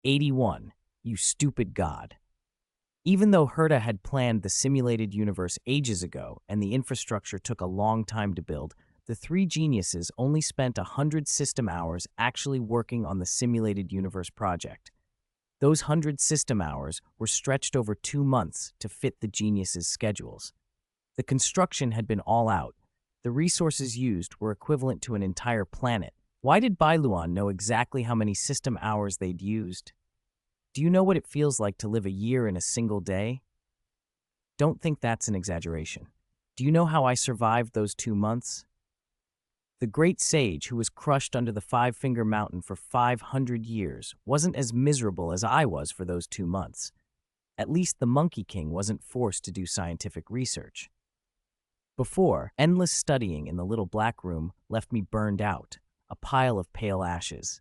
81. You stupid god. Even though Heita had planned the simulated universe ages ago and the infrastructure took a long time to build, the three geniuses only spent 100 system hours actually working on the simulated universe project. Those 100 system hours were stretched over 2 months to fit the geniuses' schedules. The construction had been all out. The resources used were equivalent to an entire planet. Why did Bai Luan know exactly how many system hours they'd used? Do you know what it feels like to live a year in a single day? Don't think that's an exaggeration. Do you know how I survived those 2 months? The great sage who was crushed under the Five-Finger Mountain for 500 years wasn't as miserable as I was for those 2 months. At least the Monkey King wasn't forced to do scientific research. Before, endless studying in the little black room left me burned out, a pile of pale ashes.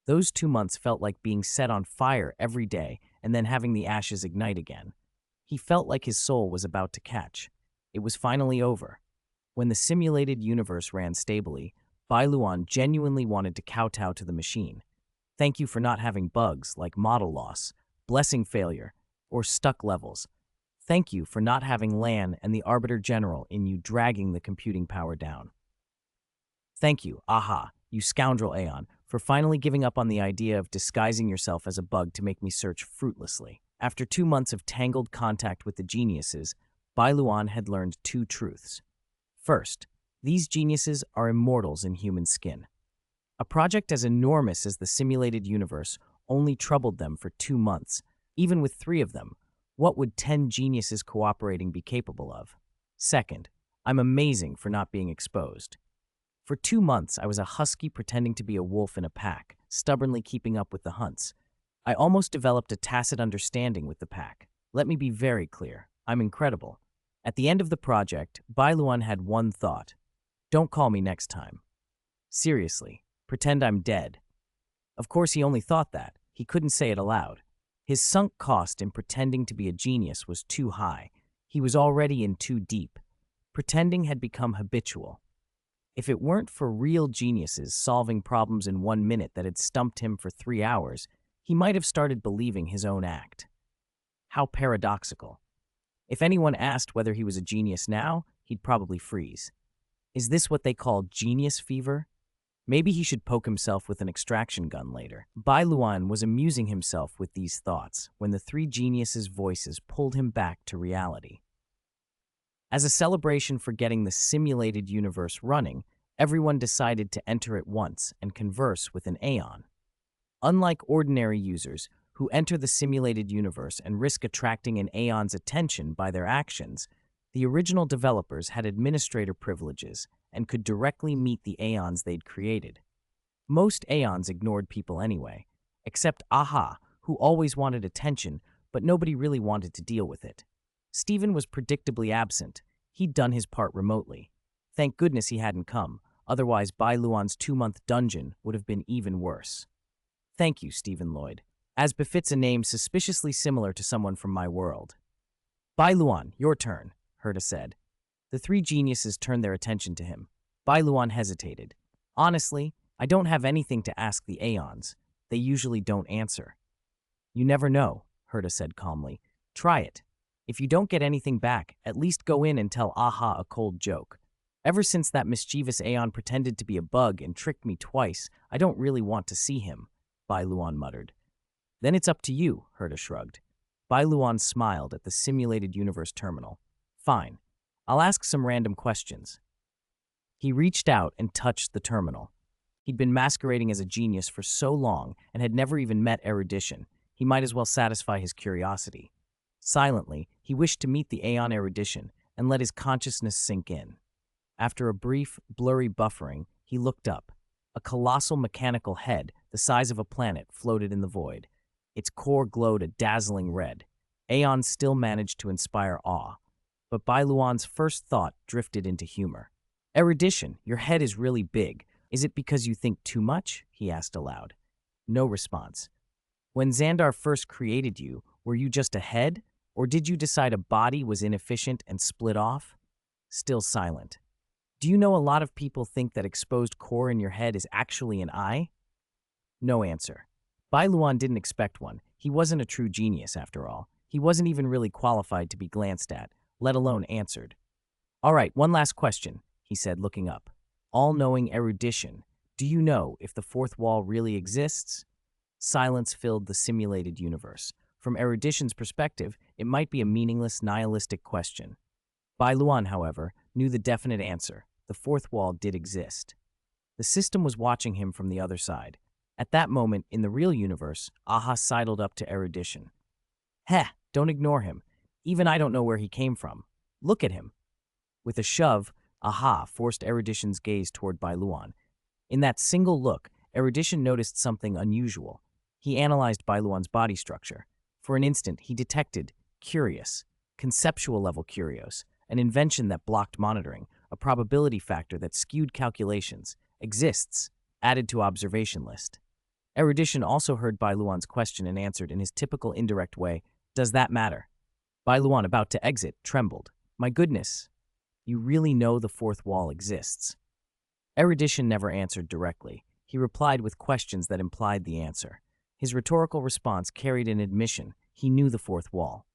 Those 2 months felt like being set on fire every day and then having the ashes ignite again. He felt like his soul was about to catch. It was finally over. When the simulated universe ran stably, Bai Luan genuinely wanted to kowtow to the machine. Thank you for not having bugs like model loss, blessing failure, or stuck levels. Thank you for not having Lan and the Arbiter General in you dragging the computing power down. Thank you, aha, you scoundrel Aeon, for finally giving up on the idea of disguising yourself as a bug to make me search fruitlessly. After 2 months of tangled contact with the geniuses, Bai Luan had learned two truths. First, these geniuses are immortals in human skin. A project as enormous as the simulated universe only troubled them for 2 months. Even with 3 of them, what would 10 geniuses cooperating be capable of? Second, I'm amazing for not being exposed. For 2 months, I was a husky pretending to be a wolf in a pack, stubbornly keeping up with the hunts. I almost developed a tacit understanding with the pack. Let me be very clear, I'm incredible. At the end of the project, Bai Luan had one thought. Don't call me next time. Seriously, pretend I'm dead. Of course, he only thought that. He couldn't say it aloud. His sunk cost in pretending to be a genius was too high. He was already in too deep. Pretending had become habitual. If it weren't for real geniuses solving problems in 1 minute that had stumped him for 3 hours, he might have started believing his own act. How paradoxical. If anyone asked whether he was a genius now, he'd probably freeze. Is this what they call genius fever? Maybe he should poke himself with an extraction gun later. Bai Luan was amusing himself with these thoughts when the three geniuses' voices pulled him back to reality. As a celebration for getting the simulated universe running, everyone decided to enter at once and converse with an Aeon. Unlike ordinary users, who enter the simulated universe and risk attracting an Aeon's attention by their actions, the original developers had administrator privileges and could directly meet the Aeons they'd created. Most Aeons ignored people anyway, except Aha, who always wanted attention, but nobody really wanted to deal with it. Steven was predictably absent. He'd done his part remotely. Thank goodness he hadn't come, otherwise Bai Luan's 2-month dungeon would have been even worse. Thank you, Stephen Lloyd. As befits a name suspiciously similar to someone from my world. Bai Luan, your turn, Heita said. The three geniuses turned their attention to him. Bai Luan hesitated. Honestly, I don't have anything to ask the Aeons. They usually don't answer. You never know, Heita said calmly. Try it. If you don't get anything back, at least go in and tell Aha a cold joke. Ever since that mischievous Aeon pretended to be a bug and tricked me twice, I don't really want to see him, Bai Luan muttered. Then it's up to you, Heita shrugged. Bai Luan smiled at the simulated universe terminal. Fine. I'll ask some random questions. He reached out and touched the terminal. He'd been masquerading as a genius for so long and had never even met erudition. He might as well satisfy his curiosity. Silently, he wished to meet the Aeon erudition and let his consciousness sink in. After a brief, blurry buffering, he looked up. A colossal mechanical head, the size of a planet, floated in the void. Its core glowed a dazzling red. Aeon still managed to inspire awe, but Bai Luan's first thought drifted into humor. Erudition, your head is really big. Is it because you think too much? He asked aloud. No response. When Xandar first created you, were you just a head? Or did you decide a body was inefficient and split off? Still silent. Do you know a lot of people think that exposed core in your head is actually an eye? No answer. Bai Luan didn't expect one. He wasn't a true genius, after all. He wasn't even really qualified to be glanced at, let alone answered. All right, one last question, he said, looking up. All-knowing erudition. Do you know if the fourth wall really exists? Silence filled the simulated universe. From erudition's perspective, it might be a meaningless, nihilistic question. Bai Luan, however, knew the definite answer. The fourth wall did exist. The system was watching him from the other side. At that moment, in the real universe, Aha sidled up to erudition. Heh, don't ignore him. Even I don't know where he came from. Look at him. With a shove, Aha forced erudition's gaze toward Bai Luan. In that single look, erudition noticed something unusual. He analyzed Bai Luan's body structure. For an instant, he detected curious, conceptual-level curios, an invention that blocked monitoring, a probability factor that skewed calculations, exists, added to observation list. Erudition also heard Bai Luan's question and answered in his typical indirect way, "Does that matter?" Bai Luan, about to exit, trembled. "My goodness, you really know the fourth wall exists." Erudition never answered directly. He replied with questions that implied the answer. His rhetorical response carried an admission. He knew the fourth wall.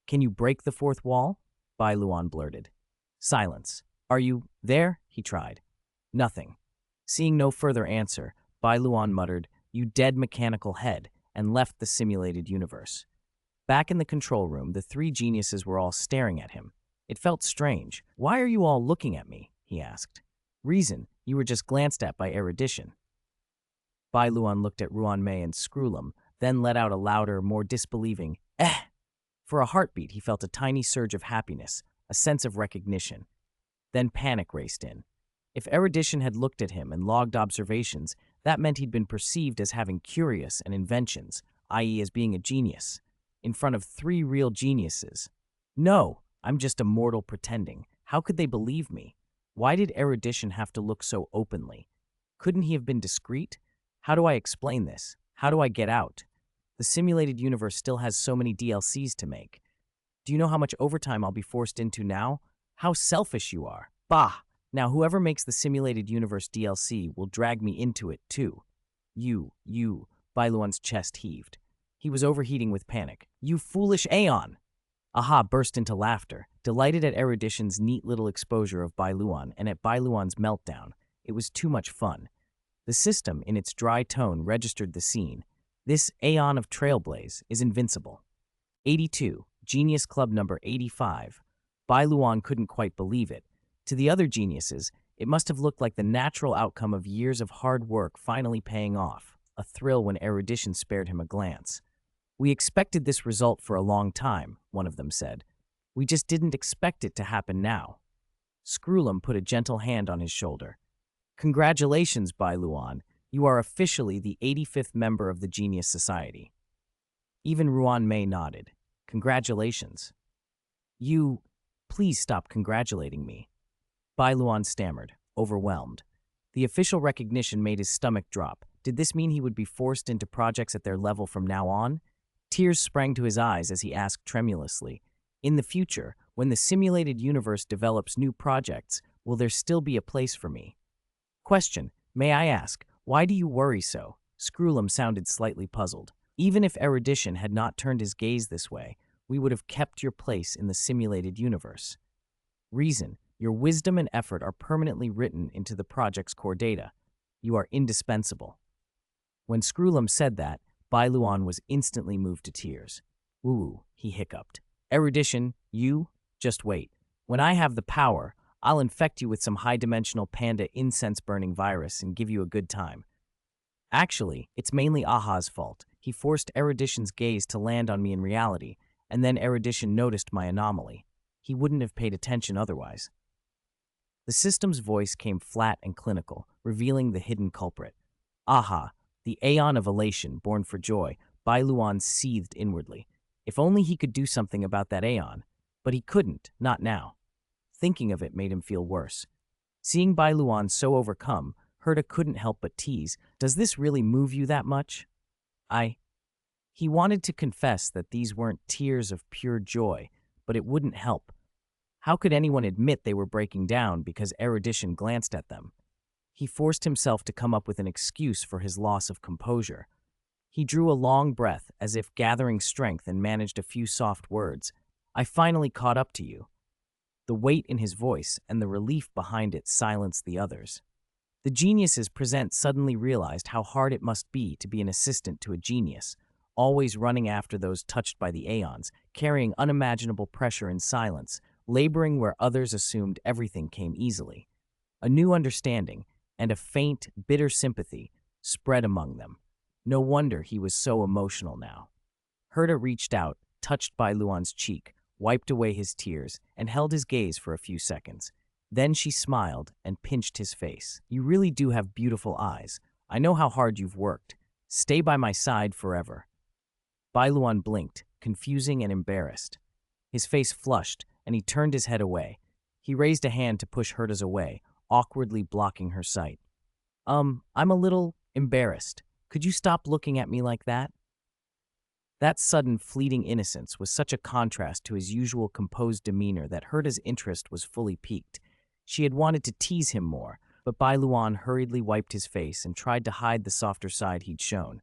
"Can you break the fourth wall?" Bai Luan blurted. Silence. "Are you there?" he tried. Nothing. Seeing no further answer, Bai Luan muttered, "You dead mechanical head," and left the simulated universe. Back in the control room, the three geniuses were all staring at him. It felt strange. "Why are you all looking at me?" he asked. "Reason, you were just glanced at by erudition." Bai Luan looked at Ruan Mei and Screwlum, then let out a louder, more disbelieving, "Eh!" For a heartbeat, he felt a tiny surge of happiness, a sense of recognition. Then panic raced in. If erudition had looked at him and logged observations, that meant he'd been perceived as having curious and inventions, i.e. as being a genius, in front of three real geniuses. "No, I'm just a mortal pretending. How could they believe me? Why did erudition have to look so openly? Couldn't he have been discreet? How do I explain this? How do I get out? The simulated universe still has so many DLCs to make. Do you know how much overtime I'll be forced into now? How selfish you are. Bah! Now whoever makes the simulated universe DLC will drag me into it too." You, Bai Luan's chest heaved. He was overheating with panic. "You foolish Aeon!" Aha burst into laughter, delighted at erudition's neat little exposure of Bai Luan and at Bai Luan's meltdown. It was too much fun. The system, in its dry tone, registered the scene. This Aeon of Trailblaze is invincible. 82, Genius Club number 85. Bai Luan couldn't quite believe it. To the other geniuses, it must have looked like the natural outcome of years of hard work finally paying off, a thrill when erudition spared him a glance. "We expected this result for a long time," one of them said. "We just didn't expect it to happen now." Screwlum put a gentle hand on his shoulder. "Congratulations, Bai Luan. You are officially the 85th member of the Genius Society." Even Ruan Mei nodded. "Congratulations." Please stop congratulating me." Bai Luan stammered, overwhelmed. The official recognition made his stomach drop. Did this mean he would be forced into projects at their level from now on? Tears sprang to his eyes as he asked tremulously, "In the future, when the simulated universe develops new projects, will there still be a place for me?" "Question, may I ask, why do you worry so?" Screwlum sounded slightly puzzled. "Even if erudition had not turned his gaze this way, we would have kept your place in the simulated universe." "Reason, your wisdom and effort are permanently written into the project's core data. You are indispensable." When Screwlum said that, Bai Luan was instantly moved to tears. "Woo," he hiccuped. "Erudition, just wait. When I have the power, I'll infect you with some high-dimensional panda incense-burning virus and give you a good time." Actually, it's mainly Aha's fault. He forced erudition's gaze to land on me in reality, and then erudition noticed my anomaly. He wouldn't have paid attention otherwise. The system's voice came flat and clinical, revealing the hidden culprit. Aha, the aeon of elation born for joy, Bai Luan seethed inwardly. If only he could do something about that aeon. But he couldn't, not now. Thinking of it made him feel worse. Seeing Bai Luan so overcome, Heita couldn't help but tease, "Does this really move you that much?" He wanted to confess that these weren't tears of pure joy, but it wouldn't help. How could anyone admit they were breaking down because erudition glanced at them? He forced himself to come up with an excuse for his loss of composure. He drew a long breath, as if gathering strength, and managed a few soft words. I finally caught up to you. The weight in his voice and the relief behind it silenced the others. The geniuses present suddenly realized how hard it must be to be an assistant to a genius, always running after those touched by the aeons, carrying unimaginable pressure in silence, laboring where others assumed everything came easily. A new understanding, and a faint, bitter sympathy, spread among them. No wonder he was so emotional now. Herta reached out, touched Bai Luan's cheek, wiped away his tears, and held his gaze for a few seconds. Then she smiled and pinched his face. You really do have beautiful eyes. I know how hard you've worked. Stay by my side forever. Bai Luan blinked, confusing and embarrassed. His face flushed, and he turned his head away. He raised a hand to push Herta's away, awkwardly blocking her sight. I'm a little embarrassed. Could you stop looking at me like that? That sudden, fleeting innocence was such a contrast to his usual composed demeanor that Herta's interest was fully piqued. She had wanted to tease him more, but Bai Luan hurriedly wiped his face and tried to hide the softer side he'd shown.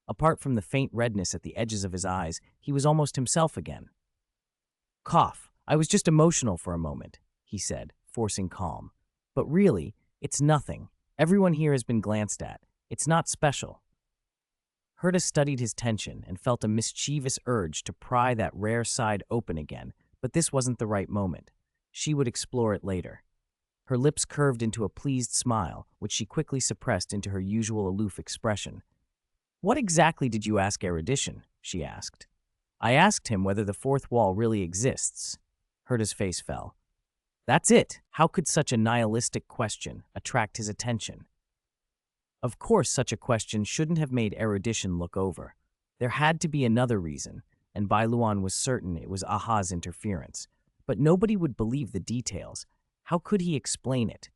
Apart from the faint redness at the edges of his eyes, he was almost himself again. Cough. I was just emotional for a moment, he said, forcing calm. But really, it's nothing. Everyone here has been glanced at. It's not special. Herta studied his tension and felt a mischievous urge to pry that rare side open again, but this wasn't the right moment. She would explore it later. Her lips curved into a pleased smile, which she quickly suppressed into her usual aloof expression. What exactly did you ask erudition? She asked. I asked him whether the fourth wall really exists. Herta's face fell. That's it. How could such a nihilistic question attract his attention? Of course, such a question shouldn't have made erudition look over. There had to be another reason, and Bai Luan was certain it was Aha's interference. But nobody would believe the details. How could he explain it?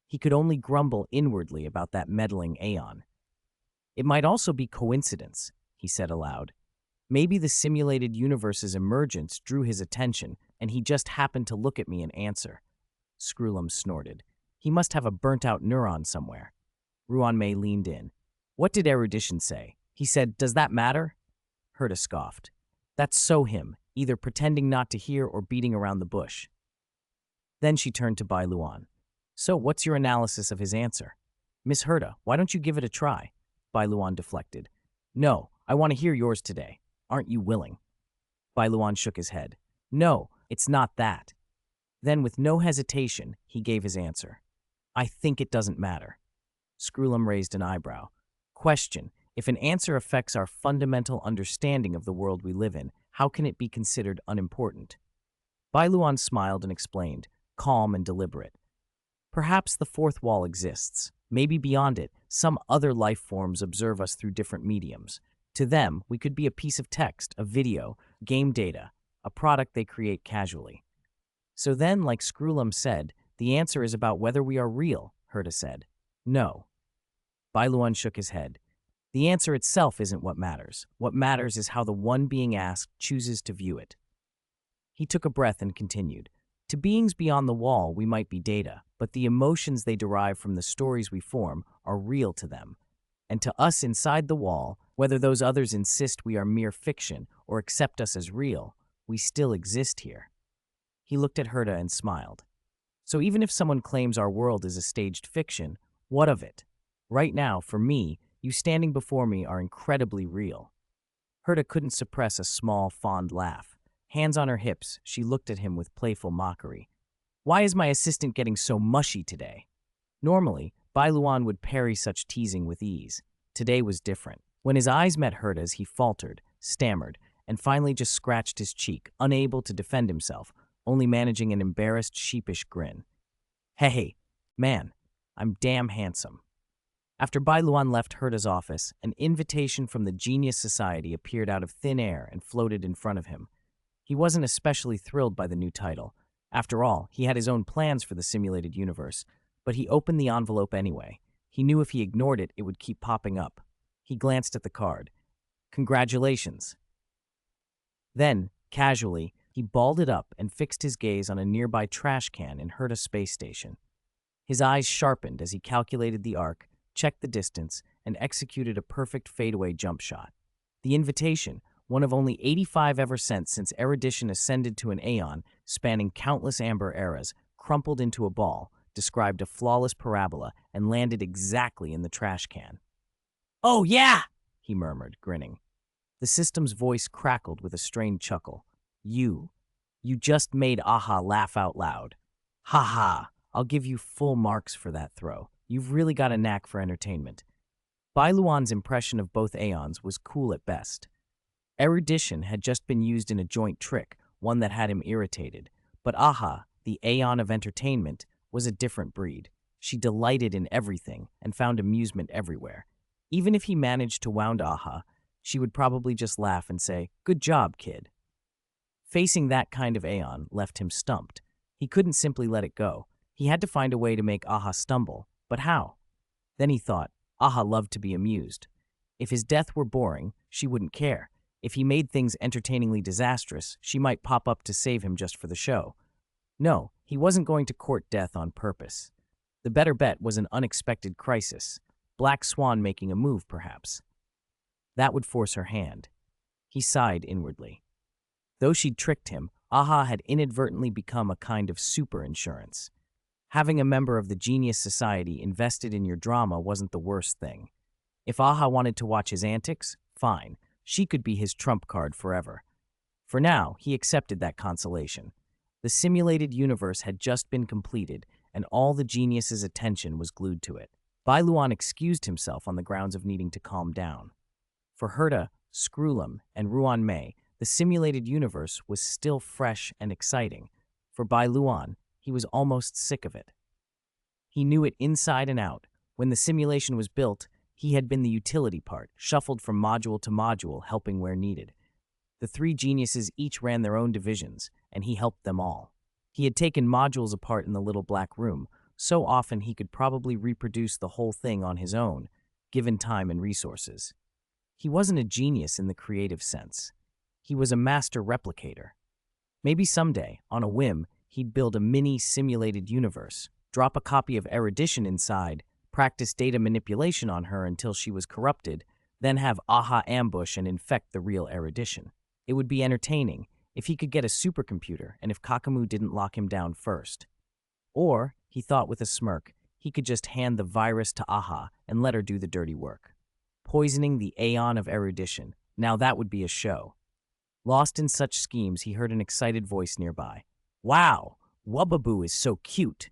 He could only grumble inwardly about that meddling aeon. It might also be coincidence, he said aloud. Maybe the simulated universe's emergence drew his attention, and he just happened to look at me and answer. Screwlum snorted. He must have a burnt-out neuron somewhere. Ruan Mei leaned in. What did erudition say? He said, does that matter? Herta scoffed. That's so him, either pretending not to hear or beating around the bush. Then she turned to Bai Luan. So what's your analysis of his answer? Miss Herta, why don't you give it a try? Bai Luan deflected. No, I want to hear yours today. Aren't you willing? Bai Luan shook his head. No, it's not that. Then with no hesitation, he gave his answer. I think it doesn't matter. Screwlum raised an eyebrow. Question. If an answer affects our fundamental understanding of the world we live in, how can it be considered unimportant? Bai Luan smiled and explained, calm and deliberate. Perhaps the fourth wall exists. Maybe beyond it, some other life forms observe us through different mediums. To them, we could be a piece of text, a video, game data, a product they create casually. So then, like Screwlum said, the answer is about whether we are real, Herta said. No. Bai Luan shook his head. The answer itself isn't what matters. What matters is how the one being asked chooses to view it. He took a breath and continued. To beings beyond the wall, we might be data, but the emotions they derive from the stories we form are real to them. And to us inside the wall, whether those others insist we are mere fiction or accept us as real, we still exist here. He looked at Herta and smiled. So even if someone claims our world is a staged fiction, what of it? Right now, for me, you standing before me are incredibly real. Herta couldn't suppress a small, fond laugh. Hands on her hips, she looked at him with playful mockery. Why is my assistant getting so mushy today? Normally, Bai Luan would parry such teasing with ease. Today was different. When his eyes met Herta's, he faltered, stammered, and finally just scratched his cheek, unable to defend himself, only managing an embarrassed, sheepish grin. Hey, man, I'm damn handsome. After Bai Luan left Herta's office, an invitation from the Genius Society appeared out of thin air and floated in front of him. He wasn't especially thrilled by the new title. After all, he had his own plans for the simulated universe, but he opened the envelope anyway. He knew if he ignored it, it would keep popping up. He glanced at the card. Congratulations. Then, casually, he balled it up and fixed his gaze on a nearby trash can in Herta space station. His eyes sharpened as he calculated the arc, checked the distance, and executed a perfect fadeaway jump shot. The invitation, one of only 85 ever sent since erudition ascended to an aeon spanning countless amber eras, crumpled into a ball, described a flawless parabola, and landed exactly in the trash can. "Oh, yeah!" he murmured, grinning. The system's voice crackled with a strained chuckle. You just made Aha laugh out loud. Ha ha, I'll give you full marks for that throw. You've really got a knack for entertainment. Bai Luan's impression of both aeons was cool at best. Erudition had just been used in a joint trick, one that had him irritated. But Aha, the aeon of entertainment, was a different breed. She delighted in everything and found amusement everywhere. Even if he managed to wound Aha, she would probably just laugh and say, "Good job, kid." Facing that kind of aeon left him stumped. He couldn't simply let it go. He had to find a way to make Aha stumble. But how? Then he thought, Aha loved to be amused. If his death were boring, she wouldn't care. If he made things entertainingly disastrous, she might pop up to save him just for the show. No, he wasn't going to court death on purpose. The better bet was an unexpected crisis. Black Swan making a move, perhaps. That would force her hand. He sighed inwardly. Though she'd tricked him, Aha had inadvertently become a kind of super insurance. Having a member of the Genius Society invested in your drama wasn't the worst thing. If Aha wanted to watch his antics, fine. She could be his trump card forever. For now, he accepted that consolation. The simulated universe had just been completed, and all the genius's attention was glued to it. Bai Luan excused himself on the grounds of needing to calm down. For Heita, Screwlam, and Ruan Mei, the simulated universe was still fresh and exciting. For Bai Luan, he was almost sick of it. He knew it inside and out. When the simulation was built, he had been the utility part, shuffled from module to module, helping where needed. The three geniuses each ran their own divisions, and he helped them all. He had taken modules apart in the little black room, so often he could probably reproduce the whole thing on his own, given time and resources. He wasn't a genius in the creative sense. He was a master replicator. Maybe someday, on a whim, he'd build a mini simulated universe, drop a copy of erudition inside, practice data manipulation on her until she was corrupted, then have Aha ambush and infect the real erudition. It would be entertaining if he could get a supercomputer and if Kakamu didn't lock him down first. Or, he thought with a smirk, he could just hand the virus to Aha and let her do the dirty work. Poisoning the aeon of erudition. Now that would be a show. Lost in such schemes, he heard an excited voice nearby. "Wow, Wubbaboo is so cute."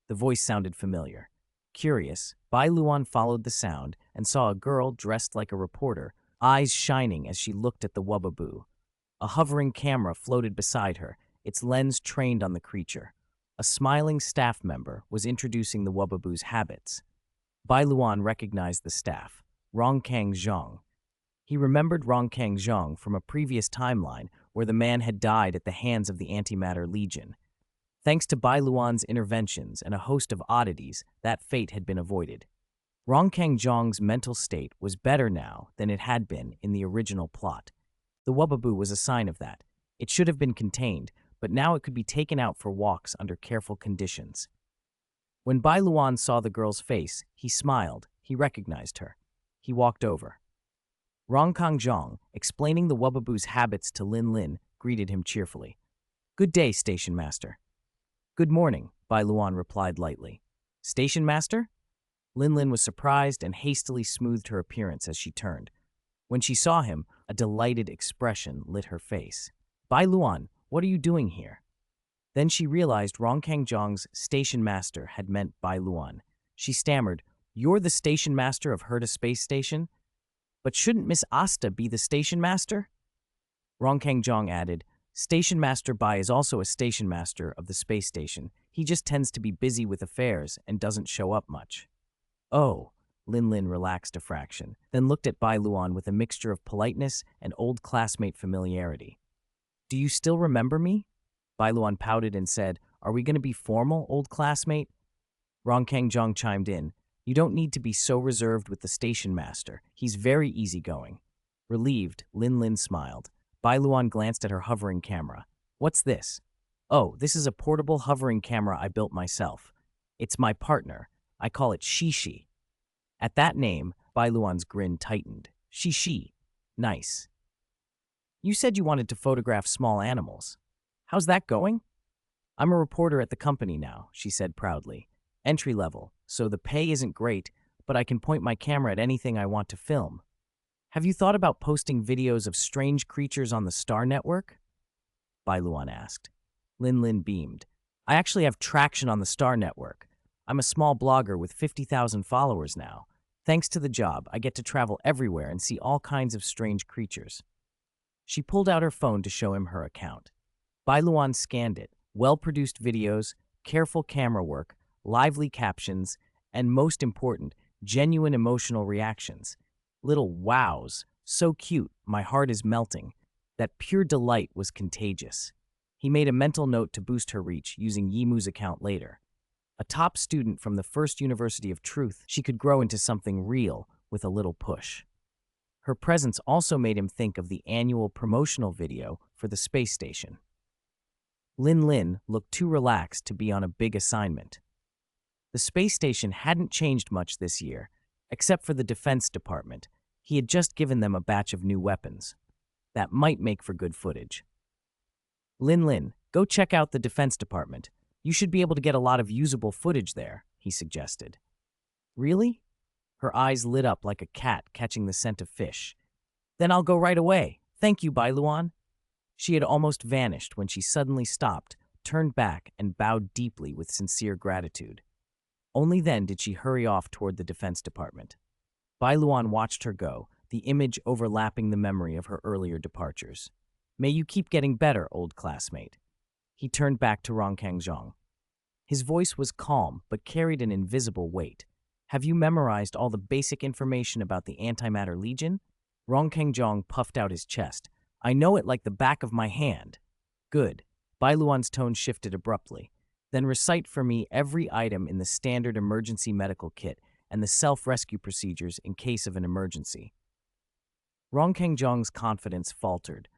The voice sounded familiar. Curious, Bai Luan followed the sound and saw a girl dressed like a reporter, eyes shining as she looked at the Wubbaboo. A hovering camera floated beside her, its lens trained on the creature. A smiling staff member was introducing the Wubbaboo's habits. Bai Luan recognized the staff, Rongkang Zhang. He remembered Rongkang Zhang from a previous timeline where the man had died at the hands of the Antimatter Legion. Thanks to Bai Luan's interventions and a host of oddities, that fate had been avoided. Rongkang Zhang's mental state was better now than it had been in the original plot. The Wubbaboo was a sign of that. It should have been contained, but now it could be taken out for walks under careful conditions. When Bai Luan saw the girl's face, he smiled. He recognized her. He walked over. Rongkang Zhang, explaining the Wubbaboo's habits to Lin Lin, greeted him cheerfully. "Good day, Station Master." "Good morning," Bai Luan replied lightly. "Station Master?" Lin Lin was surprised and hastily smoothed her appearance as she turned. When she saw him, a delighted expression lit her face. "Bai Luan, what are you doing here?" Then she realized Rongkang Zhang's station master had meant Bai Luan. She stammered, "You're the station master of Heita Space Station? But shouldn't Miss Asta be the station master?" Rongkang Zhang added, "Station Master Bai is also a station master of the space station. He just tends to be busy with affairs and doesn't show up much." "Oh," Lin Lin relaxed a fraction, then looked at Bai Luan with a mixture of politeness and old classmate familiarity. "Do you still remember me?" Bai Luan pouted and said, "Are we going to be formal, old classmate?" Rongkang Zhang chimed in, "You don't need to be so reserved with the station master. He's very easygoing." Relieved, Lin Lin smiled. Bai Luan glanced at her hovering camera. "What's this?" "Oh, this is a portable hovering camera I built myself. It's my partner. I call it Shishi." At that name, Bai Luan's grin tightened. Shishi. Nice. You said you wanted to photograph small animals. How's that going? I'm a reporter at the company now, she said proudly. Entry level, so the pay isn't great, but I can point my camera at anything I want to film. Have you thought about posting videos of strange creatures on the Star Network? Bai Luan asked. Lin Lin beamed. I actually have traction on the Star Network. I'm a small blogger with 50,000 followers now. Thanks to the job, I get to travel everywhere and see all kinds of strange creatures. She pulled out her phone to show him her account. Bai Luan scanned it. Well-produced videos, careful camera work, lively captions, and most important, genuine emotional reactions. Little wows. So cute, my heart is melting. That pure delight was contagious. He made a mental note to boost her reach using Yimu's account later. A top student from the First University of Truth, she could grow into something real with a little push. Her presence also made him think of the annual promotional video for the space station. Lin Lin looked too relaxed to be on a big assignment. The space station hadn't changed much this year, except for the Defense Department. He had just given them a batch of new weapons. That might make for good footage. Lin Lin, go check out the Defense Department. You should be able to get a lot of usable footage there, he suggested. Really? Her eyes lit up like a cat catching the scent of fish. Then I'll go right away. Thank you, Bai Luan. She had almost vanished when she suddenly stopped, turned back, and bowed deeply with sincere gratitude. Only then did she hurry off toward the Defense Department. Bai Luan watched her go, the image overlapping the memory of her earlier departures. May you keep getting better, old classmate. He turned back to Rongkangzhong. His voice was calm, but carried an invisible weight. Have you memorized all the basic information about the Antimatter Legion? Rongkangzhong puffed out his chest. I know it like the back of my hand. Good. Bai Luan's tone shifted abruptly. Then recite for me every item in the standard emergency medical kit and the self-rescue procedures in case of an emergency. Rongkangzhong's confidence faltered.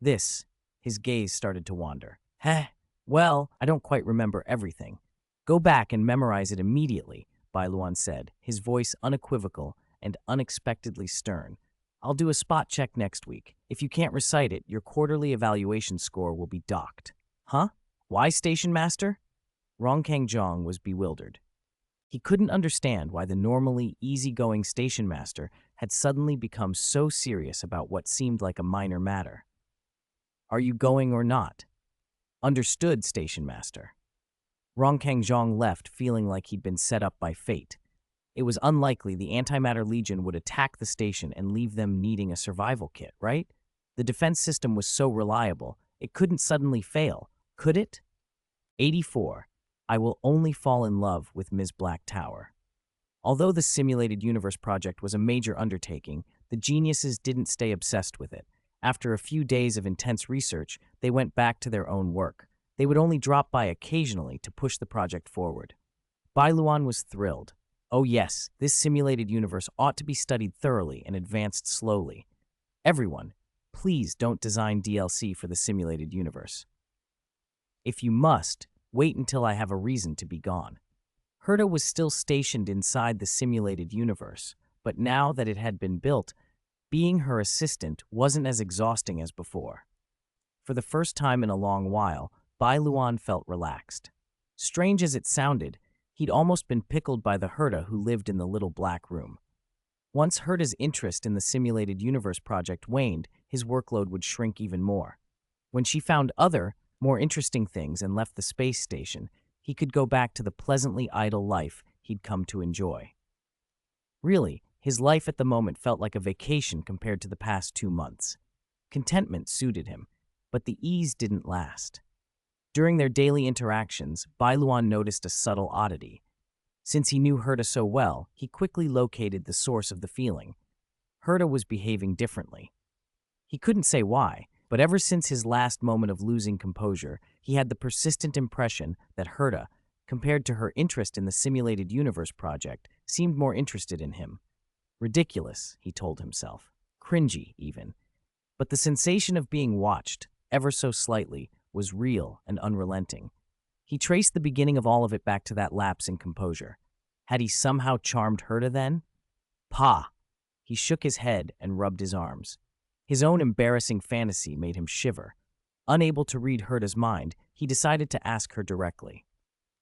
This. His gaze started to wander. Heh. Well, I don't quite remember everything. Go back and memorize it immediately, Bai Luan said, his voice unequivocal and unexpectedly stern. I'll do a spot check next week. If you can't recite it, your quarterly evaluation score will be docked. Huh? Why, Station Master? Rongkangzhong was bewildered. He couldn't understand why the normally easygoing Station Master had suddenly become so serious about what seemed like a minor matter. Are you going or not? Understood, Station Master. Rongkangzhong left feeling like he'd been set up by fate. It was unlikely the Antimatter Legion would attack the station and leave them needing a survival kit, right? The defense system was so reliable, it couldn't suddenly fail, could it? 84. I will only fall in love with Ms. Black Tower. Although the Simulated Universe project was a major undertaking, the geniuses didn't stay obsessed with it. After a few days of intense research, they went back to their own work. They would only drop by occasionally to push the project forward. Bai Luan was thrilled. Oh yes, this simulated universe ought to be studied thoroughly and advanced slowly. Everyone, please don't design DLC for the simulated universe. If you must, wait until I have a reason to be gone. Heita was still stationed inside the simulated universe, but now that it had been built, being her assistant wasn't as exhausting as before. For the first time in a long while, Bai Luan felt relaxed. Strange as it sounded, he'd almost been pickled by the Heita who lived in the little black room. Once Heita's interest in the simulated universe project waned, his workload would shrink even more. When she found other, more interesting things and left the space station, he could go back to the pleasantly idle life he'd come to enjoy. Really, his life at the moment felt like a vacation compared to the past 2 months. Contentment suited him, but the ease didn't last. During their daily interactions, Bai Luan noticed a subtle oddity. Since he knew Heita so well, he quickly located the source of the feeling. Heita was behaving differently. He couldn't say why, but ever since his last moment of losing composure, he had the persistent impression that Heita, compared to her interest in the simulated universe project, seemed more interested in him. Ridiculous, he told himself. Cringy, even. But the sensation of being watched, ever so slightly, was real and unrelenting. He traced the beginning of all of it back to that lapse in composure. Had he somehow charmed Heita then? Pah! He shook his head and rubbed his arms. His own embarrassing fantasy made him shiver. Unable to read Herta's mind, he decided to ask her directly.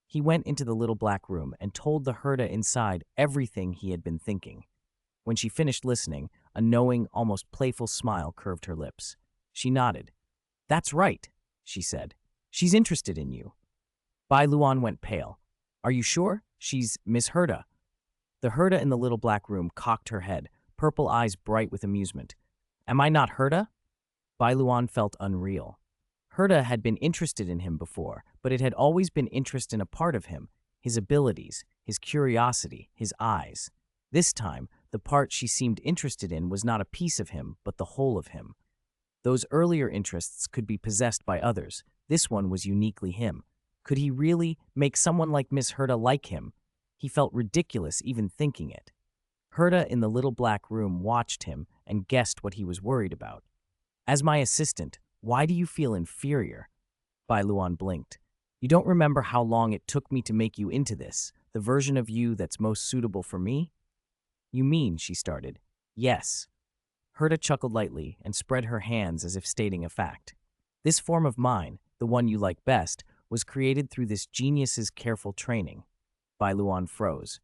He went into the little black room and told the Herta inside everything he had been thinking. When she finished listening, a knowing, almost playful smile curved her lips. She nodded. "That's right," she said. "She's interested in you." Bai Luan went pale. "Are you sure? She's Miss Herta." The Herta in the little black room cocked her head, purple eyes bright with amusement. "Am I not Herta?" Bai Luan felt unreal. Herta had been interested in him before, but it had always been interest in a part of him, his abilities, his curiosity, his eyes. This time, the part she seemed interested in was not a piece of him, but the whole of him. Those earlier interests could be possessed by others. This one was uniquely him. Could he really make someone like Miss Herta like him? He felt ridiculous even thinking it. Herta in the little black room watched him and guessed what he was worried about. "As my assistant, why do you feel inferior?" Bai Luan blinked. "You don't remember how long it took me to make you into this, the version of you that's most suitable for me?" "You mean," she started. "Yes." Herta chuckled lightly and spread her hands as if stating a fact. "This form of mine, the one you like best, was created through this genius's careful training." Bai Luan froze.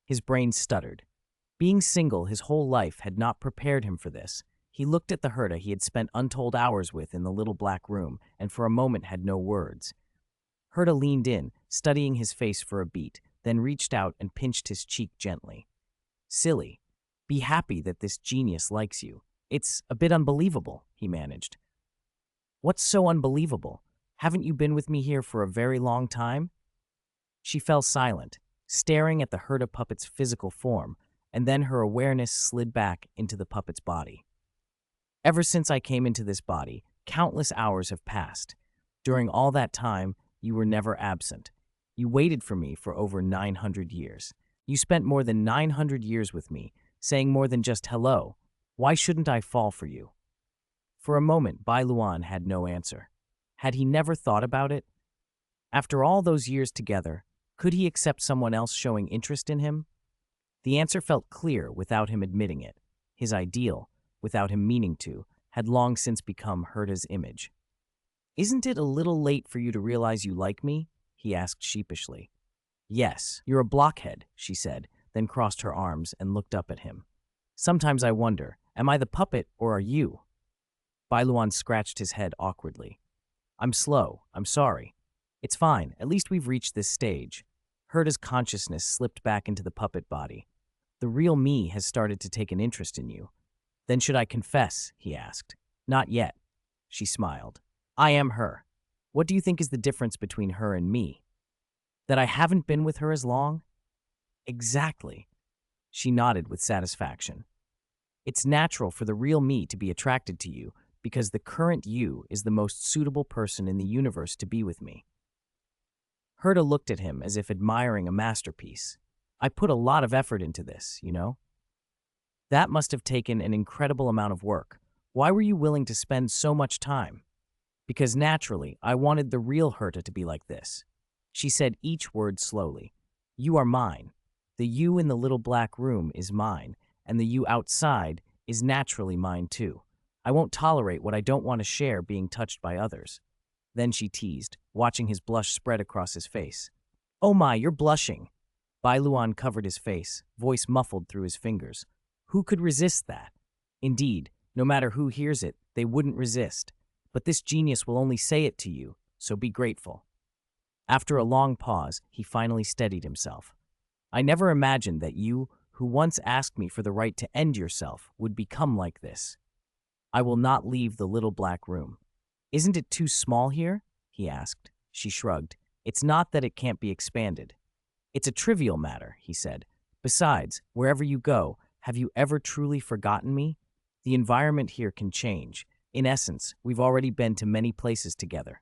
His brain stuttered. Being single his whole life had not prepared him for this. He looked at the Herta he had spent untold hours with in the little black room, and for a moment had no words. Herta leaned in, studying his face for a beat, then reached out and pinched his cheek gently. "Silly. Be happy that this genius likes you. It's a bit unbelievable," he managed. "What's so unbelievable? Haven't you been with me here for a very long time?" She fell silent, staring at the Herta puppet's physical form, and then her awareness slid back into the puppet's body. "Ever since I came into this body, countless hours have passed. During all that time, you were never absent. You waited for me for over 900 years. You spent more than 900 years with me, saying more than just hello. Why shouldn't I fall for you?" For a moment, Bai Luan had no answer. Had he never thought about it? After all those years together, could he accept someone else showing interest in him? The answer felt clear without him admitting it. His ideal, without him meaning to, had long since become Herta's image. "Isn't it a little late for you to realize you like me?" he asked sheepishly. "Yes, you're a blockhead," she said, then crossed her arms and looked up at him. "Sometimes I wonder, am I the puppet or are you?" Bai Luan scratched his head awkwardly. "I'm slow, I'm sorry. It's fine, at least we've reached this stage." Herta's consciousness slipped back into the puppet body. "The real me has started to take an interest in you." "Then should I confess?" he asked. "Not yet." She smiled. "I am her. What do you think is the difference between her and me?" "That I haven't been with her as long?" "Exactly." She nodded with satisfaction. "It's natural for the real me to be attracted to you because the current you is the most suitable person in the universe to be with me." Herta looked at him as if admiring a masterpiece. "I put a lot of effort into this, you know?" "That must have taken an incredible amount of work. Why were you willing to spend so much time?" "Because naturally, I wanted the real Herta to be like this." She said each word slowly. "You are mine. The you in the little black room is mine, and the you outside is naturally mine too. I won't tolerate what I don't want to share being touched by others." Then she teased, watching his blush spread across his face. "Oh my, you're blushing." Bai Luan covered his face, voice muffled through his fingers. Who could resist that? Indeed, no matter who hears it, they wouldn't resist. But this genius will only say it to you, so be grateful. After a long pause, he finally steadied himself. "I never imagined that you, who once asked me for the right to end yourself, would become like this. I will not leave the little black room." "Isn't it too small here?" he asked. She shrugged. "It's not that it can't be expanded." "It's a trivial matter," he said. "Besides, wherever you go, have you ever truly forgotten me? The environment here can change. In essence, we've already been to many places together."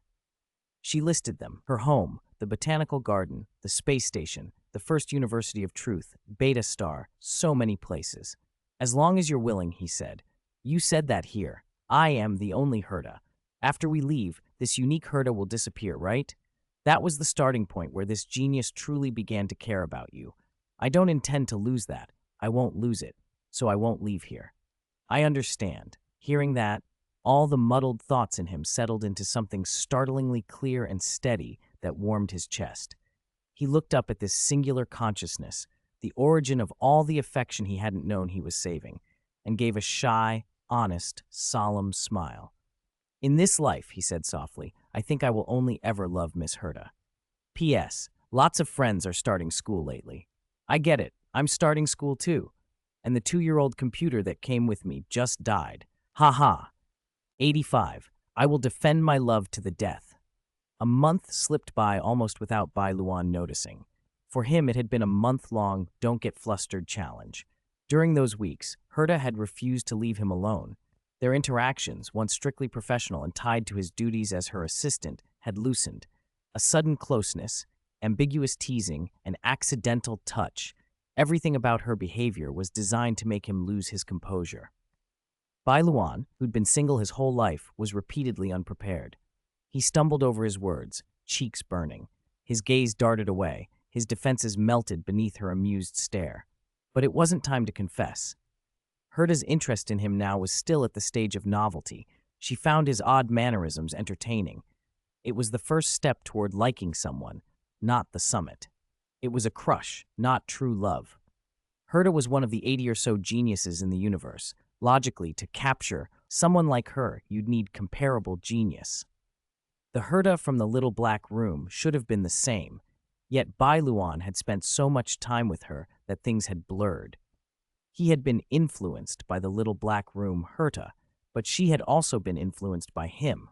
She listed them: her home, the botanical garden, the space station, the first University of Truth, Beta Star, so many places. "As long as you're willing," he said. "You said that here. I am the only Herta. After we leave, this unique Herta will disappear, right? That was the starting point where this genius truly began to care about you. I don't intend to lose that. I won't lose it, so I won't leave here." "I understand." Hearing that, all the muddled thoughts in him settled into something startlingly clear and steady that warmed his chest. He looked up at this singular consciousness, the origin of all the affection he hadn't known he was saving, and gave a shy, honest, solemn smile. "In this life," he said softly, "I think I will only ever love Miss Heita. P.S. Lots of friends are starting school lately. I get it. I'm starting school too. And the 2-year-old computer that came with me just died. Ha ha. 85. I will defend my love to the death." A month slipped by almost without Bai Luan noticing. For him, it had been a month-long don't get flustered challenge. During those weeks, Heita had refused to leave him alone. Their interactions, once strictly professional and tied to his duties as her assistant, had loosened. A sudden closeness, ambiguous teasing, an accidental touch. Everything about her behavior was designed to make him lose his composure. Bai Luan, who'd been single his whole life, was repeatedly unprepared. He stumbled over his words, cheeks burning. His gaze darted away, his defenses melted beneath her amused stare. But it wasn't time to confess. Heita's interest in him now was still at the stage of novelty. She found his odd mannerisms entertaining. It was the first step toward liking someone, not the summit. It was a crush, not true love. Heita was one of the 80 or so geniuses in the universe. Logically, to capture someone like her, you'd need comparable genius. The Heita from the little black room should have been the same, yet Bai Luan had spent so much time with her that things had blurred. He had been influenced by the little black room Heita, but she had also been influenced by him.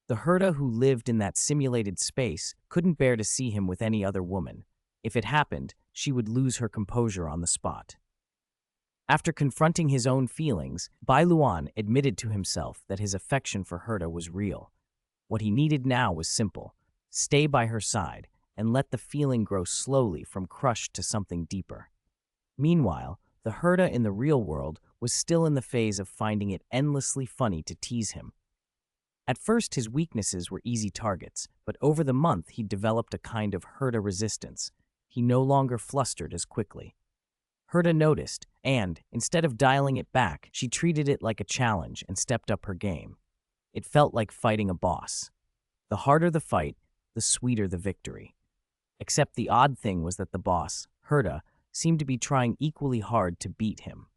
The Heita who lived in that simulated space couldn't bear to see him with any other woman. If it happened, she would lose her composure on the spot. After confronting his own feelings, Bai Luan admitted to himself that his affection for Heita was real. What he needed now was simple: stay by her side and let the feeling grow slowly from crush to something deeper. Meanwhile, the Heita in the real world was still in the phase of finding it endlessly funny to tease him. At first, his weaknesses were easy targets, but over the month he developed a kind of Heita resistance. He no longer flustered as quickly. Heita noticed, and, instead of dialing it back, she treated it like a challenge and stepped up her game. It felt like fighting a boss. The harder the fight, the sweeter the victory. Except the odd thing was that the boss, Heita, seemed to be trying equally hard to beat him.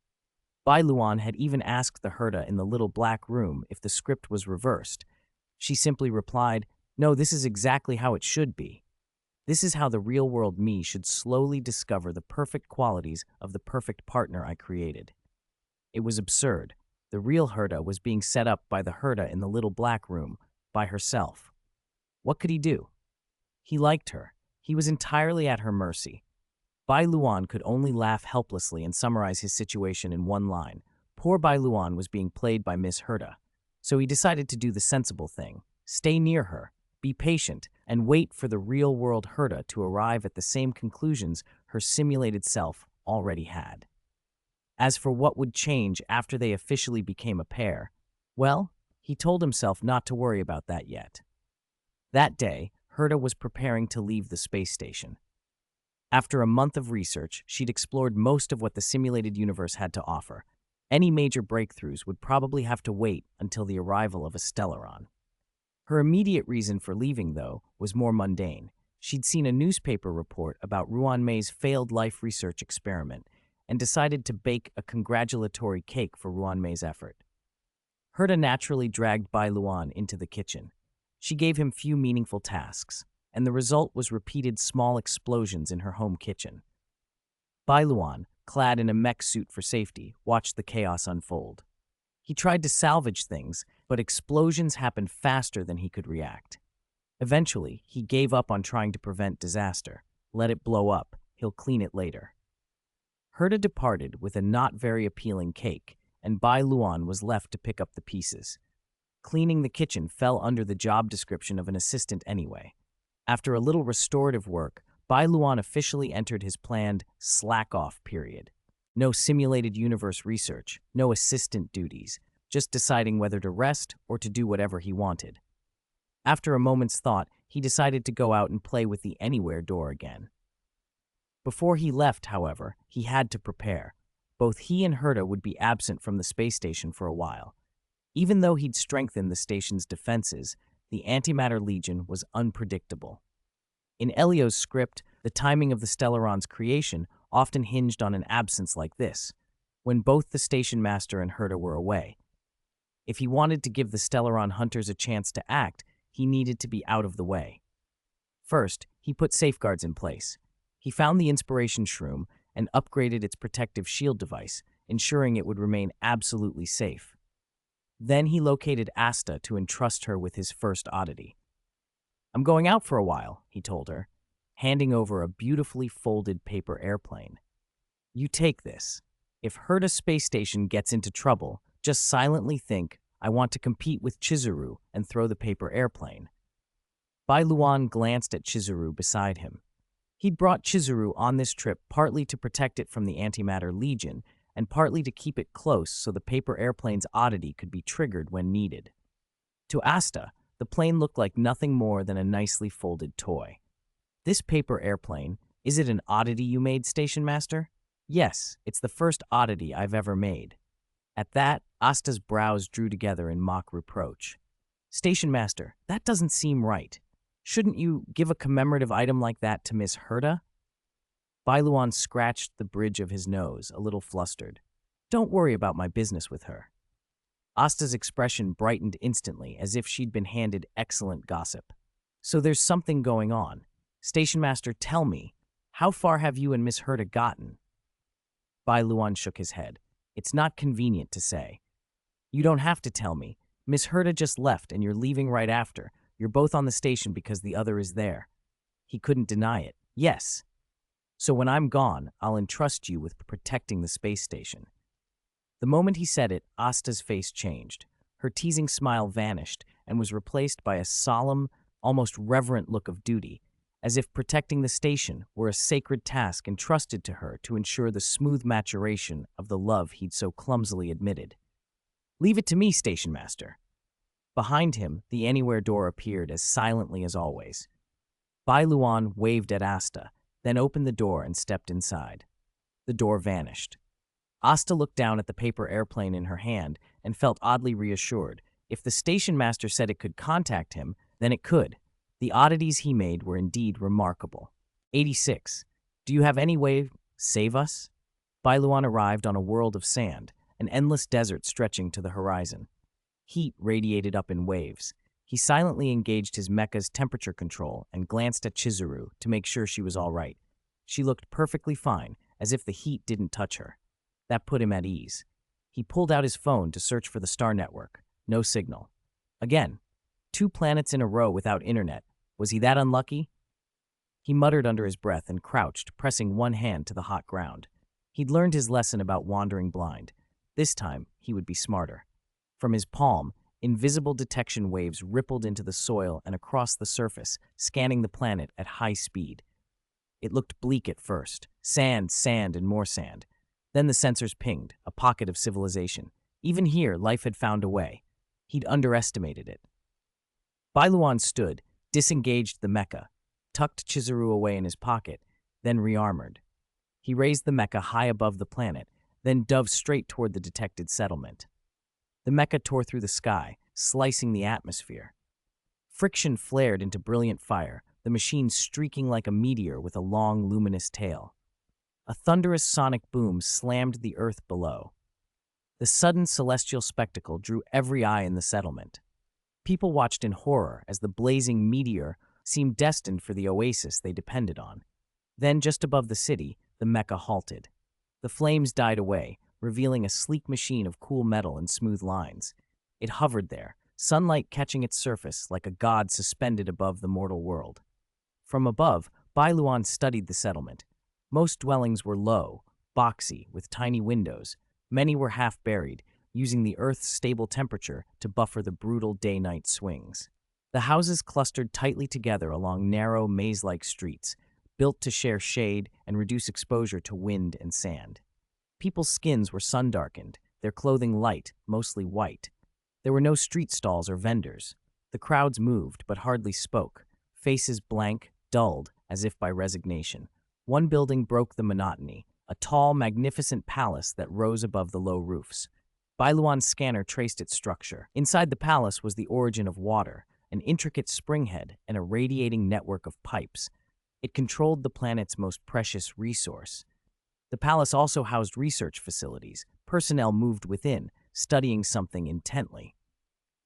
Bai Luan had even asked the Heita in the little black room if the script was reversed. She simply replied, "No, this is exactly how it should be. This is how the real-world me should slowly discover the perfect qualities of the perfect partner I created." It was absurd. The real Heita was being set up by the Heita in the little black room, by herself. What could he do? He liked her. He was entirely at her mercy. Bai Luan could only laugh helplessly and summarize his situation in one line. Poor Bai Luan was being played by Miss Heita. So he decided to do the sensible thing: stay near her, be patient, and wait for the real-world Heita to arrive at the same conclusions her simulated self already had. As for what would change after they officially became a pair, well, he told himself not to worry about that yet. That day, Heita was preparing to leave the space station. After a month of research, she'd explored most of what the simulated universe had to offer. Any major breakthroughs would probably have to wait until the arrival of a Stellaron. Her immediate reason for leaving, though, was more mundane. She'd seen a newspaper report about Ruan Mei's failed life research experiment and decided to bake a congratulatory cake for Ruan Mei's effort. Heita naturally dragged Bai Luan into the kitchen. She gave him few meaningful tasks, and the result was repeated small explosions in her home kitchen. Bai Luan, clad in a mech suit for safety, watched the chaos unfold. He tried to salvage things, but explosions happened faster than he could react. Eventually, he gave up on trying to prevent disaster. Let it blow up. He'll clean it later. Heita departed with a not very appealing cake, and Bai Luan was left to pick up the pieces. Cleaning the kitchen fell under the job description of an assistant anyway. After a little restorative work, Bai Luan officially entered his planned slack-off period. No simulated universe research, no assistant duties, just deciding whether to rest or to do whatever he wanted. After a moment's thought, he decided to go out and play with the anywhere door again. Before he left, however, he had to prepare. Both he and Heita would be absent from the space station for a while. Even though he'd strengthened the station's defenses, the Antimatter Legion was unpredictable. In Elio's script, the timing of the Stellaron's creation often hinged on an absence like this, when both the station master and Heita were away. If he wanted to give the Stellaron hunters a chance to act, he needed to be out of the way. First, he put safeguards in place. He found the Inspiration Shroom and upgraded its protective shield device, ensuring it would remain absolutely safe. Then he located Asta to entrust her with his first oddity. "I'm going out for a while," he told her, handing over a beautifully folded paper airplane. "You take this. If Heita space station gets into trouble, just silently think, 'I want to compete with Chizuru,' and throw the paper airplane." Bai Luan glanced at Chizuru beside him. He'd brought Chizuru on this trip partly to protect it from the Antimatter Legion and partly to keep it close so the paper airplane's oddity could be triggered when needed. To Asta, the plane looked like nothing more than a nicely folded toy. "This paper airplane, is it an oddity you made, Station Master?" "Yes, it's the first oddity I've ever made." At that, Asta's brows drew together in mock reproach. "Station Master, that doesn't seem right. Shouldn't you give a commemorative item like that to Miss Heita?" Bai Luan scratched the bridge of his nose, a little flustered. "Don't worry about my business with her." Asta's expression brightened instantly, as if she'd been handed excellent gossip. "So there's something going on. Station Master, tell me, how far have you and Miss Heita gotten?" Bai Luan shook his head. "It's not convenient to say." "You don't have to tell me. Miss Heita just left and you're leaving right after. You're both on the station because the other is there." He couldn't deny it. "Yes. So when I'm gone, I'll entrust you with protecting the space station." The moment he said it, Asta's face changed. Her teasing smile vanished and was replaced by a solemn, almost reverent look of duty, as if protecting the station were a sacred task entrusted to her to ensure the smooth maturation of the love he'd so clumsily admitted. "Leave it to me, Station Master." Behind him, the Anywhere door appeared as silently as always. Bai Luan waved at Asta, then opened the door and stepped inside. The door vanished. Asta looked down at the paper airplane in her hand and felt oddly reassured. If the station master said it could contact him, then it could. The oddities he made were indeed remarkable. 86. "Do you have any way save us?" Bai Luan arrived on a world of sand, an endless desert stretching to the horizon. Heat radiated up in waves. He silently engaged his mecha's temperature control and glanced at Chizuru to make sure she was all right. She looked perfectly fine, as if the heat didn't touch her. That put him at ease. He pulled out his phone to search for the star network. No signal. Again, 2 planets in a row without internet. Was he that unlucky? He muttered under his breath and crouched, pressing one hand to the hot ground. He'd learned his lesson about wandering blind. This time, he would be smarter. From his palm, invisible detection waves rippled into the soil and across the surface, scanning the planet at high speed. It looked bleak at first. Sand, sand, and more sand. Then the sensors pinged, a pocket of civilization. Even here, life had found a way. He'd underestimated it. Bai Luan stood, disengaged the mecha, tucked Chizuru away in his pocket, then rearmored. He raised the mecha high above the planet, then dove straight toward the detected settlement. The mecha tore through the sky, slicing the atmosphere. Friction flared into brilliant fire, the machine streaking like a meteor with a long, luminous tail. A thunderous sonic boom slammed the earth below. The sudden celestial spectacle drew every eye in the settlement. People watched in horror as the blazing meteor seemed destined for the oasis they depended on. Then, just above the city, the mecha halted. The flames died away, revealing a sleek machine of cool metal and smooth lines. It hovered there, sunlight catching its surface like a god suspended above the mortal world. From above, Bai Luan studied the settlement. Most dwellings were low, boxy, with tiny windows. Many were half buried, using the Earth's stable temperature to buffer the brutal day-night swings. The houses clustered tightly together along narrow, maze-like streets, built to share shade and reduce exposure to wind and sand. People's skins were sun-darkened, their clothing light, mostly white. There were no street stalls or vendors. The crowds moved, but hardly spoke, faces blank, dulled, as if by resignation. One building broke the monotony, a tall, magnificent palace that rose above the low roofs. Bai Luan's scanner traced its structure. Inside the palace was the origin of water, an intricate springhead, and a radiating network of pipes. It controlled the planet's most precious resource. The palace also housed research facilities. Personnel moved within, studying something intently.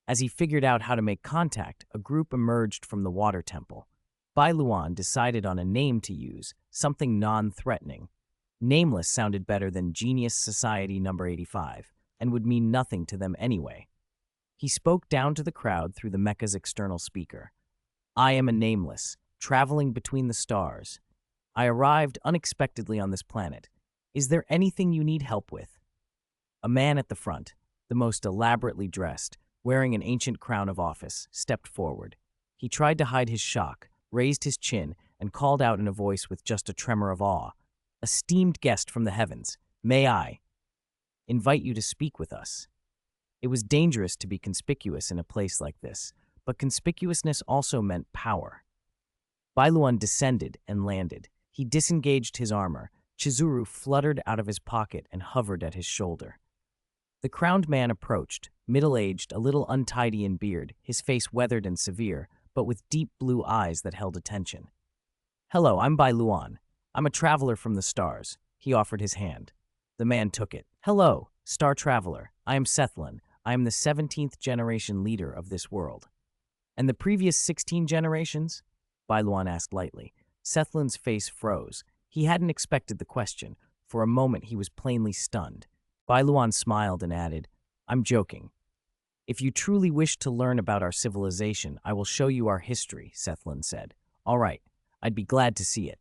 As he figured out how to make contact, a group emerged from the water temple. Bai Luan decided on a name to use, something non-threatening. Nameless sounded better than Genius Society number 85, and would mean nothing to them anyway. He spoke down to the crowd through the mecha's external speaker. I am a nameless, traveling between the stars. I arrived unexpectedly on this planet. Is there anything you need help with? A man at the front, the most elaborately dressed, wearing an ancient crown of office, stepped forward. He tried to hide his shock, raised his chin, and called out in a voice with just a tremor of awe. Esteemed guest from the heavens, may I invite you to speak with us? It was dangerous to be conspicuous in a place like this, but conspicuousness also meant power. Bai Luan descended and landed. He disengaged his armor. Chizuru fluttered out of his pocket and hovered at his shoulder. The crowned man approached, middle-aged, a little untidy in beard, his face weathered and severe, but with deep blue eyes that held attention. Hello, I'm Bai Luan. I'm a traveler from the stars. He offered his hand. The man took it. Hello, star traveler. I am Sethlin. I am the 17th generation leader of this world. And the previous 16 generations? Bai Luan asked lightly. Sethlin's face froze. He hadn't expected the question. For a moment, he was plainly stunned. Bai Luan smiled and added, I'm joking. If you truly wish to learn about our civilization, I will show you our history, Sethlin said. All right, I'd be glad to see it.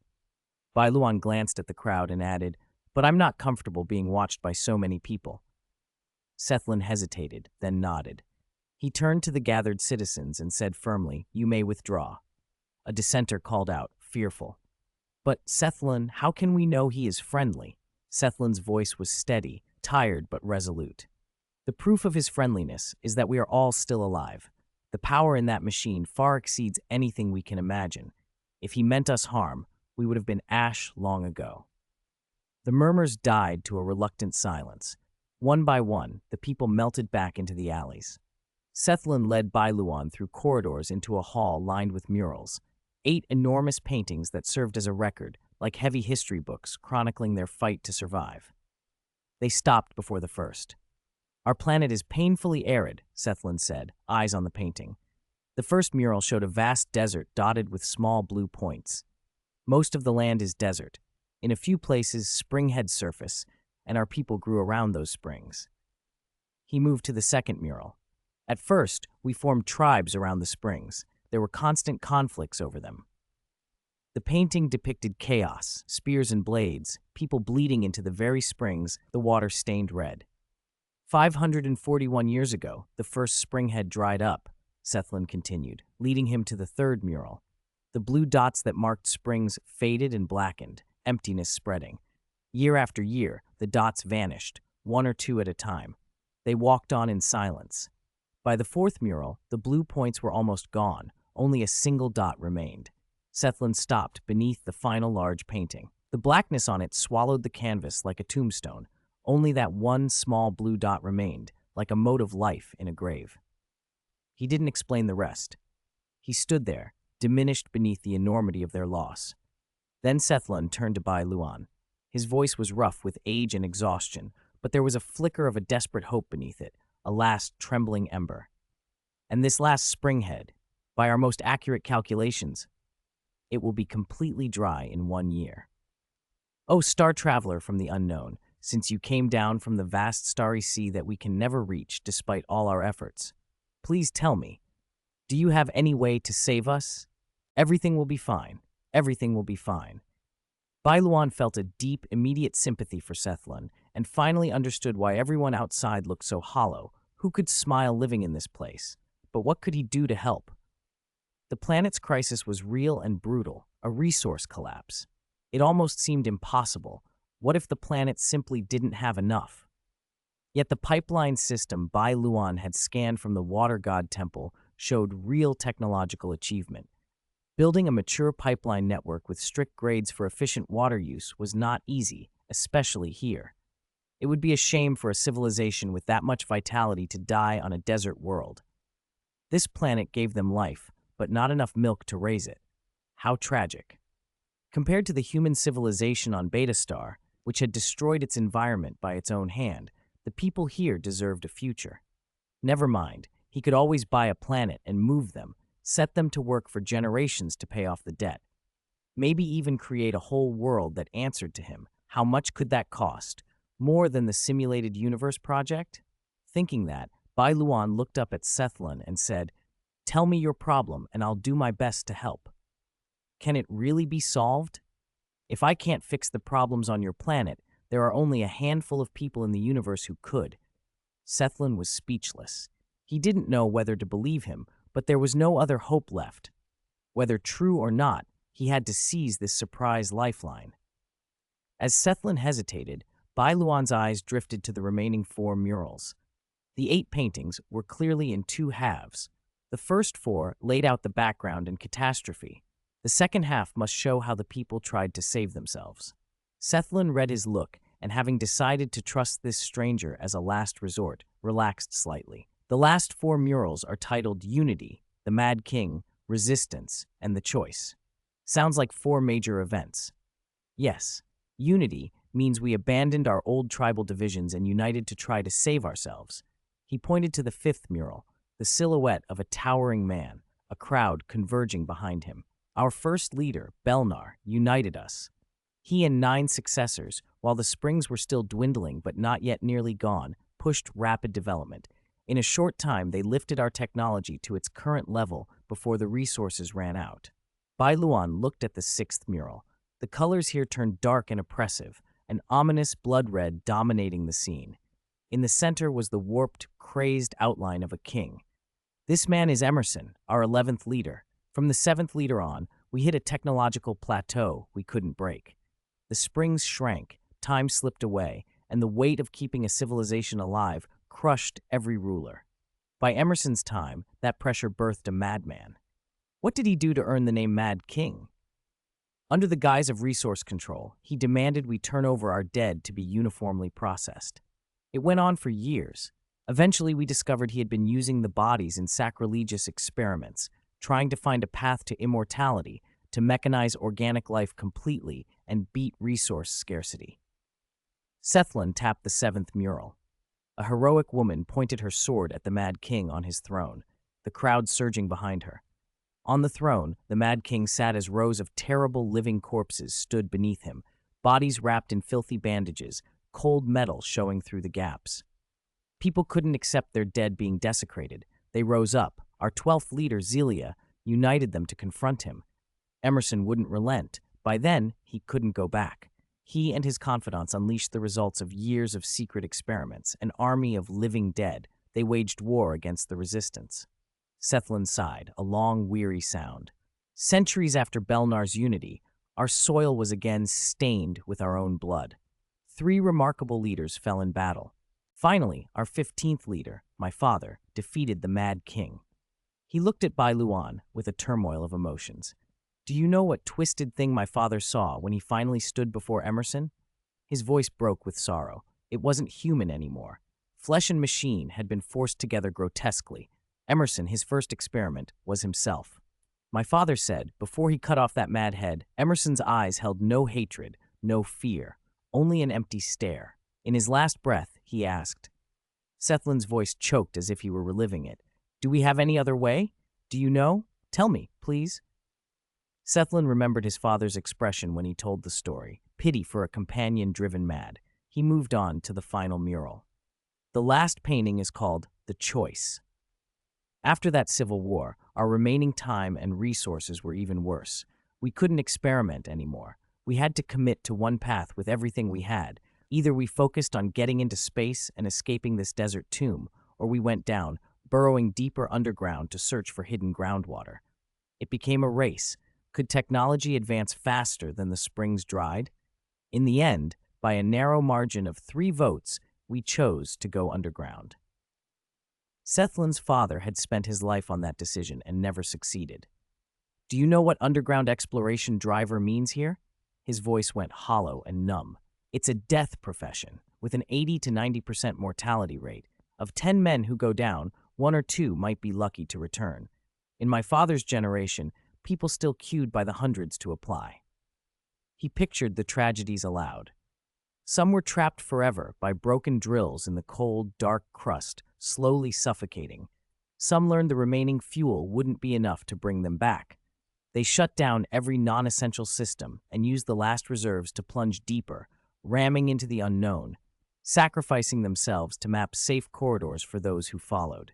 Bai Luan glanced at the crowd and added, but I'm not comfortable being watched by so many people. Sethlin hesitated, then nodded. He turned to the gathered citizens and said firmly, You may withdraw. A dissenter called out, fearful. But, Sethlin, how can we know he is friendly? Sethlin's voice was steady, tired but resolute. The proof of his friendliness is that we are all still alive. The power in that machine far exceeds anything we can imagine. If he meant us harm, we would have been ash long ago. The murmurs died to a reluctant silence. One by one, the people melted back into the alleys. Sethlin led Bai Luan through corridors into a hall lined with murals. 8 enormous paintings that served as a record, like heavy history books chronicling their fight to survive. They stopped before the first. Our planet is painfully arid, Sethlin said, eyes on the painting. The first mural showed a vast desert dotted with small blue points. Most of the land is desert. In a few places, spring had surface, and our people grew around those springs. He moved to the second mural. At first, we formed tribes around the springs. There were constant conflicts over them. The painting depicted chaos, spears and blades, people bleeding into the very springs, the water stained red. 541 years ago, the first spring had dried up, Sethlin continued, leading him to the third mural. The blue dots that marked springs faded and blackened, emptiness spreading. Year after year, the dots vanished, 1 or 2 at a time. They walked on in silence. By the fourth mural, the blue points were almost gone. Only a single dot remained. Sethlin stopped beneath the final large painting. The blackness on it swallowed the canvas like a tombstone. Only that one small blue dot remained, like a mote of life in a grave. He didn't explain the rest. He stood there, diminished beneath the enormity of their loss. Then Sethlin turned to Bai Luan. His voice was rough with age and exhaustion, but there was a flicker of a desperate hope beneath it, a last trembling ember. And this last springhead, by our most accurate calculations, it will be completely dry in 1 year. O star traveler from the unknown, since you came down from the vast starry sea that we can never reach despite all our efforts, please tell me, do you have any way to save us? Everything will be fine. Everything will be fine. Bai Luan felt a deep, immediate sympathy for Sethlin and finally understood why everyone outside looked so hollow. Who could smile living in this place? But what could he do to help? The planet's crisis was real and brutal, a resource collapse. It almost seemed impossible. What if the planet simply didn't have enough? Yet the pipeline system Bai Luan had scanned from the Water God Temple showed real technological achievement. Building a mature pipeline network with strict grades for efficient water use was not easy, especially here. It would be a shame for a civilization with that much vitality to die on a desert world. This planet gave them life, but not enough milk to raise it. How tragic. Compared to the human civilization on Beta Star, which had destroyed its environment by its own hand, the people here deserved a future. Never mind, he could always buy a planet and move them, set them to work for generations to pay off the debt. Maybe even create a whole world that answered to him. How much could that cost? More than the simulated universe project? Thinking that, Bai Luan looked up at Sethlin and said, "Tell me your problem and I'll do my best to help." Can it really be solved? If I can't fix the problems on your planet, there are only a handful of people in the universe who could. Sethlin was speechless. He didn't know whether to believe him, but there was no other hope left. Whether true or not, he had to seize this surprise lifeline. As Sethlin hesitated, Bai Luan's eyes drifted to the remaining 4 murals. The 8 paintings were clearly in 2 halves. The first 4 laid out the background and catastrophe. The second half must show how the people tried to save themselves. Sethlin read his look, and having decided to trust this stranger as a last resort, relaxed slightly. The last 4 murals are titled Unity, the Mad King, Resistance, and the Choice. Sounds like 4 major events. Yes, unity means we abandoned our old tribal divisions and united to try to save ourselves. He pointed to the 5th mural, the silhouette of a towering man, a crowd converging behind him. Our first leader, Belnar, united us. He and 9 successors, while the springs were still dwindling but not yet nearly gone, pushed rapid development. In a short time, they lifted our technology to its current level before the resources ran out. Bai Luan looked at the 6th mural. The colors here turned dark and oppressive, an ominous blood red dominating the scene. In the center was the warped, crazed outline of a king. This man is Emerson, our 11th leader. From the 7th leader on, we hit a technological plateau we couldn't break. The springs shrank, time slipped away, and the weight of keeping a civilization alive crushed every ruler. By Emerson's time, that pressure birthed a madman. What did he do to earn the name Mad King? Under the guise of resource control, he demanded we turn over our dead to be uniformly processed. It went on for years. Eventually, we discovered he had been using the bodies in sacrilegious experiments, trying to find a path to immortality, to mechanize organic life completely and beat resource scarcity. Sethlin tapped the 7th mural. A heroic woman pointed her sword at the Mad King on his throne, the crowd surging behind her. On the throne, the Mad King sat as rows of terrible living corpses stood beneath him, bodies wrapped in filthy bandages, cold metal showing through the gaps. People couldn't accept their dead being desecrated. They rose up. Our 12th leader, Zelia, united them to confront him. Emerson wouldn't relent. By then, he couldn't go back. He and his confidants unleashed the results of years of secret experiments, an army of living dead. They waged war against the resistance. Sethlin sighed, a long, weary sound. Centuries after Belnar's unity, our soil was again stained with our own blood. 3 remarkable leaders fell in battle. Finally, our 15th leader, my father, defeated the Mad King. He looked at Bai Luan with a turmoil of emotions. Do you know what twisted thing my father saw when he finally stood before Emerson? His voice broke with sorrow. It wasn't human anymore. Flesh and machine had been forced together grotesquely. Emerson, his first experiment, was himself. My father said, before he cut off that mad head, Emerson's eyes held no hatred, no fear, only an empty stare. In his last breath, he asked. Sethlin's voice choked as if he were reliving it. Do we have any other way? Do you know? Tell me, please. Sethlin remembered his father's expression when he told the story, pity for a companion driven mad. He moved on to the final mural. The last painting is called The Choice. After that civil war, our remaining time and resources were even worse. We couldn't experiment anymore. We had to commit to one path with everything we had. Either we focused on getting into space and escaping this desert tomb, or we went down, burrowing deeper underground to search for hidden groundwater. It became a race. Could technology advance faster than the springs dried? In the end, by a narrow margin of 3 votes, we chose to go underground. Sethlin's father had spent his life on that decision and never succeeded. Do you know what underground exploration driver means here? His voice went hollow and numb. It's a death profession. with an 80 to 90% mortality rate. Of 10 men who go down, 1 or 2 might be lucky to return. In my father's generation, people still queued by the hundreds to apply. He pictured the tragedies aloud. Some were trapped forever by broken drills in the cold, dark crust, slowly suffocating. Some learned the remaining fuel wouldn't be enough to bring them back. They shut down every non-essential system and used the last reserves to plunge deeper, ramming into the unknown, sacrificing themselves to map safe corridors for those who followed.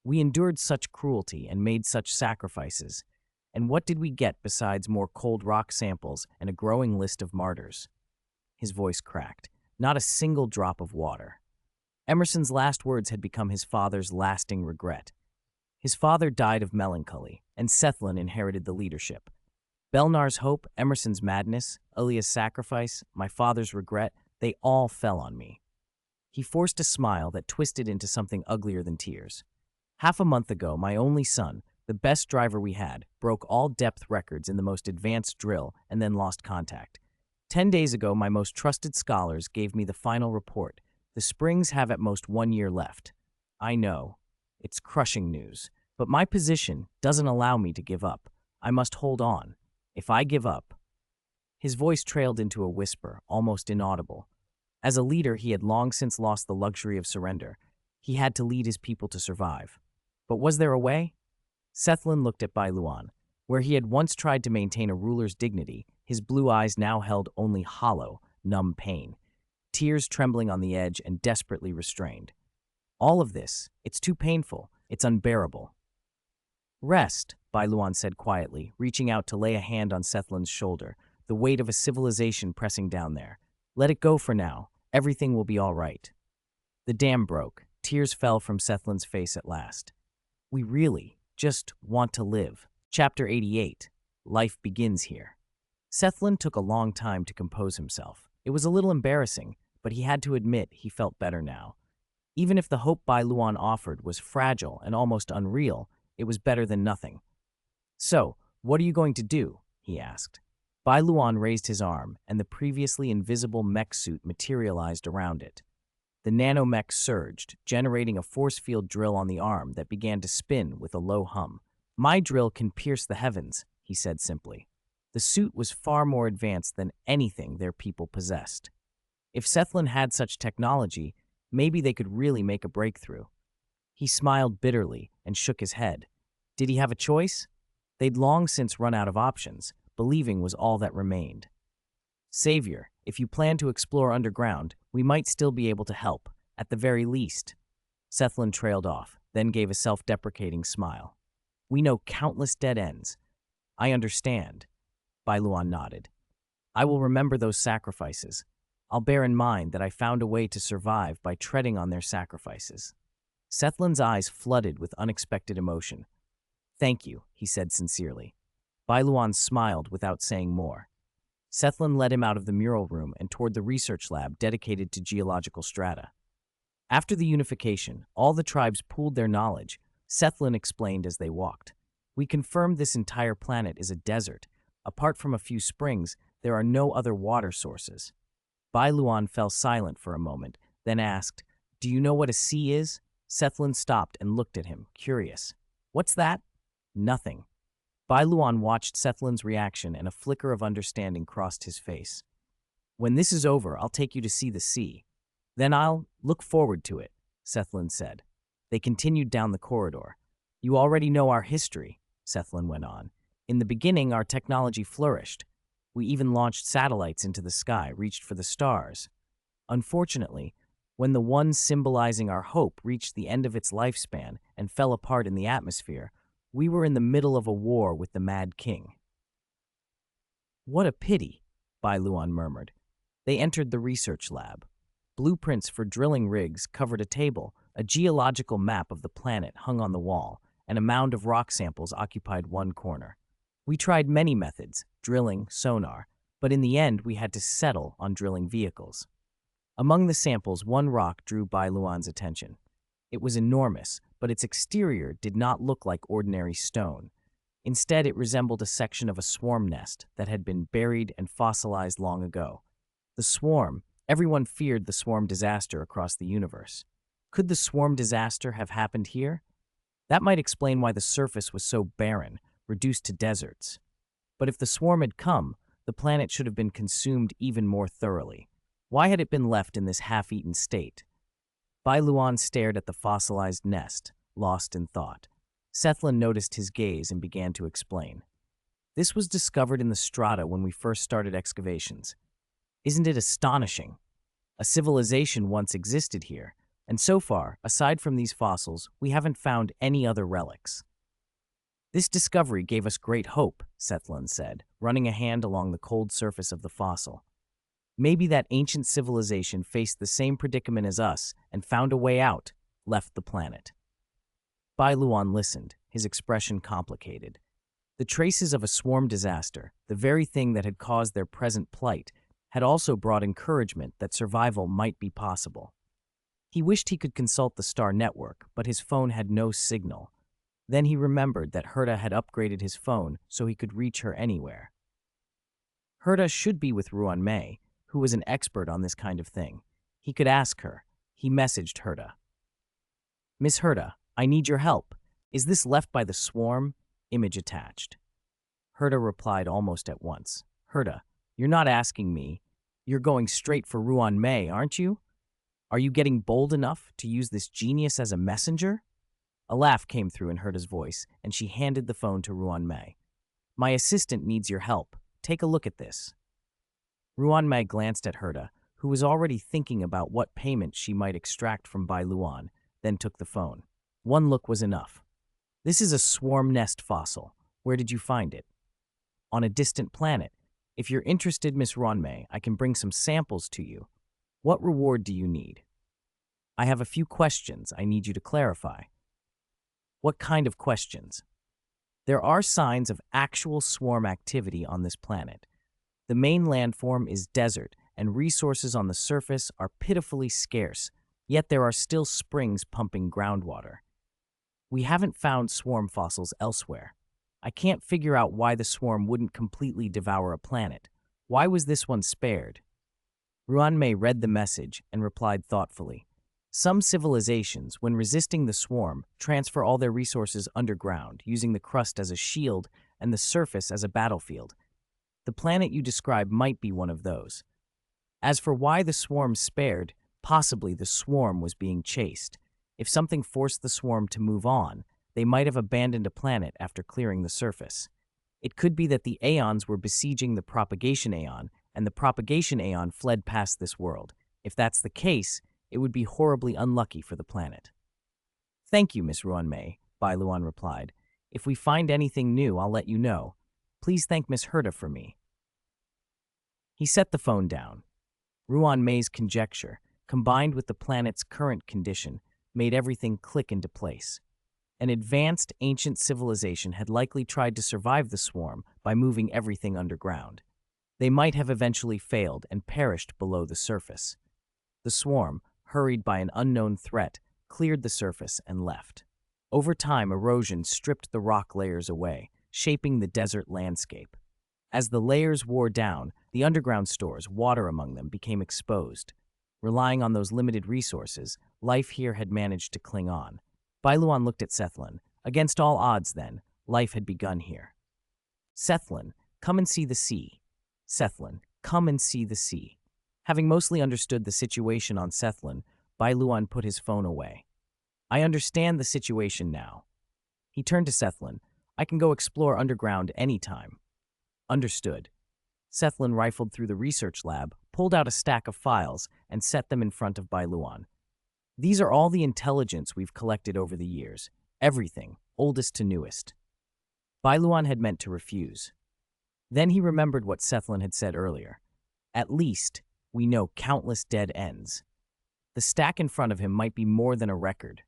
We endured such cruelty and made such sacrifices, and what did we get besides more cold rock samples and a growing list of martyrs? His voice cracked. Not a single drop of water. Emerson's last words had become his father's lasting regret. His father died of melancholy, and Sethlin inherited the leadership. Belnar's hope, Emerson's madness, Alia's sacrifice, my father's regret, they all fell on me. He forced a smile that twisted into something uglier than tears. Half a month ago, my only son, the best driver we had, broke all depth records in the most advanced drill and then lost contact. 10 days ago, my most trusted scholars gave me the final report. The springs have at most 1 year left. I know. It's crushing news. But my position doesn't allow me to give up. I must hold on. If I give up... His voice trailed into a whisper, almost inaudible. As a leader, he had long since lost the luxury of surrender. He had to lead his people to survive. But was there a way? Sethlin looked at Bai Luan. Where he had once tried to maintain a ruler's dignity, his blue eyes now held only hollow, numb pain, tears trembling on the edge and desperately restrained. All of this, it's too painful, it's unbearable. Rest, Bai Luan said quietly, reaching out to lay a hand on Sethlin's shoulder, the weight of a civilization pressing down there. Let it go for now. Everything will be all right. The dam broke. Tears fell from Sethlin's face at last. We really just want to live. Chapter 88. Life begins here. Sethlin took a long time to compose himself. It was a little embarrassing, but he had to admit he felt better now. Even if the hope Bai Luan offered was fragile and almost unreal, it was better than nothing. So, what are you going to do? He asked. Bai Luan raised his arm, and the previously invisible mech suit materialized around it. The nanomech surged, generating a force field drill on the arm that began to spin with a low hum. My drill can pierce the heavens, he said simply. The suit was far more advanced than anything their people possessed. If Sethlin had such technology, maybe they could really make a breakthrough. He smiled bitterly and shook his head. Did he have a choice? They'd long since run out of options. Believing was all that remained. Savior, if you plan to explore underground, we might still be able to help, at the very least. Sethlin trailed off, then gave a self-deprecating smile. We know countless dead ends. I understand. Bai Luan nodded. I will remember those sacrifices. I'll bear in mind that I found a way to survive by treading on their sacrifices. Sethlin's eyes flooded with unexpected emotion. Thank you, he said sincerely. Bai Luan smiled without saying more. Sethlin led him out of the mural room and toward the research lab dedicated to geological strata. After the unification, all the tribes pooled their knowledge, Sethlin explained as they walked. We confirmed this entire planet is a desert. Apart from a few springs, there are no other water sources. Bai Luan fell silent for a moment, then asked, Do you know what a sea is? Sethlin stopped and looked at him, curious. What's that? Nothing. Bai Luan watched Sethlin's reaction and a flicker of understanding crossed his face. When this is over, I'll take you to see the sea. Then I'll look forward to it, Sethlin said. They continued down the corridor. You already know our history, Sethlin went on. In the beginning, our technology flourished. We even launched satellites into the sky, reached for the stars. Unfortunately, when the one symbolizing our hope reached the end of its lifespan and fell apart in the atmosphere, we were in the middle of a war with the Mad King. What a pity, Bai Luan murmured. They entered the research lab. Blueprints for drilling rigs covered a table, a geological map of the planet hung on the wall, and a mound of rock samples occupied one corner. We tried many methods, drilling, sonar, but in the end we had to settle on drilling vehicles. Among the samples, one rock drew Bai Luan's attention. It was enormous, but its exterior did not look like ordinary stone. Instead, it resembled a section of a swarm nest that had been buried and fossilized long ago. The swarm, Everyone feared the swarm disaster across the universe. Could the swarm disaster have happened here? That might explain why the surface was so barren, reduced to deserts. But if the swarm had come, the planet should have been consumed even more thoroughly. Why had it been left in this half-eaten state? Bai Luan stared at the fossilized nest, lost in thought. Sethlin noticed his gaze and began to explain. This was discovered in the strata when we first started excavations. Isn't it astonishing? A civilization once existed here, and so far, aside from these fossils, we haven't found any other relics. This discovery gave us great hope, Sethlin said, running a hand along the cold surface of the fossil. Maybe that ancient civilization faced the same predicament as us and found a way out, left the planet. Bai Luan listened, his expression complicated. The traces of a swarm disaster, the very thing that had caused their present plight, had also brought encouragement that survival might be possible. He wished he could consult the star network, but his phone had no signal. Then he remembered that Heita had upgraded his phone so he could reach her anywhere. Heita should be with Ruan Mei, who was an expert on this kind of thing. He could ask her. He messaged Heita. Miss Heita, I need your help. Is this left by the swarm? Image attached. Heita replied almost at once. Heita, you're not asking me. You're going straight for Ruan Mei, aren't you? Are you getting bold enough to use this genius as a messenger? A laugh came through in Heita's voice, and she handed the phone to Ruan Mei. My assistant needs your help. Take a look at this. Ruan Mei glanced at Heita, who was already thinking about what payment she might extract from Bai Luan, then took the phone. One look was enough. This is a swarm nest fossil. Where did you find it? On a distant planet. If you're interested, Miss Ruan Mei, I can bring some samples to you. What reward do you need? I have a few questions I need you to clarify. What kind of questions? There are signs of actual swarm activity on this planet. The main landform is desert, and resources on the surface are pitifully scarce, yet there are still springs pumping groundwater. We haven't found swarm fossils elsewhere. I can't figure out why the swarm wouldn't completely devour a planet. Why was this one spared? Ruan Mei read the message and replied thoughtfully. Some civilizations, when resisting the swarm, transfer all their resources underground, using the crust as a shield and the surface as a battlefield. The planet you describe might be one of those. As for why the swarm spared, possibly the swarm was being chased. If something forced the swarm to move on, they might have abandoned a planet after clearing the surface. It could be that the Aeons were besieging the propagation Aeon, and the propagation Aeon fled past this world. If that's the case, it would be horribly unlucky for the planet. Thank you, Miss Ruan Mei, Bai Luan replied. If we find anything new, I'll let you know. Please thank Miss Heita for me. He set the phone down. Ruan Mei's conjecture, combined with the planet's current condition, made everything click into place. An advanced ancient civilization had likely tried to survive the swarm by moving everything underground. They might have eventually failed and perished below the surface. The swarm, hurried by an unknown threat, cleared the surface and left. Over time, erosion stripped the rock layers away, shaping the desert landscape. As the layers wore down, the underground stores, water among them, became exposed. Relying on those limited resources, life here had managed to cling on. Bai Luan looked at Sethlin. Against all odds, then, life had begun here. Sethlin, come and see the sea. Sethlin, come and see the sea. Having mostly understood the situation on Sethlin, Bai Luan put his phone away. I understand the situation now. He turned to Sethlin. I can go explore underground anytime. Understood. Sethlin rifled through the research lab, pulled out a stack of files, and set them in front of Bai Luan. These are all the intelligence we've collected over the years. Everything, oldest to newest. Bai Luan had meant to refuse. Then he remembered what Sethlin had said earlier. At least, we know countless dead ends. The stack in front of him might be more than a record.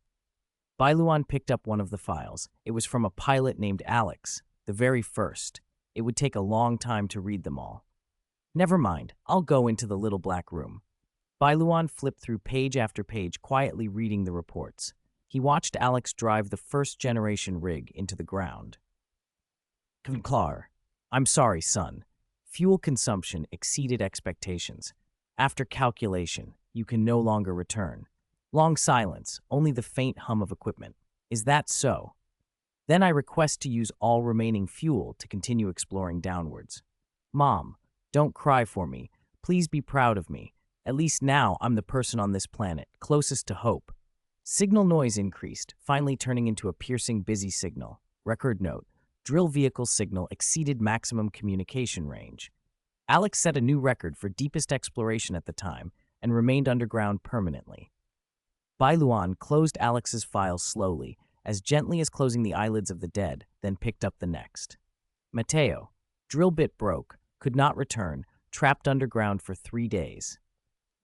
Bai Luan picked up one of the files. It was from a pilot named Alex, the very first. It would take a long time to read them all. Never mind, I'll go into the little black room. Bai Luan flipped through page after page, quietly reading the reports. He watched Alex drive the first-generation rig into the ground. Conclar, I'm sorry, son. Fuel consumption exceeded expectations. After calculation, you can no longer return. Long silence, only the faint hum of equipment. Is that so? Then I request to use all remaining fuel to continue exploring downwards. Mom, don't cry for me. Please be proud of me. At least now I'm the person on this planet, closest to hope. Signal noise increased, finally turning into a piercing busy signal. Record note, drill vehicle signal exceeded maximum communication range. Alex set a new record for deepest exploration at the time and remained underground permanently. Bai Luan closed Alex's file slowly, as gently as closing the eyelids of the dead, then picked up the next. Mateo, drill bit broke, could not return, trapped underground for 3 days.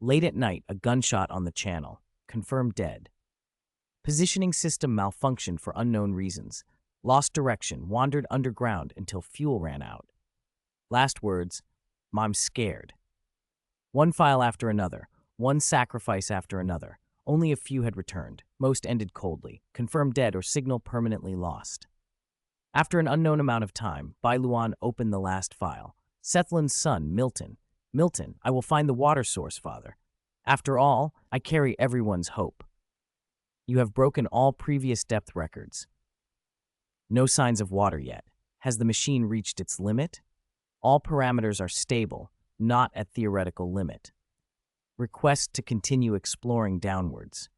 Late at night, a gunshot on the channel, confirmed dead. Positioning system malfunctioned for unknown reasons. Lost direction, wandered underground until fuel ran out. Last words, I'm scared. One file after another, one sacrifice after another. Only a few had returned. Most ended coldly, confirmed dead or signal permanently lost. After an unknown amount of time, Bai Luan opened the last file. Sethlun's son, Milton. Milton, I will find the water source, father. After all, I carry everyone's hope. You have broken all previous depth records. No signs of water yet. Has the machine reached its limit? All parameters are stable, not at theoretical limit. Request to continue exploring downwards.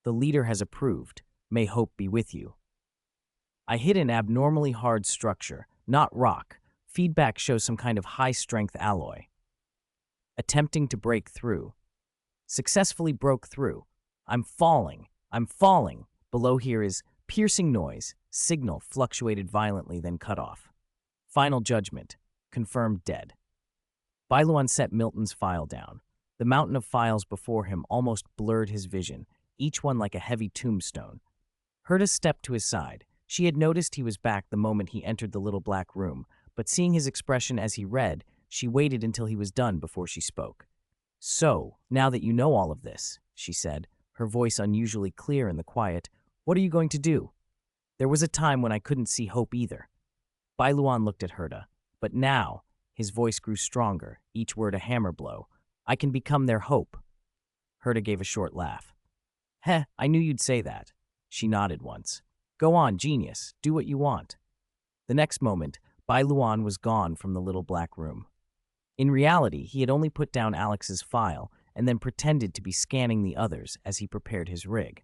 The leader has approved. May hope be with you. I hit an abnormally hard structure, not rock. Feedback shows some kind of high-strength alloy. Attempting to break through. Successfully broke through. I'm falling. Below here is piercing noise. Signal fluctuated violently, then cut off. Final judgment. Confirmed dead. Bai Luan set Milton's file down. The mountain of files before him almost blurred his vision, each one like a heavy tombstone. Heita stepped to his side. She had noticed he was back the moment he entered the little black room, but seeing his expression as he read, she waited until he was done before she spoke. So, now that you know all of this, she said, her voice unusually clear in the quiet, what are you going to do? There was a time when I couldn't see hope either. Bai Luan looked at Heita, but now, his voice grew stronger, each word a hammer blow. I can become their hope. Heita gave a short laugh. Heh, I knew you'd say that. She nodded once. Go on, genius, do what you want. The next moment, Bai Luan was gone from the little black room. In reality, he had only put down Alex's file and then pretended to be scanning the others as he prepared his rig.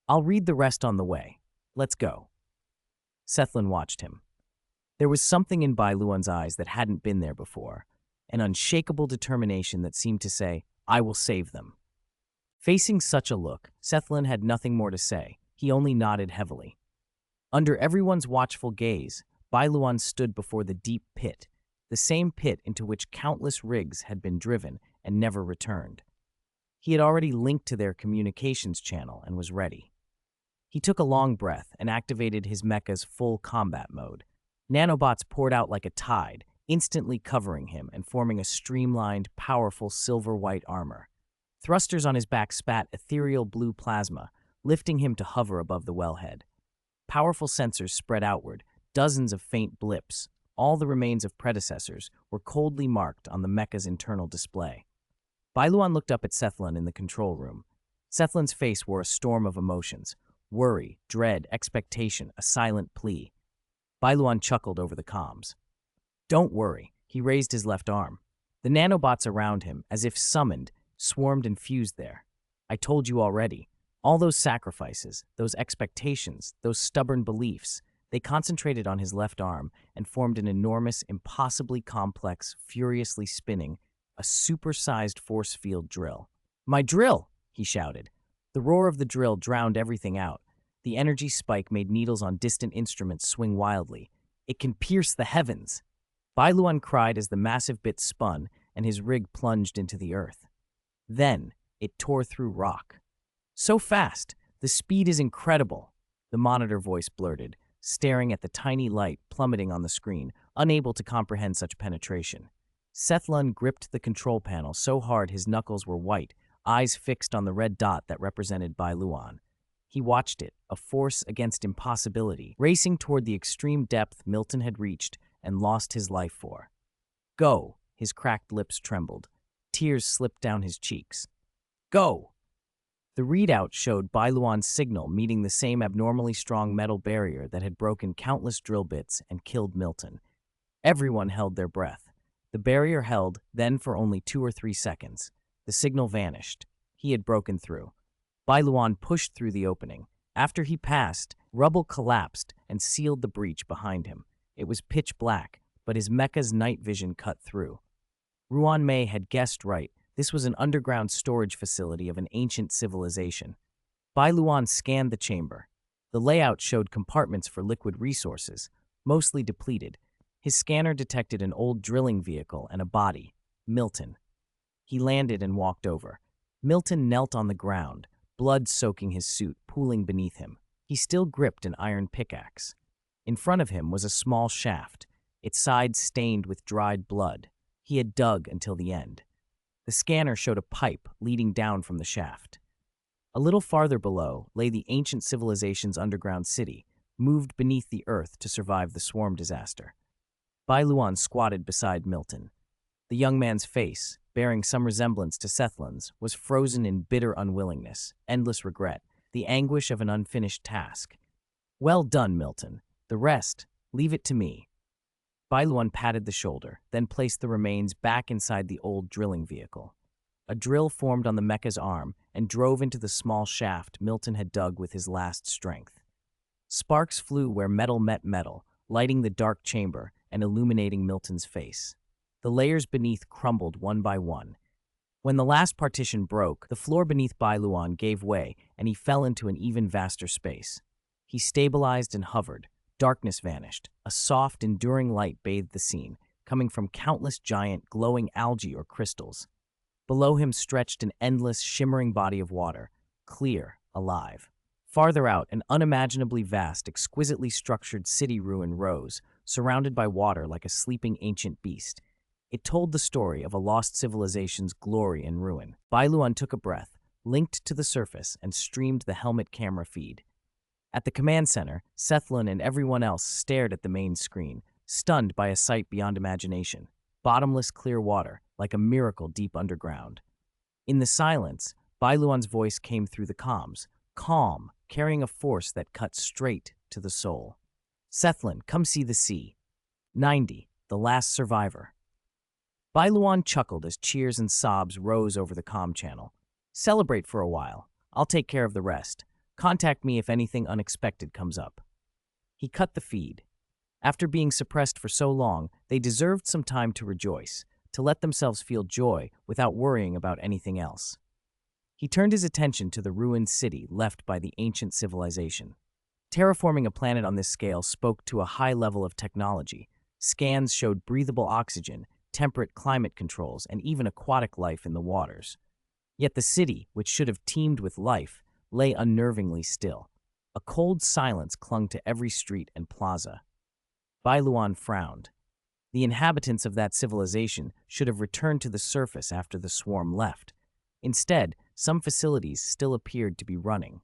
I'll read the rest on the way. Let's go. Sethlun watched him. There was something in Bai Luan's eyes that hadn't been there before, an unshakable determination that seemed to say, I will save them. Facing such a look, Sethlun had nothing more to say. He only nodded heavily. Under everyone's watchful gaze, Bai Luan stood before the deep pit, the same pit into which countless rigs had been driven and never returned. He had already linked to their communications channel and was ready. He took a long breath and activated his mecha's full combat mode. Nanobots poured out like a tide, instantly covering him and forming a streamlined, powerful silver-white armor. Thrusters on his back spat ethereal blue plasma, lifting him to hover above the wellhead. Powerful sensors spread outward, dozens of faint blips. All the remains of predecessors were coldly marked on the mecha's internal display. Bai Luan looked up at Sethlun in the control room. Sethlun's face wore a storm of emotions. Worry, dread, expectation, a silent plea. Bai Luan chuckled over the comms. Don't worry, he raised his left arm. The nanobots around him, as if summoned, swarmed and fused there. I told you already. All those sacrifices, those expectations, those stubborn beliefs, they concentrated on his left arm and formed an enormous, impossibly complex, furiously spinning, a supersized force field drill. My drill! He shouted. The roar of the drill drowned everything out. The energy spike made needles on distant instruments swing wildly. It can pierce the heavens! Bai Luan cried as the massive bit spun and his rig plunged into the earth. Then, it tore through rock. So fast! The speed is incredible! The monitor voice blurted, staring at the tiny light plummeting on the screen, unable to comprehend such penetration. Sethlun gripped the control panel so hard his knuckles were white, eyes fixed on the red dot that represented Bai Luan. He watched it, a force against impossibility, racing toward the extreme depth Milton had reached and lost his life for. Go! His cracked lips trembled. Tears slipped down his cheeks. Go! The readout showed Bai Luan's signal meeting the same abnormally strong metal barrier that had broken countless drill bits and killed Milton. Everyone held their breath. The barrier held, then for only 2 or 3 seconds. The signal vanished. He had broken through. Bai Luan pushed through the opening. After he passed, rubble collapsed and sealed the breach behind him. It was pitch black, but his mecha's night vision cut through. Ruan Mei had guessed right. This was an underground storage facility of an ancient civilization. Bai Luan scanned the chamber. The layout showed compartments for liquid resources, mostly depleted. His scanner detected an old drilling vehicle and a body, Milton. He landed and walked over. Milton knelt on the ground, blood soaking his suit, pooling beneath him. He still gripped an iron pickaxe. In front of him was a small shaft, its sides stained with dried blood. He had dug until the end. The scanner showed a pipe leading down from the shaft. A little farther below lay the ancient civilization's underground city, moved beneath the earth to survive the swarm disaster. Bai Luan squatted beside Milton. The young man's face, bearing some resemblance to Sethlun's, was frozen in bitter unwillingness, endless regret, the anguish of an unfinished task. Well done, Milton. The rest, leave it to me. Bai Luan patted the shoulder, then placed the remains back inside the old drilling vehicle. A drill formed on the mecha's arm and drove into the small shaft Milton had dug with his last strength. Sparks flew where metal met metal, lighting the dark chamber and illuminating Milton's face. The layers beneath crumbled one by one. When the last partition broke, the floor beneath Bai Luan gave way and he fell into an even vaster space. He stabilized and hovered. Darkness vanished. A soft, enduring light bathed the scene, coming from countless giant, glowing algae or crystals. Below him stretched an endless, shimmering body of water, clear, alive. Farther out, an unimaginably vast, exquisitely structured city ruin rose, surrounded by water like a sleeping ancient beast. It told the story of a lost civilization's glory and ruin. Bai Luan took a breath, linked to the surface, and streamed the helmet camera feed. At the command center, Sethlun and everyone else stared at the main screen, stunned by a sight beyond imagination. Bottomless clear water, like a miracle deep underground. In the silence, Bai Luan's voice came through the comms, calm, carrying a force that cut straight to the soul. Sethlun, come see the sea. 90, the last survivor. Bai Luan chuckled as cheers and sobs rose over the comm channel. Celebrate for a while. I'll take care of the rest. Contact me if anything unexpected comes up. He cut the feed. After being suppressed for so long, they deserved some time to rejoice, to let themselves feel joy without worrying about anything else. He turned his attention to the ruined city left by the ancient civilization. Terraforming a planet on this scale spoke to a high level of technology. Scans showed breathable oxygen, temperate climate controls, and even aquatic life in the waters. Yet the city, which should have teemed with life, lay unnervingly still. A cold silence clung to every street and plaza. Bai Luan frowned. The inhabitants of that civilization should have returned to the surface after the swarm left. Instead, some facilities still appeared to be running.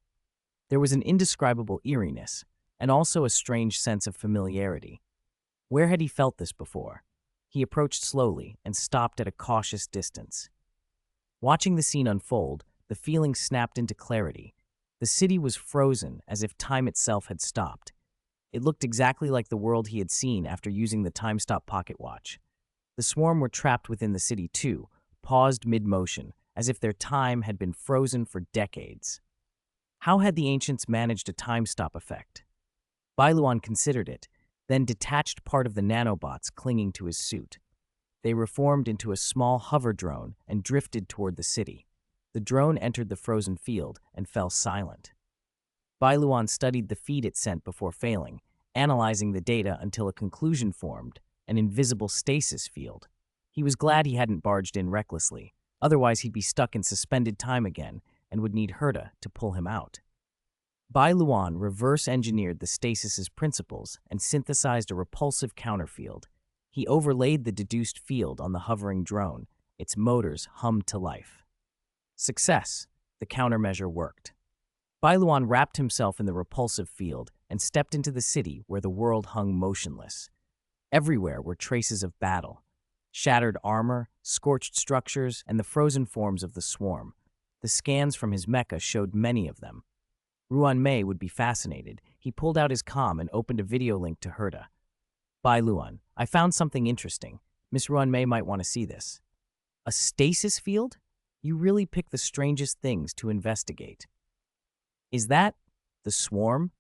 There was an indescribable eeriness, and also a strange sense of familiarity. Where had he felt this before? He approached slowly and stopped at a cautious distance. Watching the scene unfold, the feeling snapped into clarity. The city was frozen, as if time itself had stopped. It looked exactly like the world he had seen after using the time-stop pocket watch. The swarm were trapped within the city too, paused mid-motion, as if their time had been frozen for decades. How had the ancients managed a time-stop effect? Bai Luan considered it, then detached part of the nanobots clinging to his suit. They reformed into a small hover drone and drifted toward the city. The drone entered the frozen field and fell silent. Bai Luan studied the feed it sent before failing, analyzing the data until a conclusion formed, an invisible stasis field. He was glad he hadn't barged in recklessly, otherwise he'd be stuck in suspended time again and would need Heita to pull him out. Bai Luan reverse-engineered the stasis's principles and synthesized a repulsive counterfield. He overlaid the deduced field on the hovering drone. Its motors hummed to life. Success. The countermeasure worked. Bai Luan wrapped himself in the repulsive field and stepped into the city where the world hung motionless. Everywhere were traces of battle. Shattered armor, scorched structures, and the frozen forms of the swarm. The scans from his mecha showed many of them. Ruan Mei would be fascinated. He pulled out his comm and opened a video link to Heita. Bai Luan, I found something interesting. Miss Ruan Mei might want to see this. A stasis field? You really pick the strangest things to investigate. Is that the swarm?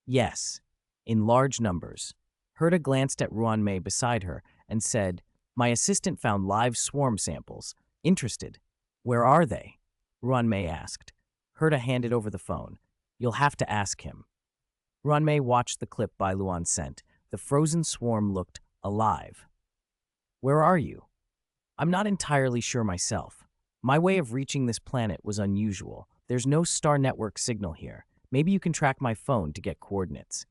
Yes, in large numbers. Heita glanced at Ruan Mei beside her and said, My assistant found live swarm samples. Interested. Where are they? Ruan Mei asked. Heita handed over the phone. You'll have to ask him. Ruan Mei watched the clip Bai Luan sent. The frozen swarm looked alive. Where are you? I'm not entirely sure myself. My way of reaching this planet was unusual. There's no star network signal here. Maybe you can track my phone to get coordinates.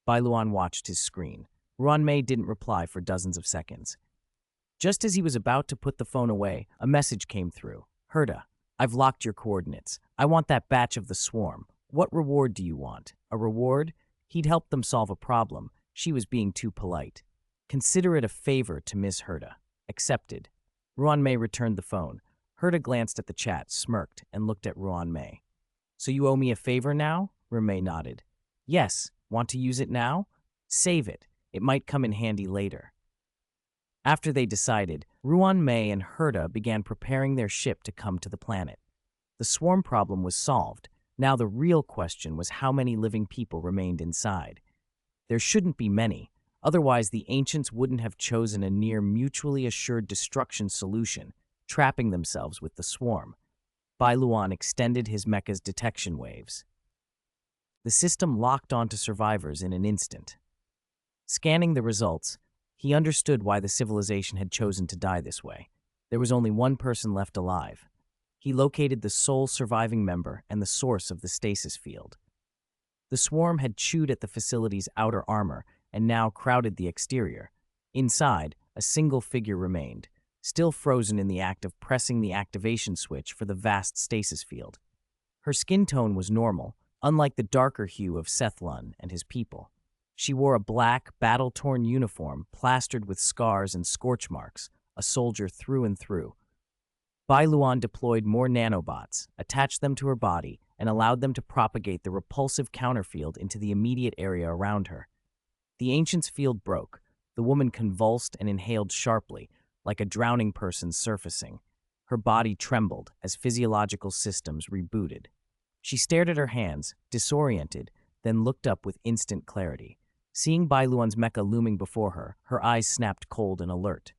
Bai Luan watched his screen. Ruan Mei didn't reply for dozens of seconds. Just as he was about to put the phone away, a message came through. Heita, I've locked your coordinates. I want that batch of the swarm. What reward do you want? A reward? He'd helped them solve a problem. She was being too polite. Consider it a favor to Miss Heita. Accepted. Ruan Mei returned the phone. Heita glanced at the chat, smirked, and looked at Ruan Mei. So you owe me a favor now? Ruan Mei nodded. Yes. Want to use it now? Save it. It might come in handy later. After they decided, Ruan Mei and Heita began preparing their ship to come to the planet. The swarm problem was solved. Now the real question was how many living people remained inside. There shouldn't be many, otherwise the ancients wouldn't have chosen a near mutually assured destruction solution, trapping themselves with the swarm. Bai Luan extended his mecha's detection waves. The system locked onto survivors in an instant. Scanning the results, he understood why the civilization had chosen to die this way. There was only one person left alive. He located the sole surviving member and the source of the stasis field. The swarm had chewed at the facility's outer armor and now crowded the exterior. Inside, a single figure remained, still frozen in the act of pressing the activation switch for the vast stasis field. Her skin tone was normal, unlike the darker hue of Sethlun and his people. She wore a black, battle-torn uniform plastered with scars and scorch marks, a soldier through and through. Bai Luan deployed more nanobots, attached them to her body, and allowed them to propagate the repulsive counterfield into the immediate area around her. The ancient's field broke. The woman convulsed and inhaled sharply, like a drowning person surfacing. Her body trembled as physiological systems rebooted. She stared at her hands, disoriented, then looked up with instant clarity. Seeing Bai Luan's mecha looming before her, her eyes snapped cold and alert.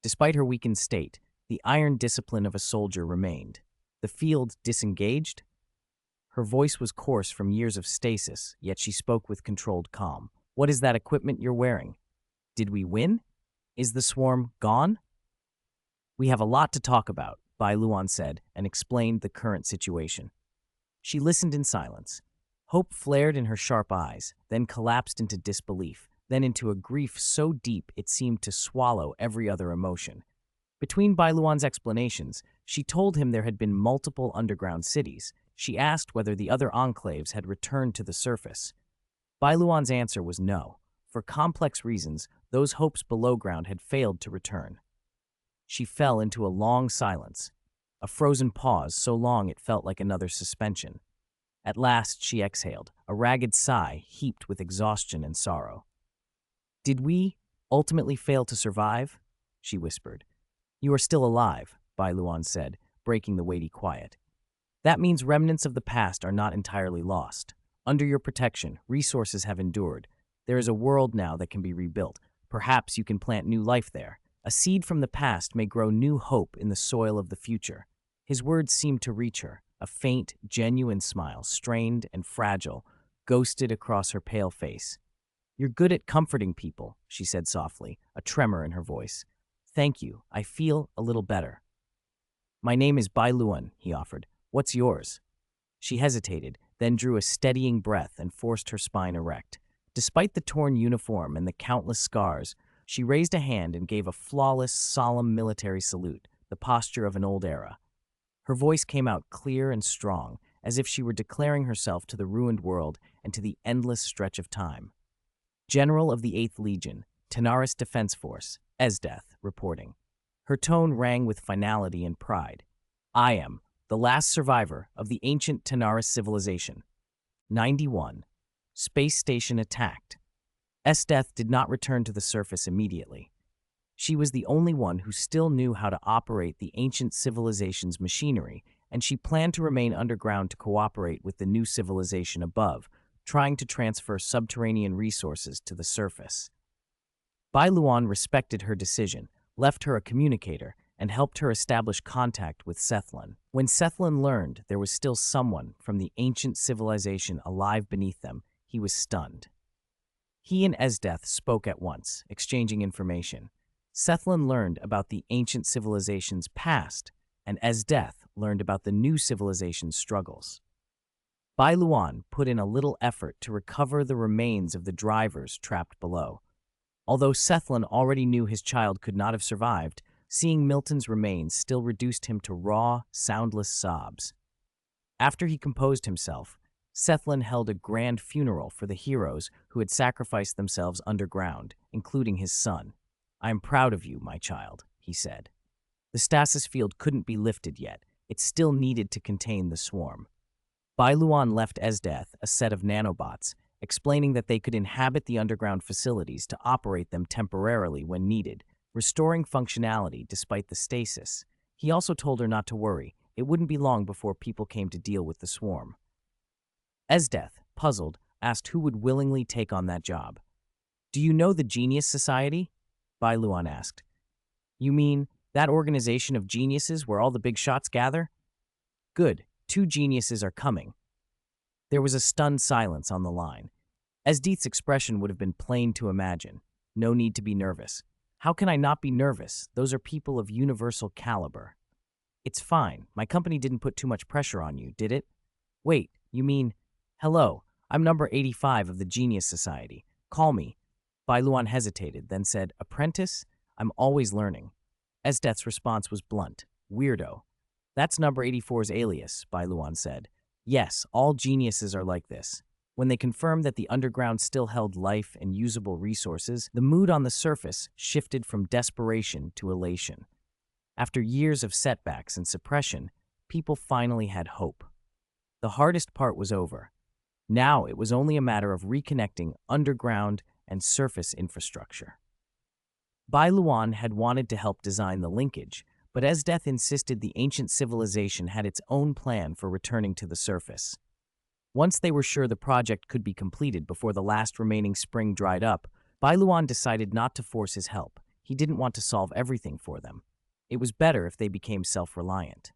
Despite her weakened state, the iron discipline of a soldier remained. The field disengaged? Her voice was coarse from years of stasis, yet she spoke with controlled calm. What is that equipment you're wearing? Did we win? Is the swarm gone? We have a lot to talk about, Bai Luan said, and explained the current situation. She listened in silence. Hope flared in her sharp eyes, then collapsed into disbelief, then into a grief so deep it seemed to swallow every other emotion. Between Bai Luan's explanations, she told him there had been multiple underground cities. She asked whether the other enclaves had returned to the surface. Bai Luan's answer was no. For complex reasons, those hopes below ground had failed to return. She fell into a long silence, a frozen pause so long it felt like another suspension. At last she exhaled, a ragged sigh heaped with exhaustion and sorrow. Did we ultimately fail to survive? She whispered. You are still alive, Bai Luan said, breaking the weighty quiet. That means remnants of the past are not entirely lost. Under your protection, resources have endured. There is a world now that can be rebuilt. Perhaps you can plant new life there. A seed from the past may grow new hope in the soil of the future. His words seemed to reach her. A faint, genuine smile, strained and fragile, ghosted across her pale face. You're good at comforting people, she said softly, a tremor in her voice. Thank you. I feel a little better. My name is Bai Luan, he offered. What's yours? She hesitated, then drew a steadying breath and forced her spine erect. Despite the torn uniform and the countless scars, she raised a hand and gave a flawless, solemn military salute, the posture of an old era. Her voice came out clear and strong, as if she were declaring herself to the ruined world and to the endless stretch of time. General of the 8th Legion, Tanaris Defense Force, Esdeath, reporting. Her tone rang with finality and pride. I am the last survivor of the ancient Tanaris civilization. 91. Space station attacked. Esdeath did not return to the surface immediately. She was the only one who still knew how to operate the ancient civilization's machinery, and she planned to remain underground to cooperate with the new civilization above, trying to transfer subterranean resources to the surface. Bai Luan respected her decision, left her a communicator, and helped her establish contact with Sethlin. When Sethlin learned there was still someone from the ancient civilization alive beneath them, he was stunned. He and Esdeath spoke at once, exchanging information. Sethlin learned about the ancient civilization's past, and Esdeath learned about the new civilization's struggles. Bai Luan put in a little effort to recover the remains of the drivers trapped below. Although Sethlin already knew his child could not have survived, seeing Milton's remains still reduced him to raw, soundless sobs. After he composed himself, Sethlin held a grand funeral for the heroes who had sacrificed themselves underground, including his son. I am proud of you, my child, he said. The stasis field couldn't be lifted yet. It still needed to contain the swarm. Bai Luan left Esdeath a set of nanobots, explaining that they could inhabit the underground facilities to operate them temporarily when needed, restoring functionality despite the stasis. He also told her not to worry. It wouldn't be long before people came to deal with the swarm. Esdeath, puzzled, asked who would willingly take on that job. Do you know the Genius Society? Bai Luan asked. You mean that organization of geniuses where all the big shots gather? Good, 2 geniuses are coming. There was a stunned silence on the line. Esdeath's expression would have been plain to imagine. No need to be nervous. How can I not be nervous? Those are people of universal caliber. It's fine. My company didn't put too much pressure on you, did it? Wait, you mean... Hello, I'm number 85 of the Genius Society. Call me. Bai Luan hesitated, then said, Apprentice? I'm always learning. Esdeath's response was blunt. Weirdo. That's number 84's alias, Bai Luan said. Yes, all geniuses are like this. When they confirmed that the underground still held life and usable resources, the mood on the surface shifted from desperation to elation. After years of setbacks and suppression, people finally had hope. The hardest part was over. Now it was only a matter of reconnecting underground and surface infrastructure. Bai Luan had wanted to help design the linkage, but Esdeath insisted the ancient civilization had its own plan for returning to the surface. Once they were sure the project could be completed before the last remaining spring dried up, Bai Luan decided not to force his help. He didn't want to solve everything for them. It was better if they became self-reliant.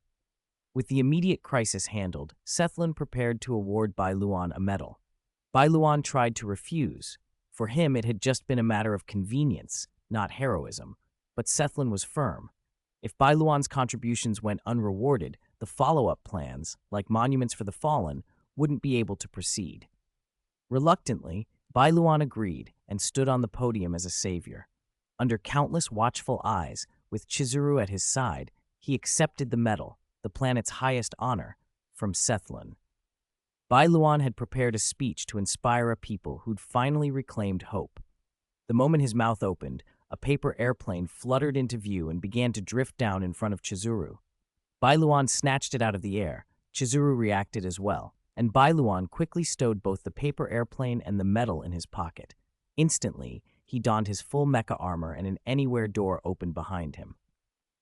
With the immediate crisis handled, Sethlin prepared to award Bai Luan a medal. Bai Luan tried to refuse. For him, it had just been a matter of convenience, not heroism. But Sethlin was firm. If Bai Luan's contributions went unrewarded, the follow-up plans, like monuments for the fallen, wouldn't be able to proceed. Reluctantly, Bai Luan agreed and stood on the podium as a savior. Under countless watchful eyes, with Chizuru at his side, he accepted the medal, the planet's highest honor, from Sethlin. Bai Luan had prepared a speech to inspire a people who'd finally reclaimed hope. The moment his mouth opened, a paper airplane fluttered into view and began to drift down in front of Chizuru. Bai Luan snatched it out of the air. Chizuru reacted as well, and Bai Luan quickly stowed both the paper airplane and the medal in his pocket. Instantly, he donned his full mecha armor and an anywhere door opened behind him.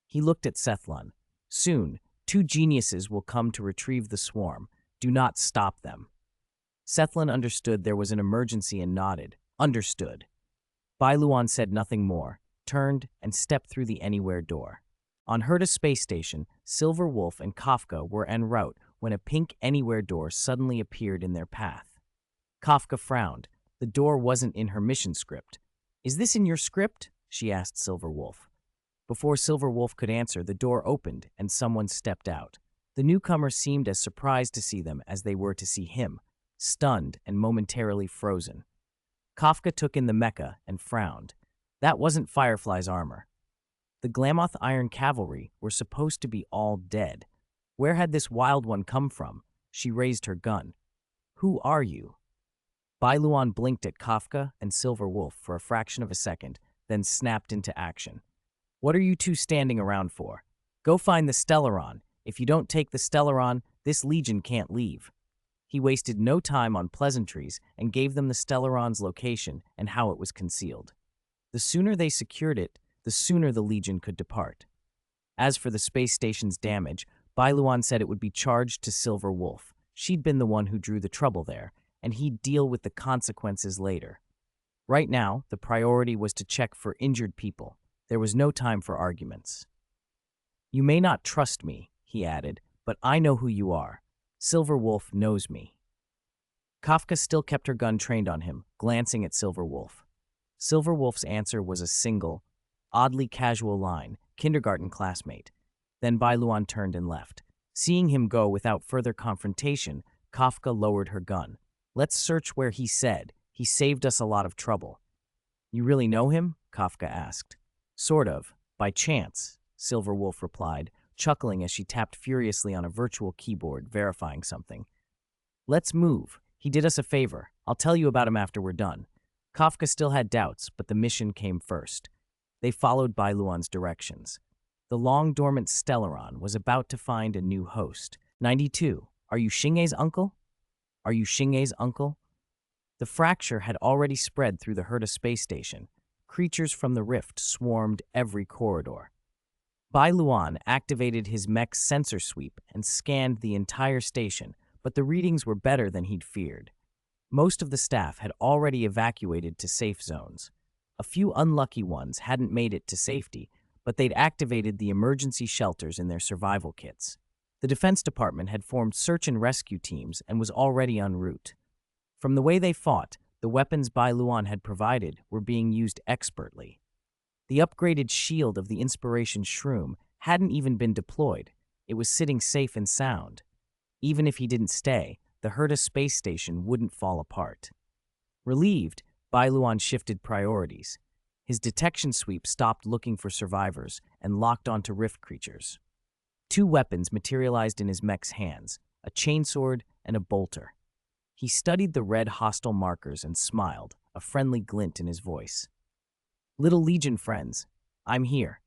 He looked at Sethlin. Soon, 2 geniuses will come to retrieve the swarm. Do not stop them. Sethlin understood there was an emergency and nodded. Understood. Bai Luan said nothing more, turned, and stepped through the anywhere door. On Heita space station, Silver Wolf and Kafka were en route when a pink anywhere door suddenly appeared in their path. Kafka frowned. The door wasn't in her mission script. Is this in your script? She asked Silver Wolf. Before Silver Wolf could answer, the door opened and someone stepped out. The newcomer seemed as surprised to see them as they were to see him, stunned and momentarily frozen. Kafka took in the mecha and frowned. That wasn't Firefly's armor. The Glamoth Iron Cavalry were supposed to be all dead. Where had this wild one come from? She raised her gun. Who are you? Bai Luan blinked at Kafka and Silver Wolf for a fraction of a second, then snapped into action. What are you two standing around for? Go find the Stellaron. If you don't take the Stellaron, this legion can't leave." He wasted no time on pleasantries and gave them the Stellaron's location and how it was concealed. The sooner they secured it, the sooner the legion could depart. As for the space station's damage, Bai Luan said it would be charged to Silver Wolf. She'd been the one who drew the trouble there, and he'd deal with the consequences later. Right now, the priority was to check for injured people. There was no time for arguments. "You may not trust me," he added, "but I know who you are. Silver Wolf knows me." Kafka still kept her gun trained on him, glancing at Silver Wolf. Silver Wolf's answer was a single, oddly casual line, "Kindergarten classmate." Then Bai Luan turned and left. Seeing him go without further confrontation, Kafka lowered her gun. "Let's search where he said. He saved us a lot of trouble." "You really know him?" Kafka asked. "Sort of. By chance," Silver Wolf replied, chuckling as she tapped furiously on a virtual keyboard, verifying something. "Let's move. He did us a favor. I'll tell you about him after we're done." Kafka still had doubts, but the mission came first. They followed Bai Luan's directions. The long-dormant Stellaron was about to find a new host. 92. "Are you Xingei's uncle? Are you Xingei's uncle?" The fracture had already spread through the Heita space station. Creatures from the rift swarmed every corridor. Bai Luan activated his mech's sensor sweep and scanned the entire station, but the readings were better than he'd feared. Most of the staff had already evacuated to safe zones. A few unlucky ones hadn't made it to safety, but they'd activated the emergency shelters in their survival kits. The Defense Department had formed search and rescue teams and was already en route. From the way they fought, the weapons Bai Luan had provided were being used expertly. The upgraded shield of the Inspiration Shroom hadn't even been deployed. It was sitting safe and sound. Even if he didn't stay, the Heita space station wouldn't fall apart. Relieved, Bai Luan shifted priorities. His detection sweep stopped looking for survivors and locked onto rift creatures. Two weapons materialized in his mech's hands, a chainsword and a bolter. He studied the red hostile markers and smiled, a friendly glint in his voice. "Little Legion friends, I'm here."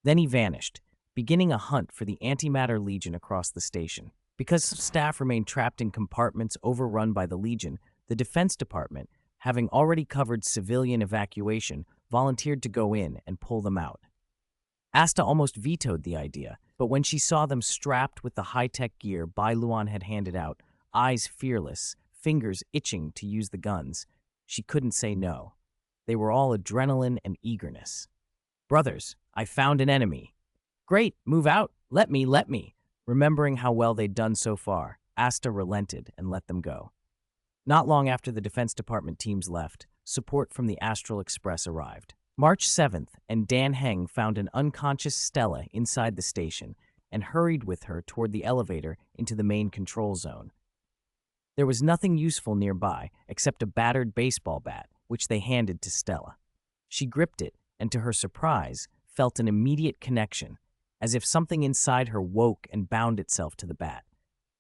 Then he vanished, beginning a hunt for the Antimatter Legion across the station. Because staff remained trapped in compartments overrun by the Legion, the Defense Department, having already covered civilian evacuation, volunteered to go in and pull them out. Asta almost vetoed the idea, but when she saw them strapped with the high-tech gear Bai Luan had handed out, eyes fearless, fingers itching to use the guns, she couldn't say no. They were all adrenaline and eagerness. "Brothers, I found an enemy." "Great, move out, let me." Remembering how well they'd done so far, Asta relented and let them go. Not long after the Defense Department teams left, support from the Astral Express arrived. March 7th, and Dan Heng found an unconscious Stella inside the station and hurried with her toward the elevator into the main control zone. There was nothing useful nearby except a battered baseball bat, which they handed to Stella. She gripped it and, to her surprise, felt an immediate connection, as if something inside her woke and bound itself to the bat.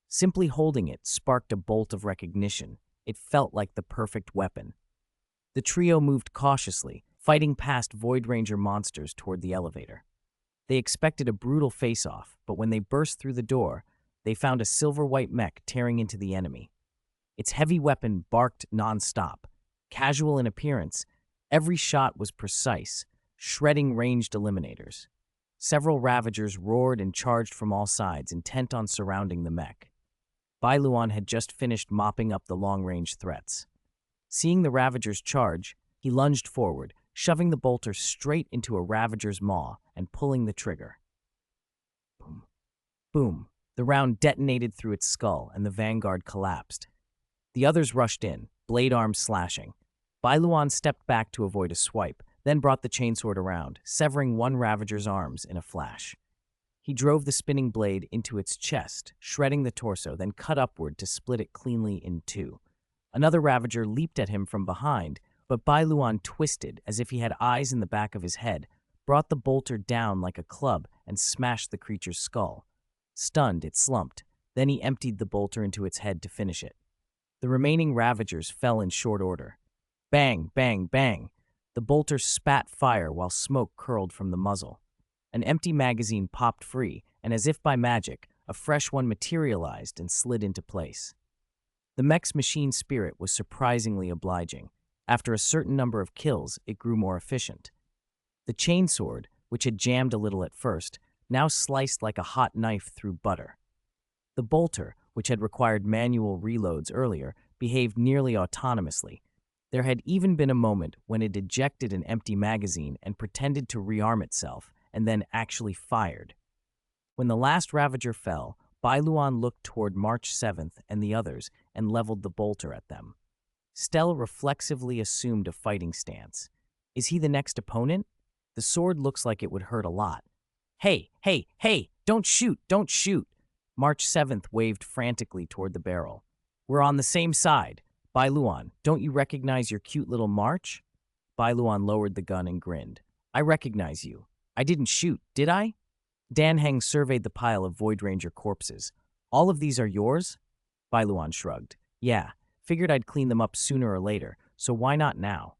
Simply holding it sparked a bolt of recognition. It felt like the perfect weapon. The trio moved cautiously, fighting past Void Ranger monsters toward the elevator. They expected a brutal face-off, but when they burst through the door, they found a silver-white mech tearing into the enemy. Its heavy weapon barked non-stop. Casual in appearance, every shot was precise, shredding ranged eliminators. Several Ravagers roared and charged from all sides, intent on surrounding the mech. Bai Luan had just finished mopping up the long-range threats. Seeing the Ravagers charge, he lunged forward, shoving the bolter straight into a Ravager's maw and pulling the trigger. Boom. Boom. The round detonated through its skull, and the Vanguard collapsed. The others rushed in, blade arms slashing. Bai Luan stepped back to avoid a swipe, then brought the chainsword around, severing one Ravager's arms in a flash. He drove the spinning blade into its chest, shredding the torso, then cut upward to split it cleanly in two. Another Ravager leaped at him from behind, but Bai Luan twisted as if he had eyes in the back of his head, brought the bolter down like a club, and smashed the creature's skull. Stunned, it slumped. Then he emptied the bolter into its head to finish it. The remaining Ravagers fell in short order. Bang, bang, bang. The bolter spat fire while smoke curled from the muzzle. An empty magazine popped free, and as if by magic, a fresh one materialized and slid into place. The mech's machine spirit was surprisingly obliging. After a certain number of kills, it grew more efficient. The chainsword, which had jammed a little at first, now sliced like a hot knife through butter. The bolter, which had required manual reloads earlier, behaved nearly autonomously. There had even been a moment when it ejected an empty magazine and pretended to rearm itself, and then actually fired. When the last Ravager fell, Bai Luan looked toward March 7th and the others and leveled the bolter at them. Stell reflexively assumed a fighting stance. Is he the next opponent? The sword looks like it would hurt a lot. Hey, hey, hey, don't shoot, don't shoot. March 7th waved frantically toward the barrel. We're on the same side. Bai Luan, don't you recognize your cute little March? Bai Luan lowered the gun and grinned. I recognize you. I didn't shoot, did I? Dan Heng surveyed the pile of Void Ranger corpses. All of these are yours? Bai Luan shrugged. Yeah, figured I'd clean them up sooner or later, so why not now?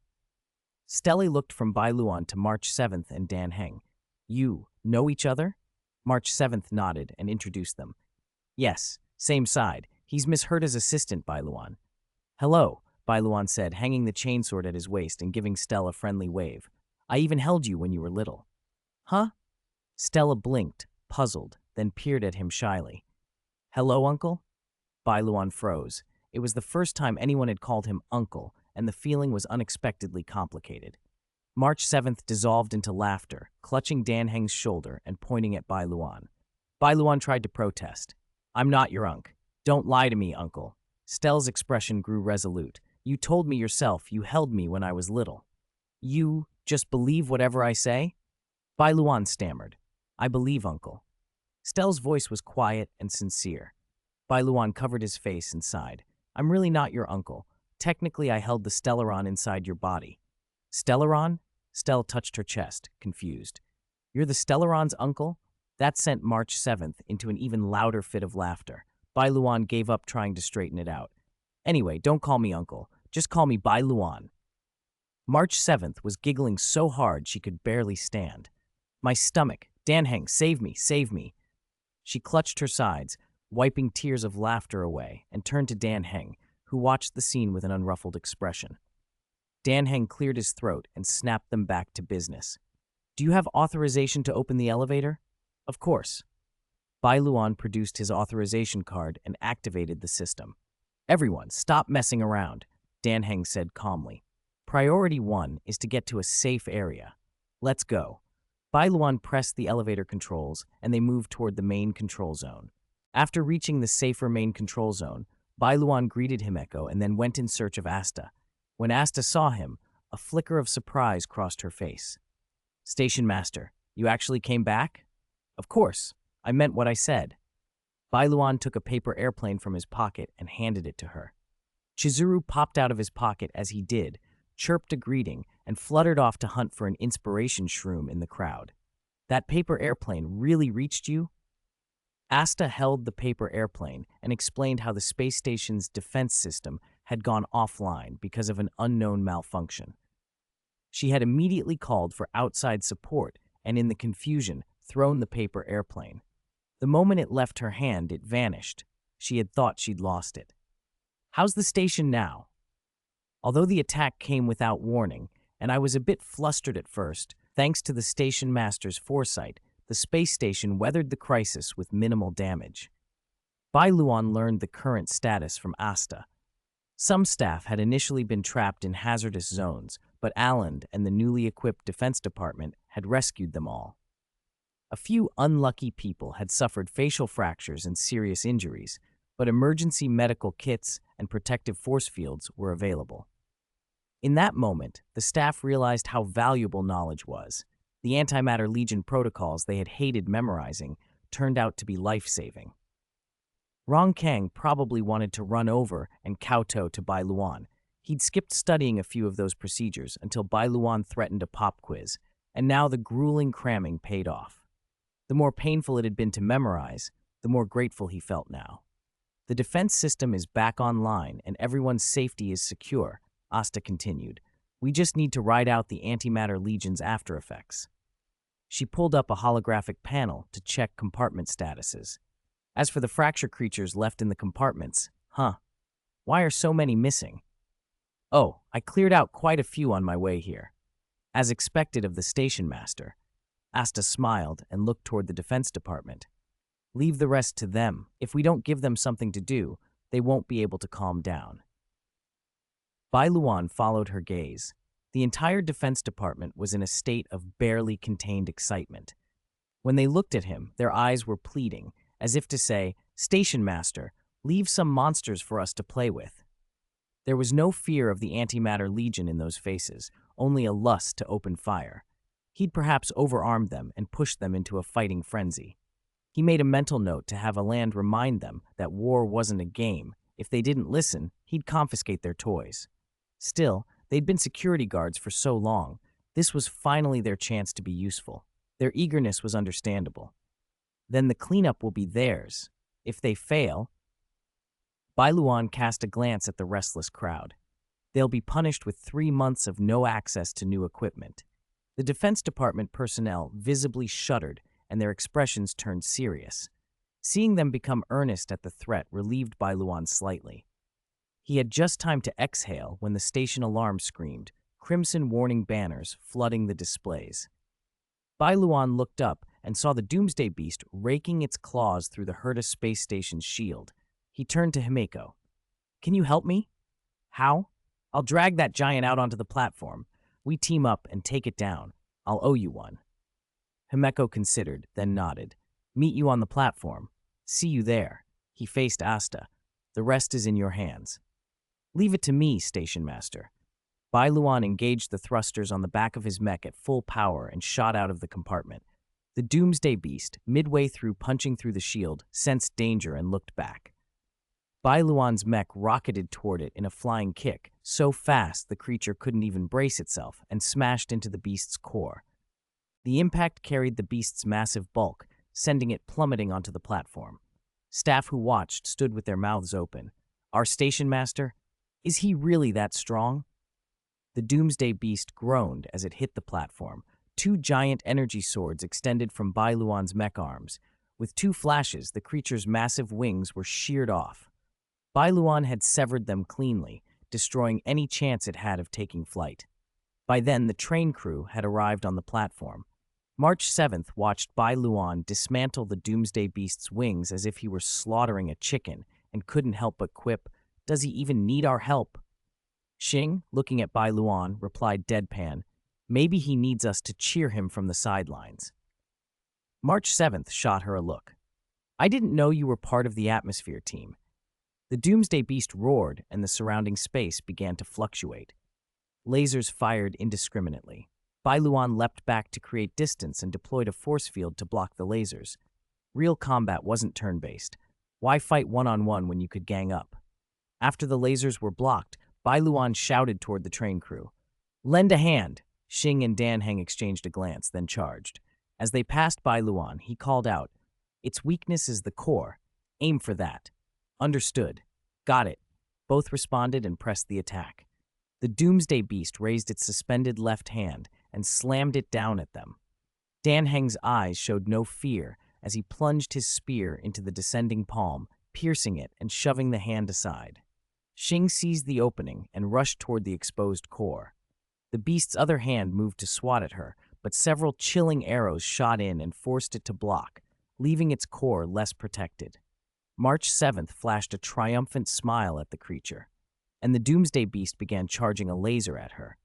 Stelly looked from Bai Luan to March 7th and Dan Heng. You know each other? March 7th nodded and introduced them. Yes, same side. He's Miss Heita's assistant, Bai Luan. Hello, Bai Luan said, hanging the chainsword at his waist and giving Stell a friendly wave. I even held you when you were little. Huh? Stella blinked, puzzled, then peered at him shyly. Hello, Uncle? Bai Luan froze. It was the first time anyone had called him Uncle, and the feeling was unexpectedly complicated. March 7th dissolved into laughter, clutching Dan Heng's shoulder and pointing at Bai Luan. Bai Luan tried to protest. I'm not your Unc. Don't lie to me, Uncle. Stell's expression grew resolute. You told me yourself you held me when I was little. You just believe whatever I say? Bai Luan stammered. I believe, Uncle. Stell's voice was quiet and sincere. Bai Luan covered his face and sighed. I'm really not your uncle. Technically, I held the Stellaron inside your body. Stellaron? Stell touched her chest, confused. You're the Stellaron's uncle? That sent March 7th into an even louder fit of laughter. Bai Luan gave up trying to straighten it out. Anyway, don't call me uncle. Just call me Bai Luan. March 7th was giggling so hard she could barely stand. My stomach. Dan Heng, save me, save me. She clutched her sides, wiping tears of laughter away, and turned to Dan Heng, who watched the scene with an unruffled expression. Dan Heng cleared his throat and snapped them back to business. Do you have authorization to open the elevator? Of course. Bai Luan produced his authorization card and activated the system. Everyone, stop messing around, Dan Heng said calmly. Priority 1 is to get to a safe area. Let's go. Bai Luan pressed the elevator controls, and they moved toward the main control zone. After reaching the safer main control zone, Bai Luan greeted Himeko and then went in search of Asta. When Asta saw him, a flicker of surprise crossed her face. Station Master, you actually came back? Of course. I meant what I said. Bai Luan took a paper airplane from his pocket and handed it to her. Chizuru popped out of his pocket as he did, chirped a greeting, and fluttered off to hunt for an inspiration shroom in the crowd. That paper airplane really reached you? Asta held the paper airplane and explained how the space station's defense system had gone offline because of an unknown malfunction. She had immediately called for outside support and, in the confusion, thrown the paper airplane. The moment it left her hand, it vanished. She had thought she'd lost it. How's the station now? Although the attack came without warning, and I was a bit flustered at first, thanks to the station master's foresight, the space station weathered the crisis with minimal damage. Bai Luan learned the current status from Asta. Some staff had initially been trapped in hazardous zones, but Alland and the newly equipped Defense Department had rescued them all. A few unlucky people had suffered facial fractures and serious injuries, but emergency medical kits and protective force fields were available. In that moment, the staff realized how valuable knowledge was. The Antimatter Legion protocols they had hated memorizing turned out to be life-saving. Rong Kang probably wanted to run over and kowtow to Bai Luan. He'd skipped studying a few of those procedures until Bai Luan threatened a pop quiz, and now the grueling cramming paid off. The more painful it had been to memorize, the more grateful he felt now. The defense system is back online and everyone's safety is secure, Asta continued. We just need to ride out the antimatter legion's after effects. She pulled up a holographic panel to check compartment statuses. As for the fracture creatures left in the compartments, why are so many missing? Oh, I cleared out quite a few on my way here. As expected of the station master. Asta smiled and looked toward the Defense Department. Leave the rest to them. If we don't give them something to do, they won't be able to calm down. Bai Luan followed her gaze. The entire Defense Department was in a state of barely contained excitement. When they looked at him, their eyes were pleading, as if to say, "Station Master, leave some monsters for us to play with." There was no fear of the Antimatter Legion in those faces, only a lust to open fire. He'd perhaps overarmed them and pushed them into a fighting frenzy. He made a mental note to have Aland remind them that war wasn't a game. If they didn't listen, he'd confiscate their toys. Still, they'd been security guards for so long. This was finally their chance to be useful. Their eagerness was understandable. Then the cleanup will be theirs. If they fail, Bai Luan cast a glance at the restless crowd. They'll be punished with 3 months of no access to new equipment. The Defense Department personnel visibly shuddered, and their expressions turned serious. Seeing them become earnest at the threat relieved Bai Luan slightly. He had just time to exhale when the station alarm screamed, crimson warning banners flooding the displays. Bai Luan looked up and saw the Doomsday Beast raking its claws through the Heita space station's shield. He turned to Himeko. "Can you help me?" "How?" "I'll drag that giant out onto the platform. We team up and take it down. I'll owe you one." Himeko considered, then nodded. "Meet you on the platform. See you there." He faced Asta. "The rest is in your hands." "Leave it to me, Station Master." Bai Luan engaged the thrusters on the back of his mech at full power and shot out of the compartment. The Doomsday Beast, midway through punching through the shield, sensed danger and looked back. Bai Luan's mech rocketed toward it in a flying kick, so fast the creature couldn't even brace itself, and smashed into the beast's core. The impact carried the beast's massive bulk, sending it plummeting onto the platform. Staff who watched stood with their mouths open. "Our station master? Is he really that strong?" The Doomsday Beast groaned as it hit the platform. 2 giant energy swords extended from Bai Luan's mech arms. With 2 flashes, the creature's massive wings were sheared off. Bai Luan had severed them cleanly, destroying any chance it had of taking flight. By then, the train crew had arrived on the platform. March 7th watched Bai Luan dismantle the Doomsday Beast's wings as if he were slaughtering a chicken, and couldn't help but quip, "Does he even need our help?" Xing, looking at Bai Luan, replied deadpan, "Maybe he needs us to cheer him from the sidelines." March 7th shot her a look. "I didn't know you were part of the atmosphere team." The Doomsday Beast roared, and the surrounding space began to fluctuate. Lasers fired indiscriminately. Bai Luan leapt back to create distance and deployed a force field to block the lasers. Real combat wasn't turn-based. Why fight one-on-one when you could gang up? After the lasers were blocked, Bai Luan shouted toward the train crew. "Lend a hand!" Xing and Danheng exchanged a glance, then charged. As they passed Bai Luan, he called out, "Its weakness is the core. Aim for that." "Understood." "Got it." Both responded and pressed the attack. The Doomsday Beast raised its suspended left hand and slammed it down at them. Danheng's eyes showed no fear as he plunged his spear into the descending palm, piercing it and shoving the hand aside. Xing seized the opening and rushed toward the exposed core. The beast's other hand moved to swat at her, but several chilling arrows shot in and forced it to block, leaving its core less protected. March 7th flashed a triumphant smile at the creature, and the Doomsday Beast began charging a laser at her.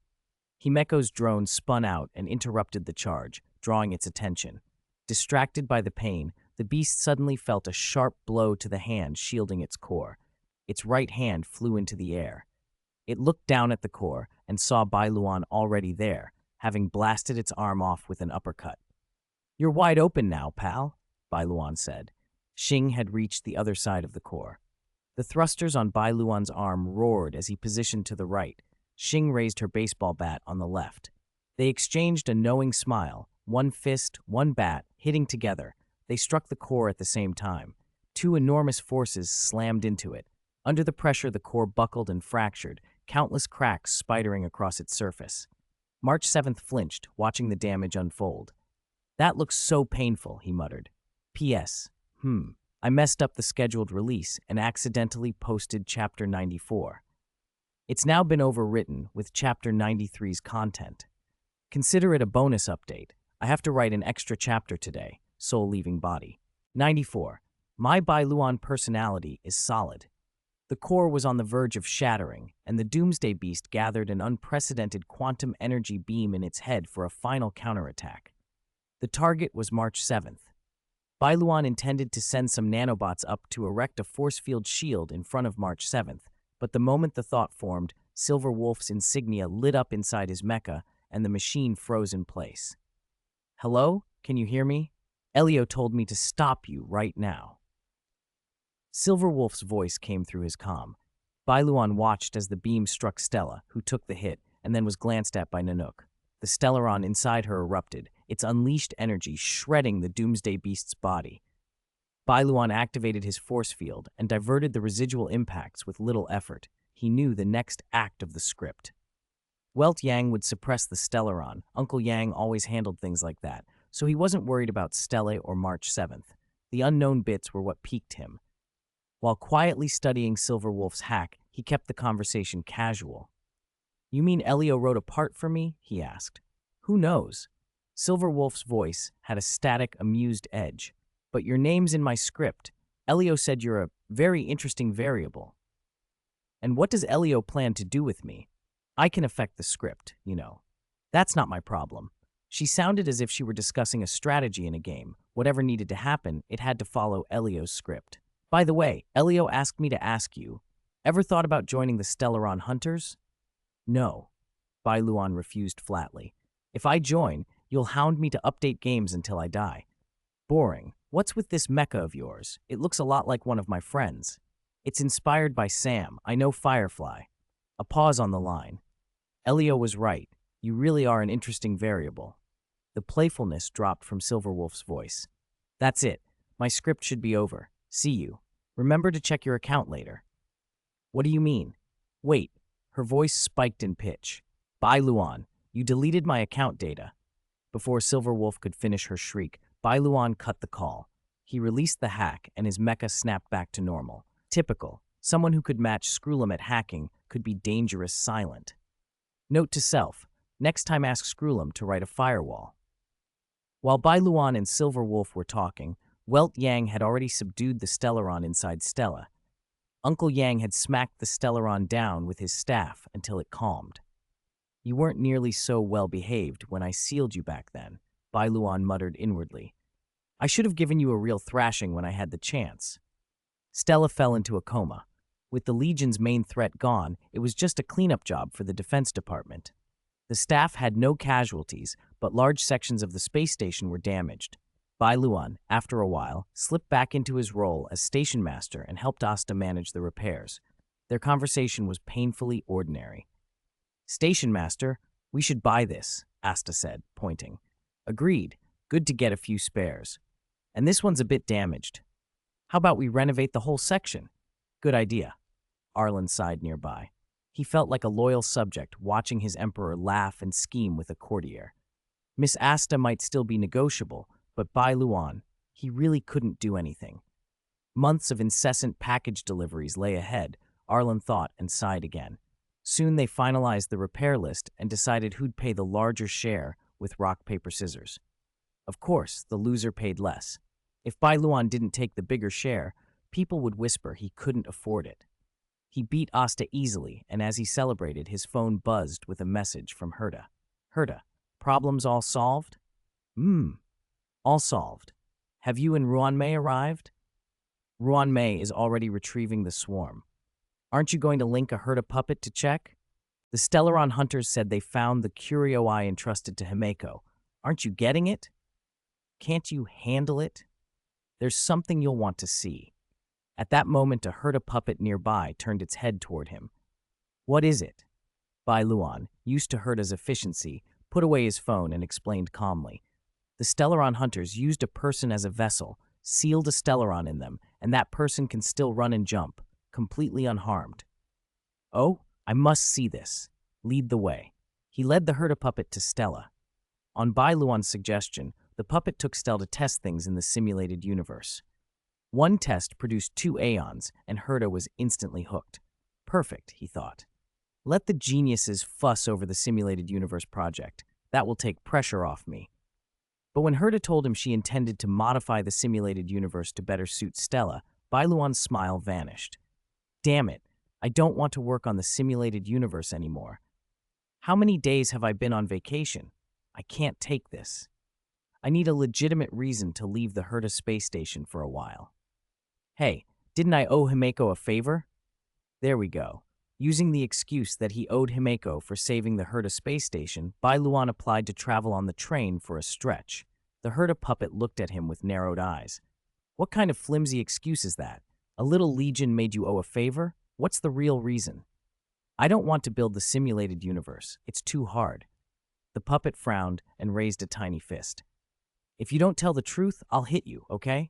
Himeko's drone spun out and interrupted the charge, drawing its attention. Distracted by the pain, the beast suddenly felt a sharp blow to the hand shielding its core. Its right hand flew into the air. It looked down at the core and saw Bai Luan already there, having blasted its arm off with an uppercut. "You're wide open now, pal," Bai Luan said. Xing had reached the other side of the core. The thrusters on Bai Luan's arm roared as he positioned to the right. Xing raised her baseball bat on the left. They exchanged a knowing smile, one fist, one bat, hitting together. They struck the core at the same time. 2 enormous forces slammed into it. Under the pressure, the core buckled and fractured, countless cracks spidering across its surface. March 7th flinched, watching the damage unfold. "That looks so painful," he muttered. P.S. I messed up the scheduled release and accidentally posted Chapter 94. It's now been overwritten with Chapter 93's content. Consider it a bonus update. I have to write an extra chapter today, soul leaving body. 94. My Bai Luan personality is solid. The core was on the verge of shattering, and the Doomsday Beast gathered an unprecedented quantum energy beam in its head for a final counterattack. The target was March 7th. Bai Luan intended to send some nanobots up to erect a force field shield in front of March 7th, but the moment the thought formed, Silver Wolf's insignia lit up inside his mecha, and the machine froze in place. "Hello? Can you hear me? Elio told me to stop you right now." Silver Wolf's voice came through his comm. Bai Luan watched as the beam struck Stella, who took the hit, and then was glanced at by Nanook. The Stellaron inside her erupted, its unleashed energy shredding the Doomsday Beast's body. Bai Luan activated his force field and diverted the residual impacts with little effort. He knew the next act of the script. Welt Yang would suppress the Stellaron. Uncle Yang always handled things like that, so he wasn't worried about Stella or March 7th. The unknown bits were what piqued him. While quietly studying Silver Wolf's hack, he kept the conversation casual. "You mean Elio wrote a part for me?" he asked. "Who knows?" Silver Wolf's voice had a static, amused edge. "But your name's in my script. Elio said you're a very interesting variable." "And what does Elio plan to do with me? I can affect the script, you know. That's not my problem." She sounded as if she were discussing a strategy in a game. Whatever needed to happen, it had to follow Elio's script. "By the way, Elio asked me to ask you, ever thought about joining the Stellaron Hunters?" "No." Bai Luan refused flatly. "If I join, you'll hound me to update games until I die." "Boring. What's with this mecha of yours? It looks a lot like one of my friends." "It's inspired by Sam. I know Firefly." A pause on the line. Elio was right. You really are an interesting variable. The playfulness dropped from Silver Wolf's voice. "That's it. My script should be over. See you. Remember to check your account later." "What do you mean?" "Wait." Her voice spiked in pitch. "Bai Luan, you deleted my account data." Before Silver Wolf could finish her shriek, Bai Luan cut the call. He released the hack, and his mecha snapped back to normal. Typical. Someone who could match Skrullum at hacking could be dangerous silent. Note to self, next time ask Skrullum to write a firewall. While Bai Luan and Silver Wolf were talking, Welt Yang had already subdued the Stellaron inside Stella. Uncle Yang had smacked the Stellaron down with his staff until it calmed. "You weren't nearly so well-behaved when I sealed you back then," Bai Luan muttered inwardly. "I should have given you a real thrashing when I had the chance." Stella fell into a coma. With the Legion's main threat gone, it was just a cleanup job for the Defense Department. The staff had no casualties, but large sections of the space station were damaged. Bai Luan, after a while, slipped back into his role as station master and helped Asta manage the repairs. Their conversation was painfully ordinary. "Station master, we should buy this," Asta said, pointing. "Agreed. Good to get a few spares. And this one's a bit damaged. How about we renovate the whole section?" "Good idea." Arlen sighed nearby. He felt like a loyal subject watching his emperor laugh and scheme with a courtier. Miss Asta might still be negotiable, but Bai Luan, he really couldn't do anything. Months of incessant package deliveries lay ahead, Arlen thought and sighed again. Soon they finalized the repair list and decided who'd pay the larger share with rock, paper, scissors. Of course, the loser paid less. If Bai Luan didn't take the bigger share, people would whisper he couldn't afford it. He beat Asta easily, and as he celebrated, his phone buzzed with a message from Heita. "Heita, problems all solved?" All solved. Have you and Ruanmei arrived?" "Ruanmei is already retrieving the swarm." "Aren't you going to link a Heita puppet to check?" "The Stellaron hunters said they found the curio eye entrusted to Himeko. Aren't you getting it? Can't you handle it? There's something you'll want to see." At that moment, a Heita puppet nearby turned its head toward him. "What is it?" Bai Luan, used to Heita's efficiency, put away his phone and explained calmly. "The Stellaron hunters used a person as a vessel, sealed a Stellaron in them, and that person can still run and jump, completely unharmed." "Oh, I must see this. Lead the way. He led the Herta puppet to Stella. On Bai Luan's suggestion, the puppet took Stella to test things in the simulated universe. One test produced 2 aeons, and Herta was instantly hooked. Perfect, he thought. Let the geniuses fuss over the simulated universe project. That will take pressure off me. But when Herta told him she intended to modify the simulated universe to better suit Stella, Bai Luan's smile vanished. Damn it, I don't want to work on the simulated universe anymore. How many days have I been on vacation? I can't take this. I need a legitimate reason to leave the Herta space station for a while. Hey, didn't I owe Himeko a favor? There we go. Using the excuse that he owed Himeko for saving the Herta space station, Bai Luan applied to travel on the train for a stretch. The Herta puppet looked at him with narrowed eyes. What kind of flimsy excuse is that? A little legion made you owe a favor? What's the real reason? I don't want to build the simulated universe. It's too hard. The puppet frowned and raised a tiny fist. If you don't tell the truth, I'll hit you, okay?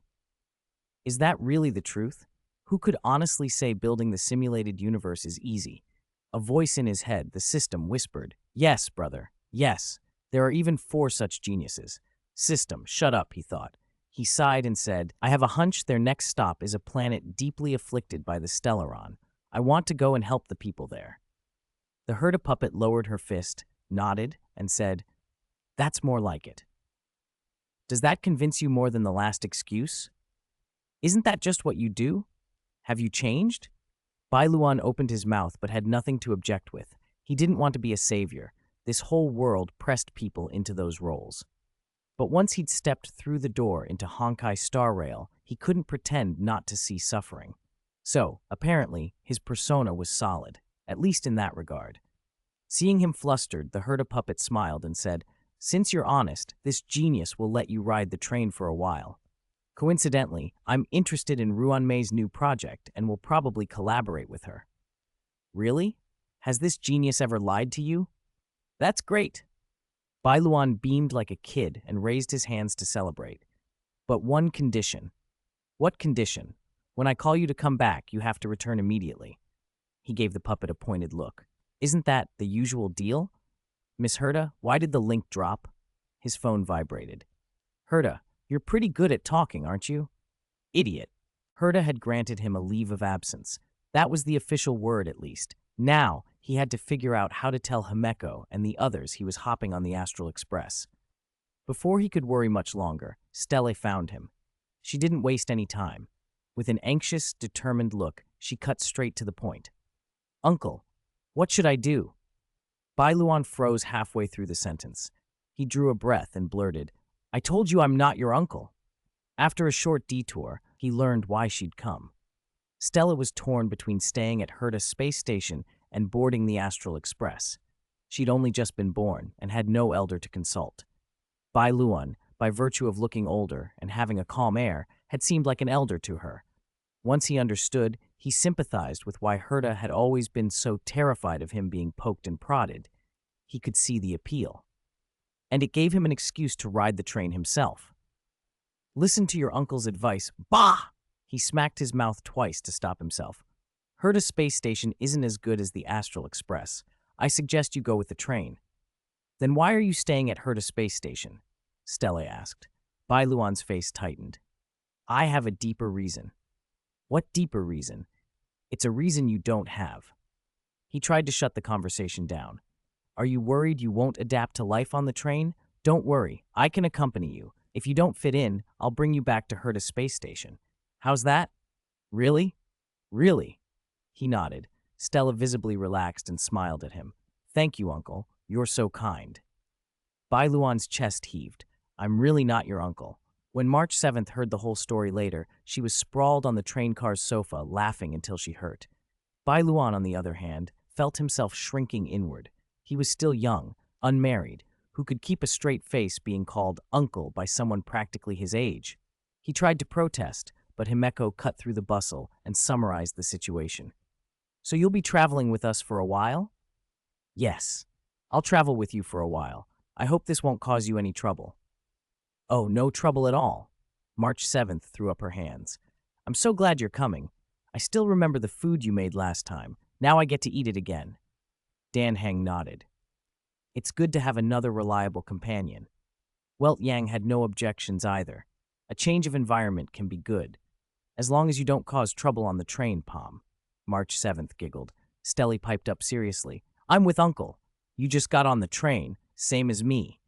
Is that really the truth? Who could honestly say building the simulated universe is easy? A voice in his head, the system, whispered, Yes, brother, yes. There are even 4 such geniuses. System, shut up, he thought. He sighed and said, I have a hunch their next stop is a planet deeply afflicted by the Stellaron. I want to go and help the people there. The Herta puppet lowered her fist, nodded, and said, That's more like it. Does that convince you more than the last excuse? Isn't that just what you do? Have you changed? Bai Luan opened his mouth but had nothing to object with. He didn't want to be a savior. This whole world pressed people into those roles. But once he'd stepped through the door into Honkai Star Rail, he couldn't pretend not to see suffering. So, apparently, his persona was solid, at least in that regard. Seeing him flustered, the Herta puppet smiled and said, Since you're honest, this genius will let you ride the train for a while. Coincidentally, I'm interested in Ruanmei's new project and will probably collaborate with her. Really? Has this genius ever lied to you? That's great. Bai Luan beamed like a kid and raised his hands to celebrate. But one condition. What condition? When I call you to come back, you have to return immediately. He gave the puppet a pointed look. Isn't that the usual deal? Miss Herta, why did the link drop? His phone vibrated. Herta, you're pretty good at talking, aren't you? Idiot. Herta had granted him a leave of absence. That was the official word, at least. Now, he had to figure out how to tell Himeko and the others he was hopping on the Astral Express. Before he could worry much longer, Stella found him. She didn't waste any time. With an anxious, determined look, she cut straight to the point. Uncle, what should I do? Bai Luan froze halfway through the sentence. He drew a breath and blurted, I told you I'm not your uncle. After a short detour, he learned why she'd come. Stella was torn between staying at Herta space station and boarding the Astral Express. She'd only just been born and had no elder to consult. Bai Luan, by virtue of looking older and having a calm air, had seemed like an elder to her. Once he understood, he sympathized with why Herta had always been so terrified of him being poked and prodded. He could see the appeal. And it gave him an excuse to ride the train himself. Listen to your uncle's advice. Bah! He smacked his mouth twice to stop himself. Herta space station isn't as good as the Astral Express. I suggest you go with the train. Then why are you staying at Herta space station? Stella asked. Bai Luan's face tightened. I have a deeper reason. What deeper reason? It's a reason you don't have. He tried to shut the conversation down. Are you worried you won't adapt to life on the train? Don't worry, I can accompany you. If you don't fit in, I'll bring you back to Herta space station. How's that? Really? Really? He nodded. Stella visibly relaxed and smiled at him. Thank you, uncle. You're so kind. Bai Luan's chest heaved. I'm really not your uncle. When March 7th heard the whole story later, she was sprawled on the train car's sofa, laughing until she hurt. Bai Luan, on the other hand, felt himself shrinking inward. He was still young, unmarried, who could keep a straight face being called uncle by someone practically his age. He tried to protest, but Himeko cut through the bustle and summarized the situation. So you'll be traveling with us for a while? Yes. I'll travel with you for a while. I hope this won't cause you any trouble. Oh, no trouble at all. March 7th threw up her hands. I'm so glad you're coming. I still remember the food you made last time. Now I get to eat it again. Dan Heng nodded. It's good to have another reliable companion. Welt Yang had no objections either. A change of environment can be good, as long as you don't cause trouble on the train, Pom. March 7th giggled. Stelly piped up seriously. I'm with Uncle. You just got on the train, same as me.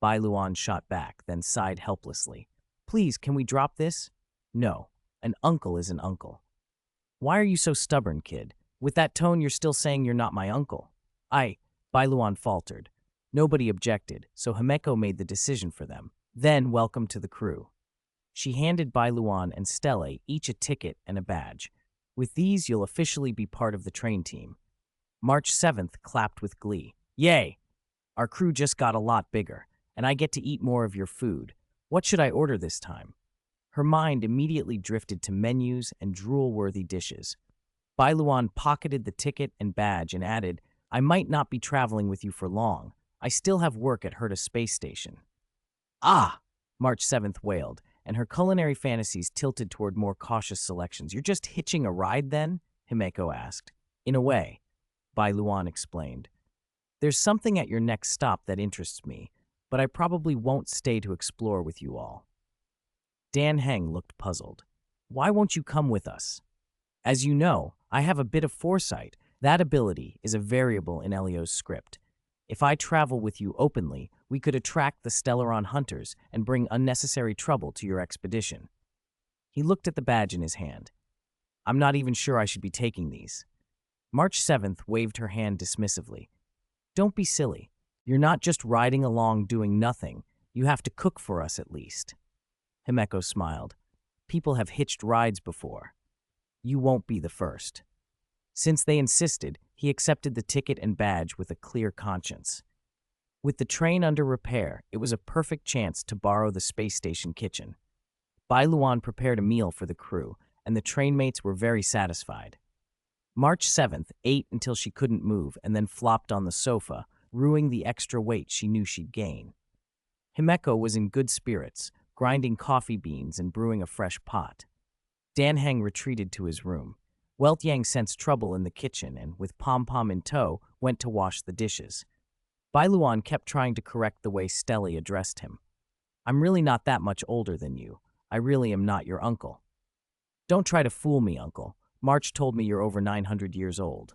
Bai Luan shot back, then sighed helplessly. Please, can we drop this? No, an uncle is an uncle. Why are you so stubborn, kid? With that tone, you're still saying you're not my uncle. Bai Luan faltered. Nobody objected, so Himeko made the decision for them. Then, welcome to the crew. She handed Bai Luan and Stelle each a ticket and a badge. With these, you'll officially be part of the train team. March 7th clapped with glee. Yay! Our crew just got a lot bigger, and I get to eat more of your food. What should I order this time? Her mind immediately drifted to menus and drool-worthy dishes. Bai Luan pocketed the ticket and badge and added, I might not be traveling with you for long. I still have work at Heita space station. Ah! March 7th wailed, and her culinary fantasies tilted toward more cautious selections. You're just hitching a ride then? Himeko asked. In a way, Bai Luan explained. There's something at your next stop that interests me, but I probably won't stay to explore with you all. Dan Heng looked puzzled. Why won't you come with us? As you know, I have a bit of foresight. That ability is a variable in Elio's script. If I travel with you openly, we could attract the Stellaron hunters and bring unnecessary trouble to your expedition. He looked at the badge in his hand. I'm not even sure I should be taking these. March 7th waved her hand dismissively. Don't be silly. You're not just riding along doing nothing. You have to cook for us at least. Himeko smiled. People have hitched rides before. You won't be the first. Since they insisted, he accepted the ticket and badge with a clear conscience. With the train under repair, it was a perfect chance to borrow the space station kitchen. Bai Luan prepared a meal for the crew, and the trainmates were very satisfied. March 7th ate until she couldn't move and then flopped on the sofa, ruining the extra weight she knew she'd gain. Himeko was in good spirits, grinding coffee beans and brewing a fresh pot. Dan Heng retreated to his room. Welt Yang sensed trouble in the kitchen and, with Pom Pom in tow, went to wash the dishes. Bai Luan kept trying to correct the way Stelly addressed him. I'm really not that much older than you. I really am not your uncle. Don't try to fool me, uncle. March told me you're over 900 years old.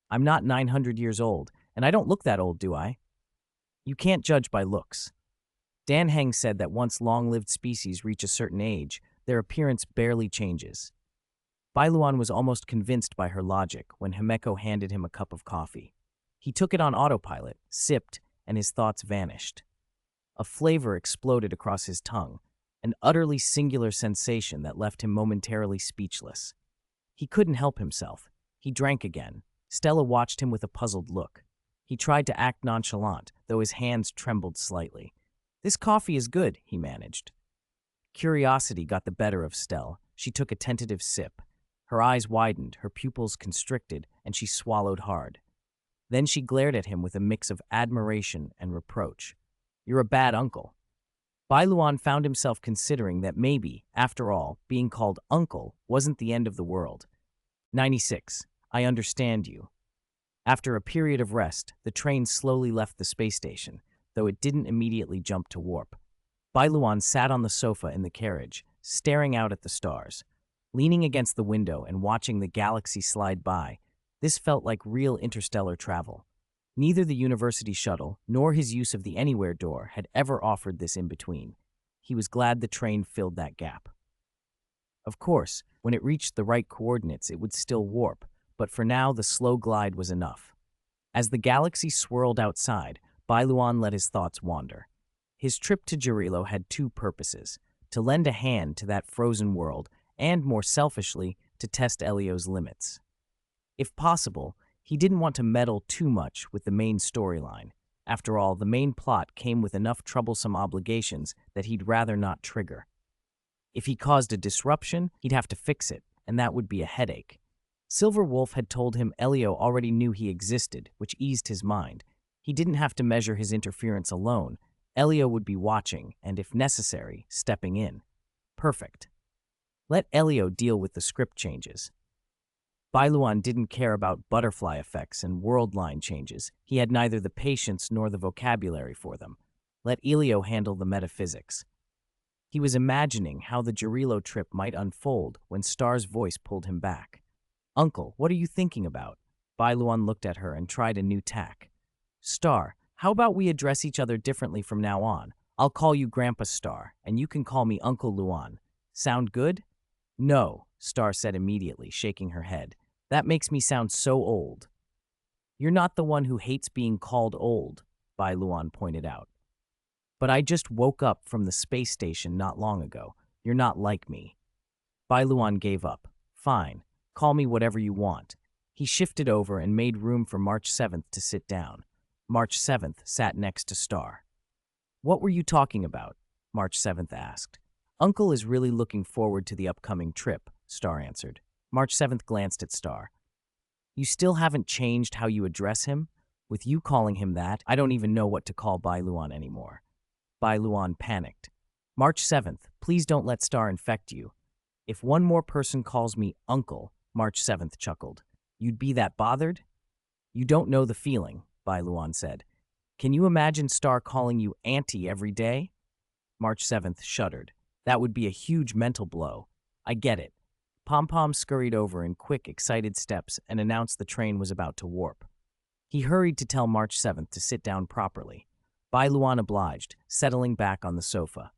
I'm not 900 years old, and I don't look that old, do I? You can't judge by looks. Dan Heng said that once long-lived species reach a certain age, their appearance barely changes. Bai Luan was almost convinced by her logic when Himeko handed him a cup of coffee. He took it on autopilot, sipped, and his thoughts vanished. A flavor exploded across his tongue, an utterly singular sensation that left him momentarily speechless. He couldn't help himself. He drank again. Stella watched him with a puzzled look. He tried to act nonchalant, though his hands trembled slightly. This coffee is good, he managed. Curiosity got the better of Stell. She took a tentative sip. Her eyes widened, her pupils constricted, and she swallowed hard. Then she glared at him with a mix of admiration and reproach. You're a bad uncle. Bai Luan found himself considering that maybe, after all, being called uncle wasn't the end of the world. 96. I understand you. After a period of rest, the train slowly left the space station, though it didn't immediately jump to warp. Bai Luan sat on the sofa in the carriage, staring out at the stars. Leaning against the window and watching the galaxy slide by, this felt like real interstellar travel. Neither the university shuttle nor his use of the anywhere door had ever offered this in-between. He was glad the train filled that gap. Of course, when it reached the right coordinates, it would still warp, but for now the slow glide was enough. As the galaxy swirled outside, Bai Luan let his thoughts wander. His trip to Jarilo had two purposes: to lend a hand to that frozen world, and, more selfishly, to test Elio's limits. If possible, he didn't want to meddle too much with the main storyline. After all, the main plot came with enough troublesome obligations that he'd rather not trigger. If he caused a disruption, he'd have to fix it, and that would be a headache. Silver Wolf had told him Elio already knew he existed, which eased his mind. He didn't have to measure his interference alone. Elio would be watching, and if necessary, stepping in. Perfect. Let Elio deal with the script changes. Bai Luan didn't care about butterfly effects and world line changes. He had neither the patience nor the vocabulary for them. Let Elio handle the metaphysics. He was imagining how the Jarilo trip might unfold when Star's voice pulled him back. "Uncle, what are you thinking about?" Bai Luan looked at her and tried a new tack. "Star, how about we address each other differently from now on? I'll call you Grandpa Star, and you can call me Uncle Luan. Sound good?" "No," Star said immediately, shaking her head. "That makes me sound so old." "You're not the one who hates being called old," Bai Luan pointed out. "But I just woke up from the space station not long ago. You're not like me." Bai Luan gave up. "Fine, call me whatever you want." He shifted over and made room for March 7th to sit down. March 7th sat next to Star. "What were you talking about?" March 7th asked. "Uncle is really looking forward to the upcoming trip," Star answered. March 7th glanced at Star. "You still haven't changed how you address him? With you calling him that, I don't even know what to call Bai Luan anymore." Bai Luan panicked. "March 7th, please don't let Star infect you." "If one more person calls me Uncle," March 7th chuckled, "you'd be that bothered?" "You don't know the feeling," Bai Luan said. "Can you imagine Star calling you Auntie every day?" March 7th shuddered. "That would be a huge mental blow." "I get it." Pom Pom scurried over in quick, excited steps and announced the train was about to warp. He hurried to tell March 7th to sit down properly. Bai Luan obliged, settling back on the sofa.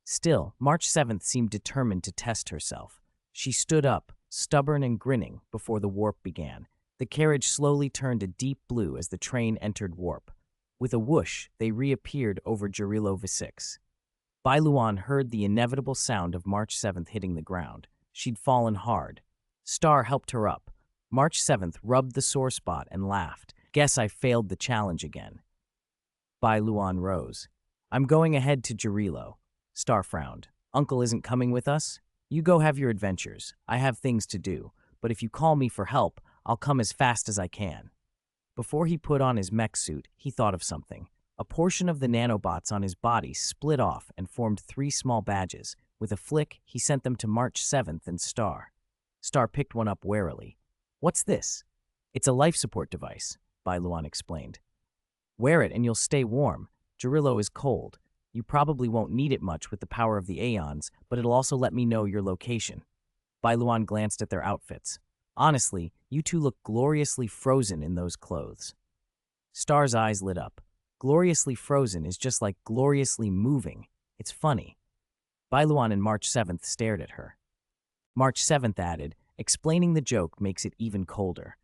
Still, March 7th seemed determined to test herself. She stood up, stubborn and grinning, before the warp began. The carriage slowly turned a deep blue as the train entered warp. With a whoosh, they reappeared over Jarilo V6. Bai Luan heard the inevitable sound of March 7th hitting the ground. She'd fallen hard. Star helped her up. March 7th rubbed the sore spot and laughed. "Guess I failed the challenge again." Bai Luan rose. "I'm going ahead to Jarilo." Star frowned. "Uncle isn't coming with us? You go have your adventures. I have things to do, but if you call me for help, I'll come as fast as I can." Before he put on his mech suit, he thought of something. A portion of the nanobots on his body split off and formed 3 small badges. With a flick, he sent them to March 7th and Star. Star picked one up warily. "What's this?" "It's a life support device," Bai Luan explained. "Wear it and you'll stay warm. Jarilo is cold. You probably won't need it much with the power of the Aeons, but it'll also let me know your location." Bai Luan glanced at their outfits. "Honestly, you two look gloriously frozen in those clothes." Star's eyes lit up. Gloriously frozen is just like gloriously moving. It's funny. Bai Luan and March 7th stared at her. March 7th added, "Explaining the joke makes it even colder."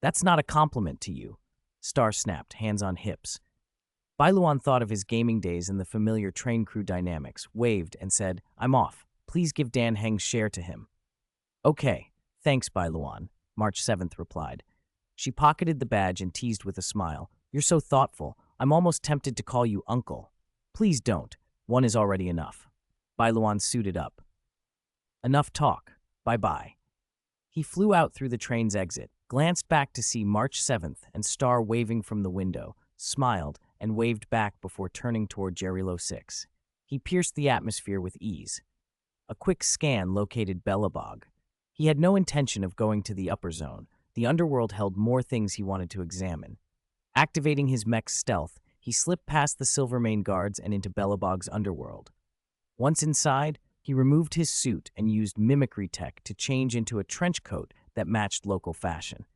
"That's not a compliment to you." Star snapped, hands on hips. Bai Luan thought of his gaming days and the familiar train crew dynamics, waved, and said, "I'm off. Please give Dan Heng's share to him." "Okay, thanks, Bai Luan," March 7th replied. She pocketed the badge and teased with a smile. "You're so thoughtful. I'm almost tempted to call you Uncle." "Please don't. One is already enough." Bai Luan suited up. "Enough talk. Bye-bye." He flew out through the train's exit, glanced back to see March 7th and Star waving from the window, smiled, and waved back before turning toward Jarilo 6. He pierced the atmosphere with ease. A quick scan located Belobog. He had no intention of going to the upper zone. The underworld held more things he wanted to examine. Activating his mech's stealth, he slipped past the Silvermane guards and into Belobog's underworld. Once inside, he removed his suit and used mimicry tech to change into a trench coat that matched local fashion.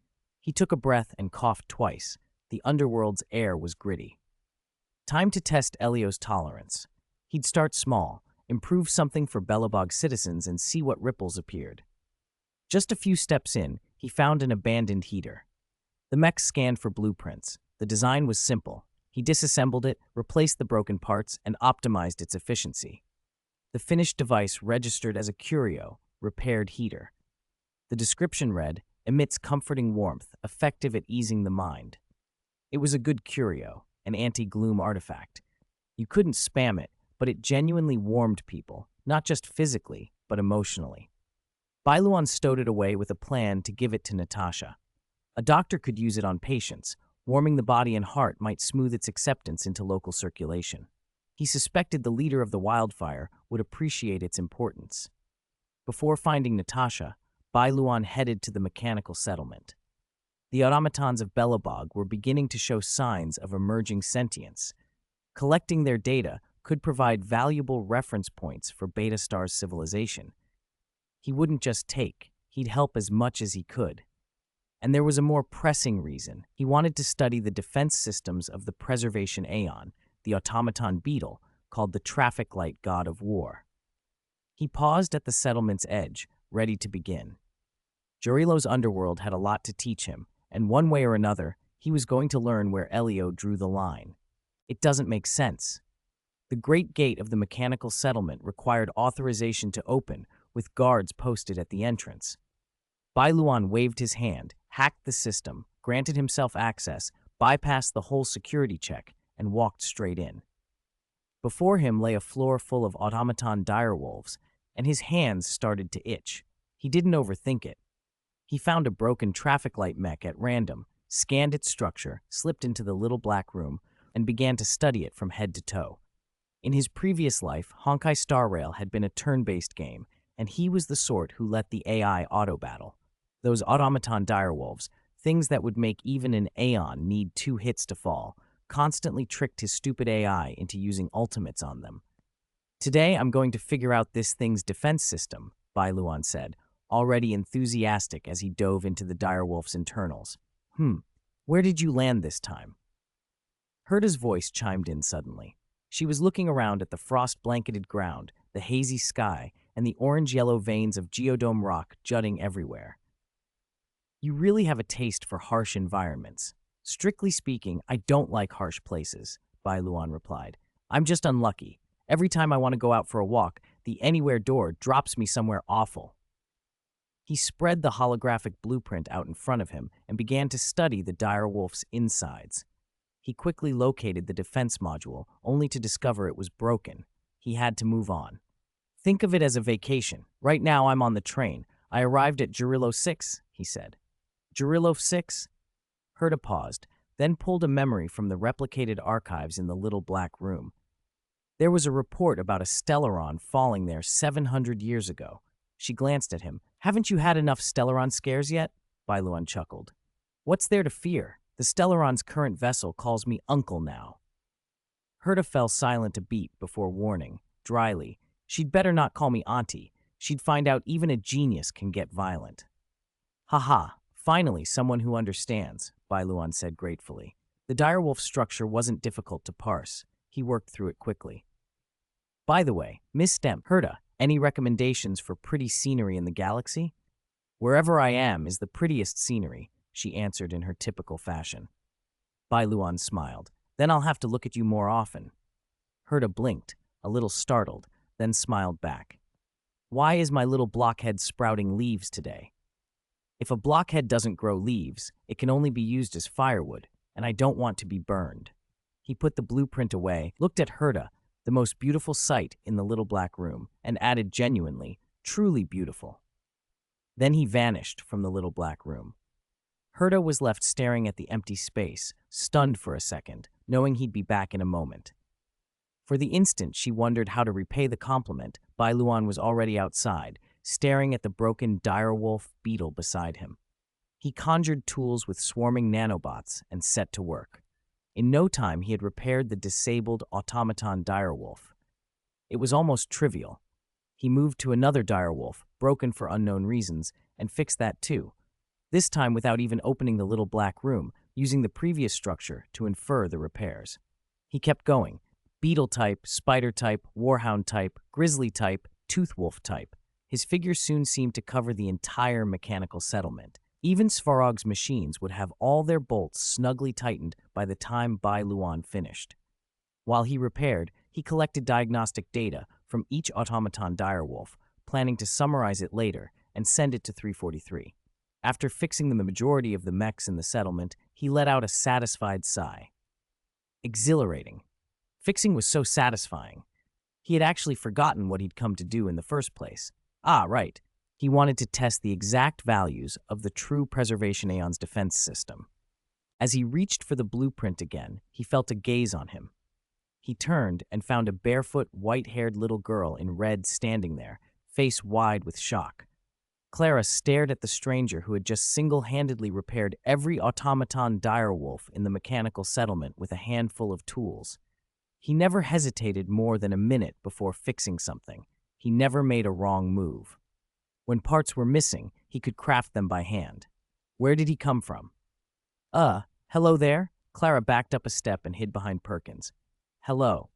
He took a breath and coughed twice. The underworld's air was gritty. Time to test Elio's tolerance. He'd start small, improve something for Belobog citizens, and see what ripples appeared. Just a few steps in, he found an abandoned heater. The mech scanned for blueprints. The design was simple. He disassembled it, replaced the broken parts, and optimized its efficiency. The finished device registered as a curio, repaired heater. The description read, "Emits comforting warmth, effective at easing the mind." It was a good curio, an anti-gloom artifact. You couldn't spam it, but it genuinely warmed people, not just physically, but emotionally. Bai Luan stowed it away with a plan to give it to Natasha. A doctor could use it on patients. Warming the body and heart might smooth its acceptance into local circulation. He suspected the leader of the wildfire would appreciate its importance. Before finding Natasha, Bai Luan headed to the mechanical settlement. The automatons of Belobog were beginning to show signs of emerging sentience. Collecting their data could provide valuable reference points for Beta Star's civilization. He wouldn't just take, he'd help as much as he could. And there was a more pressing reason. He wanted to study the defense systems of the Preservation Aeon, the automaton beetle, called the traffic light god of war. He paused at the settlement's edge, ready to begin. Jurilo's underworld had a lot to teach him, and one way or another, he was going to learn where Elio drew the line. It doesn't make sense. The great gate of the mechanical settlement required authorization to open, with guards posted at the entrance. Bai Luan waved his hand, hacked the system, granted himself access, bypassed the whole security check, and walked straight in. Before him lay a floor full of automaton direwolves, and his hands started to itch. He didn't overthink it. He found a broken traffic light mech at random, scanned its structure, slipped into the little black room, and began to study it from head to toe. In his previous life, Honkai Star Rail had been a turn-based game, and he was the sort who let the AI auto-battle. Those automaton direwolves, things that would make even an Aeon need 2 hits to fall, constantly tricked his stupid AI into using ultimates on them. "Today I'm going to figure out this thing's defense system," Bai Luan said, already enthusiastic as he dove into the direwolf's internals. Where did you land this time?" Heita's voice chimed in suddenly. She was looking around at the frost-blanketed ground, the hazy sky, and the orange-yellow veins of geodome rock jutting everywhere. "You really have a taste for harsh environments." "Strictly speaking, I don't like harsh places," Bai Luan replied. "I'm just unlucky. Every time I want to go out for a walk, the anywhere door drops me somewhere awful." He spread the holographic blueprint out in front of him and began to study the direwolf's insides. He quickly located the defense module, only to discover it was broken. He had to move on. "Think of it as a vacation. Right now I'm on the train. I arrived at Jurilo 6, he said. "Jurilo 6? Heita paused, then pulled a memory from the replicated archives in the little black room. There was a report about a Stellaron falling there 700 years ago. She glanced at him. "Haven't you had enough Stellaron scares yet?" Bai Luan chuckled. "What's there to fear? The Stellaron's current vessel calls me uncle now." Heita fell silent a beat before warning, dryly, "She'd better not call me auntie. She'd find out even a genius can get violent." "Haha, finally someone who understands," Bai Luan said gratefully. The direwolf structure wasn't difficult to parse. He worked through it quickly. "By the way, Miss Stemp, Heita, any recommendations for pretty scenery in the galaxy?" "Wherever I am is the prettiest scenery," she answered in her typical fashion. Bai Luan smiled. "Then I'll have to look at you more often." Heita blinked, a little startled, then smiled back. "Why is my little blockhead sprouting leaves today?" "If a blockhead doesn't grow leaves, it can only be used as firewood, and I don't want to be burned." He put the blueprint away, looked at Heita, the most beautiful sight in the little black room, and added genuinely, "Truly beautiful." Then he vanished from the little black room. Heita was left staring at the empty space, stunned for a second, knowing he'd be back in a moment. For the instant she wondered how to repay the compliment, Bai Luan was already outside, staring at the broken direwolf beetle beside him. He conjured tools with swarming nanobots and set to work. In no time, he had repaired the disabled automaton direwolf. It was almost trivial. He moved to another direwolf, broken for unknown reasons, and fixed that too. This time without even opening the little black room, using the previous structure to infer the repairs. He kept going. Beetle type, spider type, warhound type, grizzly type, toothwolf type. His figure soon seemed to cover the entire mechanical settlement. Even Svarog's machines would have all their bolts snugly tightened by the time Bai Luan finished. While he repaired, he collected diagnostic data from each automaton direwolf, planning to summarize it later and send it to 343. After fixing the majority of the mechs in the settlement, he let out a satisfied sigh. Exhilarating. Fixing was so satisfying. He had actually forgotten what he'd come to do in the first place. Ah, right. He wanted to test the exact values of the true Preservation Aeon's defense system. As he reached for the blueprint again, he felt a gaze on him. He turned and found a barefoot, white-haired little girl in red standing there, face wide with shock. Clara stared at the stranger who had just single-handedly repaired every automaton direwolf in the mechanical settlement with a handful of tools. He never hesitated more than a minute before fixing something. He never made a wrong move. When parts were missing, he could craft them by hand. Where did he come from? Hello there? Clara backed up a step and hid behind Perkins. Hello.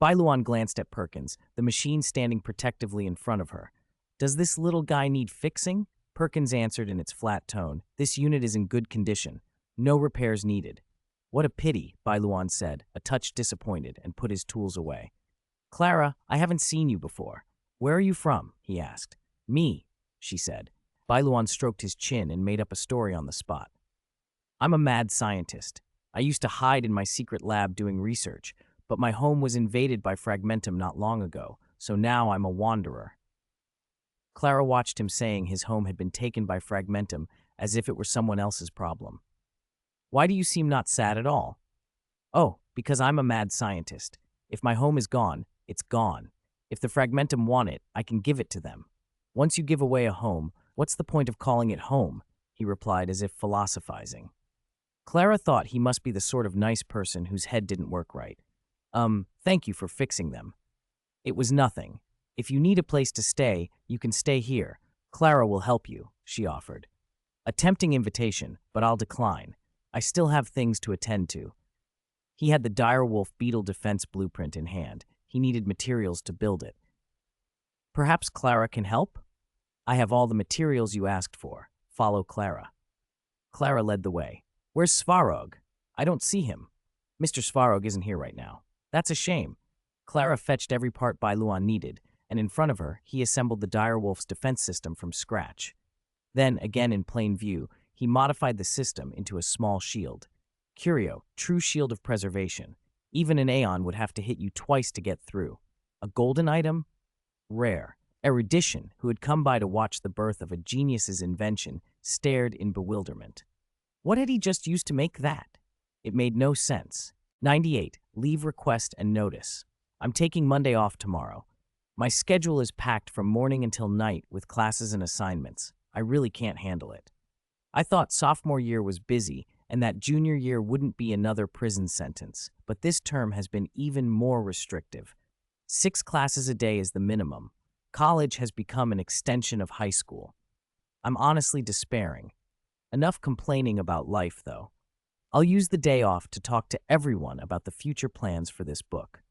Bai Luan glanced at Perkins, the machine standing protectively in front of her. Does this little guy need fixing? Perkins answered in its flat tone. This unit is in good condition. No repairs needed. What a pity, Bai Luan said, a touch disappointed, and put his tools away. Clara, I haven't seen you before. Where are you from? He asked. Me, she said. Bai Luan stroked his chin and made up a story on the spot. I'm a mad scientist. I used to hide in my secret lab doing research, but my home was invaded by Fragmentum not long ago, so now I'm a wanderer. Clara watched him saying his home had been taken by Fragmentum as if it were someone else's problem. Why do you seem not sad at all? Oh, because I'm a mad scientist. If my home is gone, it's gone. If the Fragmentum want it, I can give it to them. Once you give away a home, what's the point of calling it home? He replied as if philosophizing. Clara thought he must be the sort of nice person whose head didn't work right. Thank you for fixing them. It was nothing. If you need a place to stay, you can stay here. Clara will help you, she offered. A tempting invitation, but I'll decline. I still have things to attend to. He had the direwolf beetle defense blueprint in hand. He needed materials to build it. Perhaps Clara can help? I have all the materials you asked for. Follow Clara. Clara led the way. Where's Svarog? I don't see him. Mr. Svarog isn't here right now. That's a shame. Clara fetched every part Bai Luan needed, and in front of her, he assembled the direwolf's defense system from scratch. Then, again in plain view, he modified the system into a small shield. Curio, true shield of preservation. Even an Aeon would have to hit you twice to get through. A golden item? Rare. Erudition, who had come by to watch the birth of a genius's invention, stared in bewilderment. What had he just used to make that? It made no sense. 98. Leave request and notice. I'm taking Monday off tomorrow. My schedule is packed from morning until night with classes and assignments. I really can't handle it. I thought sophomore year was busy and that junior year wouldn't be another prison sentence, but this term has been even more restrictive. 6 classes a day is the minimum. College has become an extension of high school. I'm honestly despairing. Enough complaining about life, though. I'll use the day off to talk to everyone about the future plans for this book.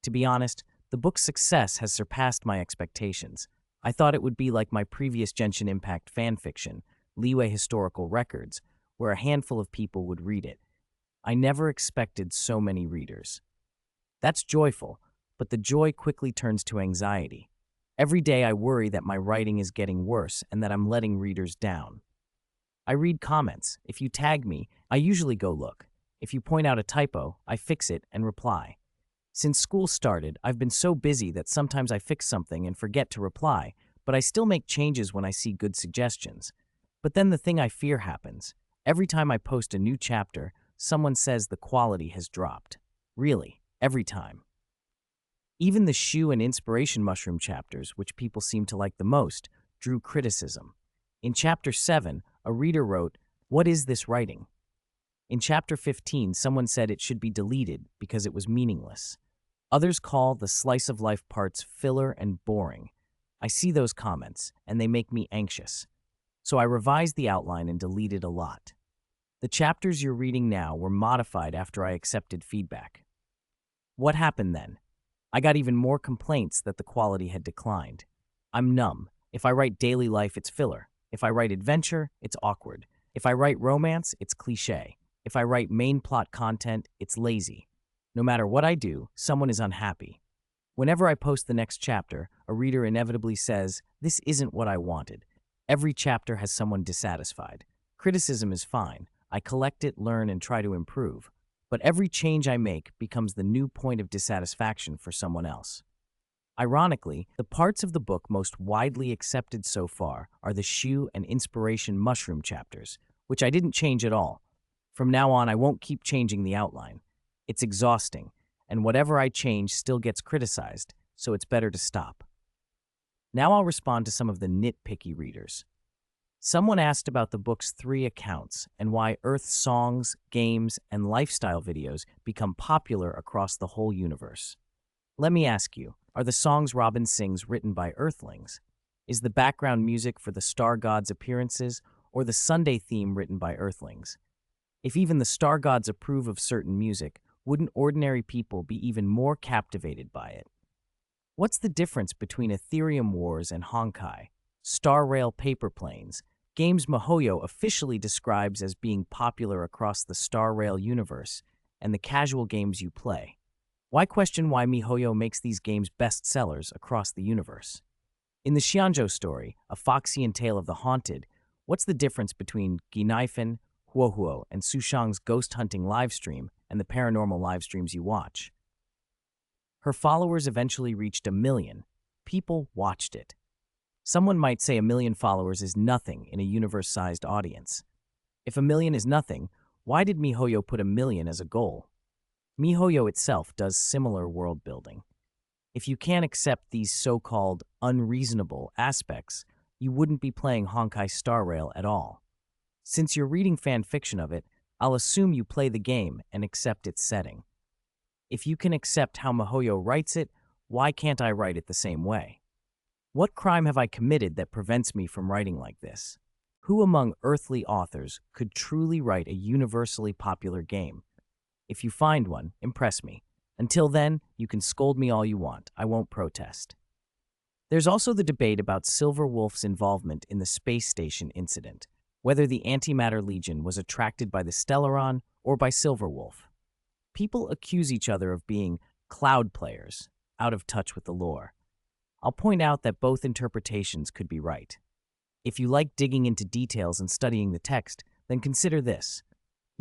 To be honest, the book's success has surpassed my expectations. I thought it would be like my previous Genshin Impact fanfiction, Leeway Historical Records, where a handful of people would read it. I never expected so many readers. That's joyful, but the joy quickly turns to anxiety. Every day I worry that my writing is getting worse and that I'm letting readers down. I read comments. If you tag me, I usually go look. If you point out a typo, I fix it and reply. Since school started, I've been so busy that sometimes I fix something and forget to reply, but I still make changes when I see good suggestions. But then the thing I fear happens. Every time I post a new chapter, someone says the quality has dropped. Really, every time. Even the shoe and inspiration mushroom chapters, which people seem to like the most, drew criticism. In Chapter 7, a reader wrote, "What is this writing?" In Chapter 15, someone said it should be deleted because it was meaningless. Others call the slice of life parts filler and boring. I see those comments, and they make me anxious. So I revised the outline and deleted a lot. The chapters you're reading now were modified after I accepted feedback. What happened then? I got even more complaints that the quality had declined. I'm numb. If I write daily life, it's filler. If I write adventure, it's awkward. If I write romance, it's cliché. If I write main plot content, it's lazy. No matter what I do, someone is unhappy. Whenever I post the next chapter, a reader inevitably says, "This isn't what I wanted." Every chapter has someone dissatisfied. Criticism is fine. I collect it, learn, and try to improve. But every change I make becomes the new point of dissatisfaction for someone else. Ironically, the parts of the book most widely accepted so far are the shoe and inspiration mushroom chapters, which I didn't change at all. From now on, I won't keep changing the outline. It's exhausting, and whatever I change still gets criticized, so it's better to stop. Now I'll respond to some of the nitpicky readers. Someone asked about the book's 3 accounts and why Earth songs, games, and lifestyle videos become popular across the whole universe. Let me ask you, are the songs Robin sings written by Earthlings? Is the background music for the star gods' appearances or the Sunday theme written by Earthlings? If even the star gods approve of certain music, wouldn't ordinary people be even more captivated by it? What's the difference between Ethereum Wars and Honkai, Star Rail paper planes, games MiHoYo officially describes as being popular across the Star Rail universe, and the casual games you play? Why question why MiHoYo makes these games bestsellers across the universe? In the Xianzhou story, A Foxian Tale of the Haunted, what's the difference between Ginaifen, Huohuo, and Sushang's ghost hunting livestream and the paranormal livestreams you watch? Her followers eventually reached 1 million. People watched it. Someone might say 1 million followers is nothing in a universe-sized audience. If 1 million is nothing, why did MiHoYo put 1 million as a goal? MiHoYo itself does similar world building. If you can't accept these so-called unreasonable aspects, you wouldn't be playing Honkai Star Rail at all. Since you're reading fan fiction of it, I'll assume you play the game and accept its setting. If you can accept how MiHoYo writes it, why can't I write it the same way? What crime have I committed that prevents me from writing like this? Who among earthly authors could truly write a universally popular game? If you find one, impress me. Until then, you can scold me all you want. I won't protest. There's also the debate about Silver Wolf's involvement in the space station incident, whether the Antimatter Legion was attracted by the Stellaron or by Silver Wolf. People accuse each other of being cloud players, out of touch with the lore. I'll point out that both interpretations could be right. If you like digging into details and studying the text, then consider this.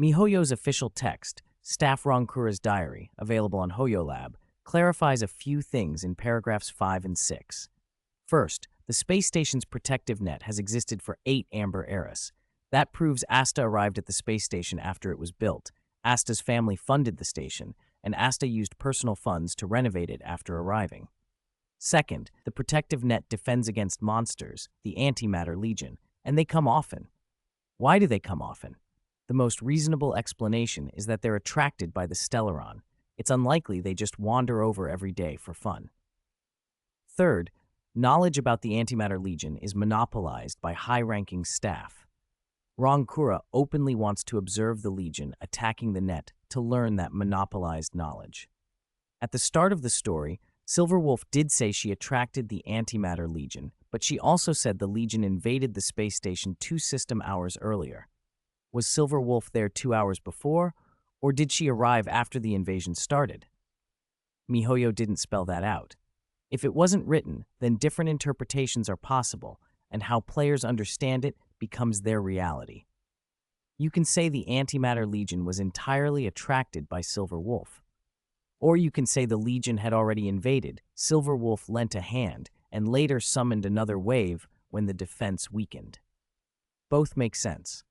MiHoYo's official text, Staff Ronkura's diary, available on HoYoLab, clarifies a few things in paragraphs 5 and 6. First, the space station's protective net has existed for 8 Amber Eras. That proves Asta arrived at the space station after it was built. Asta's family funded the station, and Asta used personal funds to renovate it after arriving. Second, the protective net defends against monsters, the Antimatter Legion, and they come often. Why do they come often? The most reasonable explanation is that they're attracted by the Stellaron. It's unlikely they just wander over every day for fun. Third, knowledge about the Antimatter Legion is monopolized by high-ranking staff. Ronkura openly wants to observe the Legion attacking the net to learn that monopolized knowledge. At the start of the story, Silver Wolf did say she attracted the Antimatter Legion, but she also said the Legion invaded the space station 2 system hours earlier. Was Silver Wolf there 2 hours before, or did she arrive after the invasion started? MiHoYo didn't spell that out. If it wasn't written, then different interpretations are possible, and how players understand it becomes their reality. You can say the Antimatter Legion was entirely attracted by Silver Wolf. Or you can say the Legion had already invaded, Silver Wolf lent a hand, and later summoned another wave when the defense weakened. Both make sense.